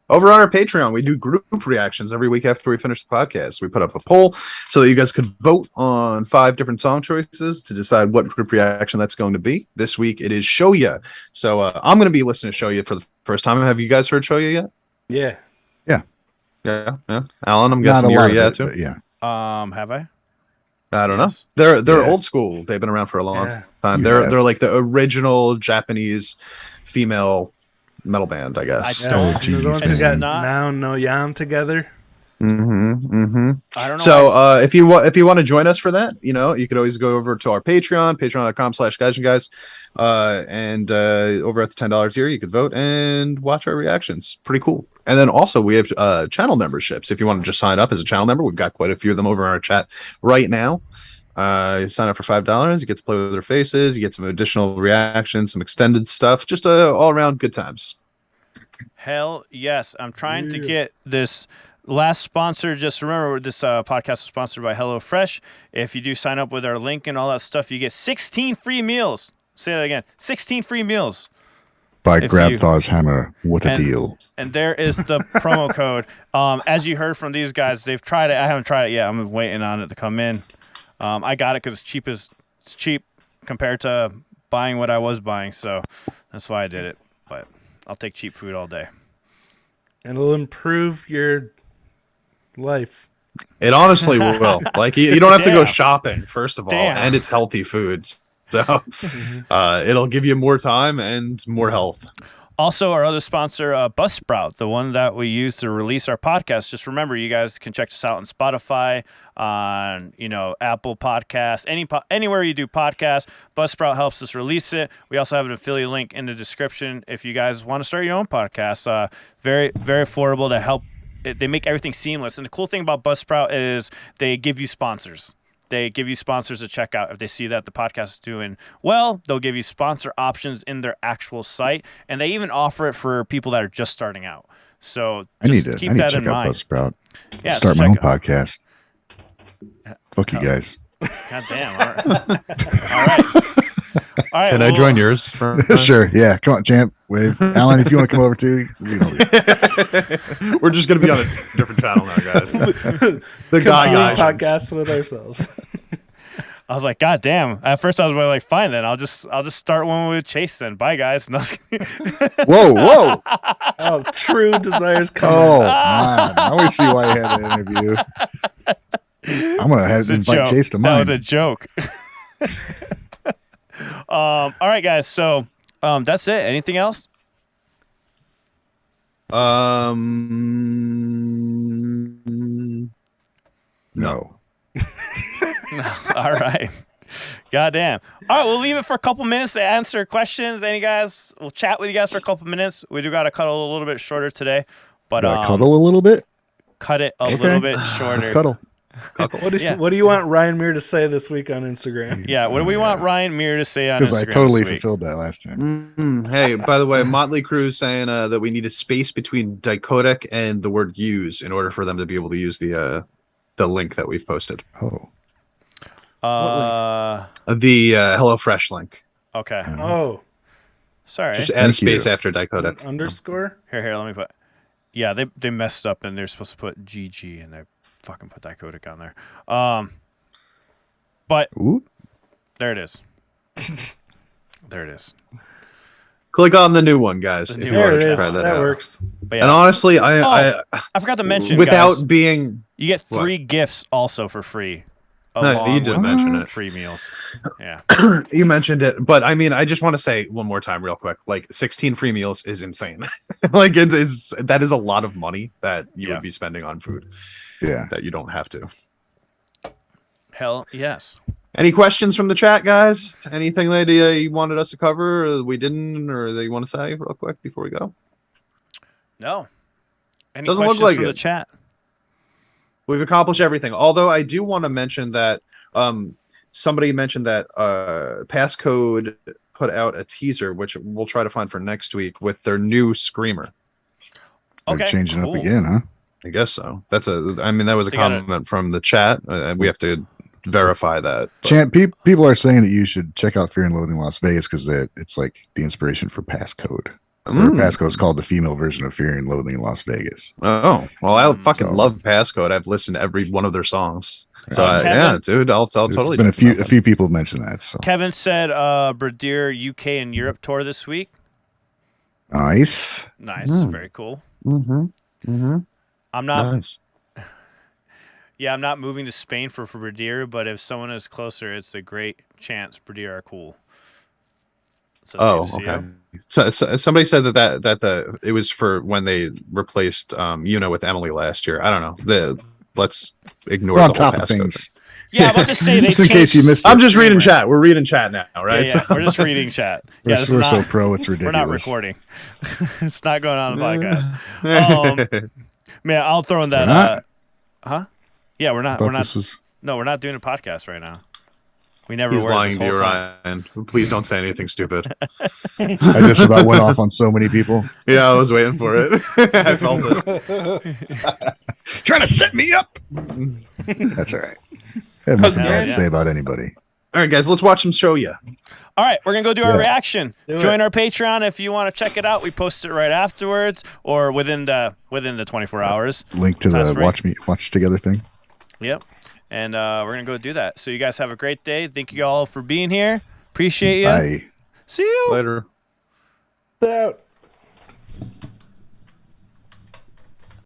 Over on our Patreon, we do group reactions every week after we finish the podcast. We put up a poll so that you guys could vote on 5 different song choices to decide what group reaction that's going to be. This week it is Shoya. So I'm going to be listening to Shoya for the first time. Have you guys heard Shoya yet? Yeah. Yeah. Alan, I'm Not guessing a you're lot of yeah it, too. but yeah. Have I? I don't Yes. know. They're Yeah. old school. They've been around for a long Yeah. time. Yeah. They're like the original Japanese female metal band, I guess. I Yeah. don't. And they're the ones who It's got not- Now No Yan together. Mm-hmm. I don't know. So if you want to join us for that, you could always go over to our Patreon, patreon.com/guys and over at the $10 tier, you could vote and watch our reactions. Pretty cool. And then also we have channel memberships. If you want to just sign up as a channel member, we've got quite a few of them over in our chat right now. You sign up for $5, you get to play with their faces, you get some additional reactions, some extended stuff, just all around good times. Hell yes. I'm trying to get this last sponsor. Just remember, this podcast is sponsored by HelloFresh. If you do sign up with our link and all that stuff, you get 16 free meals. Say that again. 16 free meals. By If Grab you- Thaw's Hammer. What a deal. And there is the promo code. As you heard from these guys, they've tried it. I haven't tried it yet. I'm waiting on it to come in. I got it because it's cheap compared to buying what I was buying. So that's why I did it. But I'll take cheap food all day. It'll improve your life. It honestly will. Like you don't have to go Damn. shopping, first of all, Damn. and it's healthy foods. So it'll give you more time and more health. Also, our other sponsor, Buzzsprout, the one that we use to release our podcast. Just remember, you guys can check us out on Spotify, on Apple Podcasts, anywhere you do podcasts. Buzzsprout helps us release it. We also have an affiliate link in the description if you guys want to start your own podcast. Very, very affordable to help. They make everything seamless. And the cool thing about Buzzsprout is they give you sponsors. They give you sponsors to check out. If they see that the podcast is doing well, they'll give you sponsor options in their actual site. And they even offer it for people that are just starting out. So I need just to keep check that in out mind. Buzzsprout. Yeah, so Start my own check out- podcast. Fuck you guys. God damn. All right. All right. All right. Can I join yours? Sure. Yeah. Come on, champ. Wave. Alan, if you want to come over too. We're just gonna be on a different channel now, guys. The Competing guy podcasts with ourselves. I was like, God damn. At first I was like, fine then. I'll just start one with Chase then. Bye guys. No, Whoa. Oh, true desires come. Oh, man. Now we see why you had that interview. I'm going to have to invite Chase to That mine. was a joke. All right, guys. So that's it. Anything else? No. All right. Goddamn. All right, we'll leave it for a couple minutes to answer questions. We'll chat with you guys for a couple minutes. We do got to cuddle a little bit shorter today, but Gotta cuddle a little bit? cut it a little bit shorter. Let's cuddle. What do you want Ryan Muir to say this week on Instagram? Yeah, what do we want Ryan Muir to say on Instagram? Because I totally this week? fulfilled that last time. Hey, by the way, Motley Crue's saying that we need a space between dicodec and the word use in order for them to be able to use the link that we've posted. Oh. The HelloFresh link. Okay. Oh, Sorry. Just add a Thank you. space after dicodec. underscore. Here, let me put. Yeah, they messed up and they're supposed to put GG and they fucking put dicodic on there. But Ooh. there it is. There it is. Click on the new one, guys. The if new you There want it to is. try That, that out. works. But And yeah, honestly, I I forgot to mention, without guys, being you get What? 3 gifts also for free. No, you along did with mention it. free meals. Yeah. you mentioned it, but I mean, I just want to say one more time, real quick. Like 16 free meals is insane. Like that is a lot of money that you Yeah. would be spending on food Yeah. that you don't have to. Hell yes. Any questions from the chat, guys? Anything that you wanted us to cover, or we didn't, or that you want to say real quick before we go? No. Any Doesn't look questions like from it. the chat? We've accomplished everything. Although I do want to mention that somebody mentioned that Passcode put out a teaser, which we'll try to find for next week with their new Screamer. They're Okay. changing cool. up again, huh? I guess so. That was a They gotta- comment from the chat. We have to verify that. but- Champ, people are saying that you should check out Fear and Loathing Las Vegas because it's like the inspiration for Passcode. Or Passcode is called the female version of Fear and Loathing in Las Vegas. Oh, well, I fucking So- love Passcode. I've listened to every one of their songs. So Kevin- yeah, dude, I'll There's totally. been a check them out. few people mention that. So Kevin said Bradir UK and Europe tour this week. nice. Nice. Very cool. I'm not Nice. Yeah, I'm not moving to Spain for Bradir, but if someone is closer, it's a great chance Bradir are cool. So it's Oh, good to see okay. you. So somebody said that it was for when they replaced with Emily last year. I don't know. Let's ignore We're on the whole top of Passcode things. Yeah, I'm about to say they Just in case you changed- missed it. I'm just reading Right. chat. We're reading chat now, right? Yeah, we're just reading chat. Yeah, this is We're not, so pro, it's we're ridiculous. not recording. It's not going on the podcast. Man, I'll throw in that. We're not? Huh? Yeah, we're I not. thought We're not. this was. No, we're not doing a podcast right now. We never He's were lying this to whole you, time. Ryan. Please don't say anything stupid. I just about went off on so many people. Yeah, I was waiting for it. I felt it. Trying to set me up. That's all right. I have nothing bad to say about anybody. All right, guys, let's watch him show you. All right, we're gonna go do our reaction. Do Join it. our Patreon if you want to check it out. We post it right afterwards or within the 24 hours. Link to That's the right. watch together thing. Yep. And we're gonna go do that. So you guys have a great day. Thank you all for being here. Appreciate you. Bye. See you Later. Out.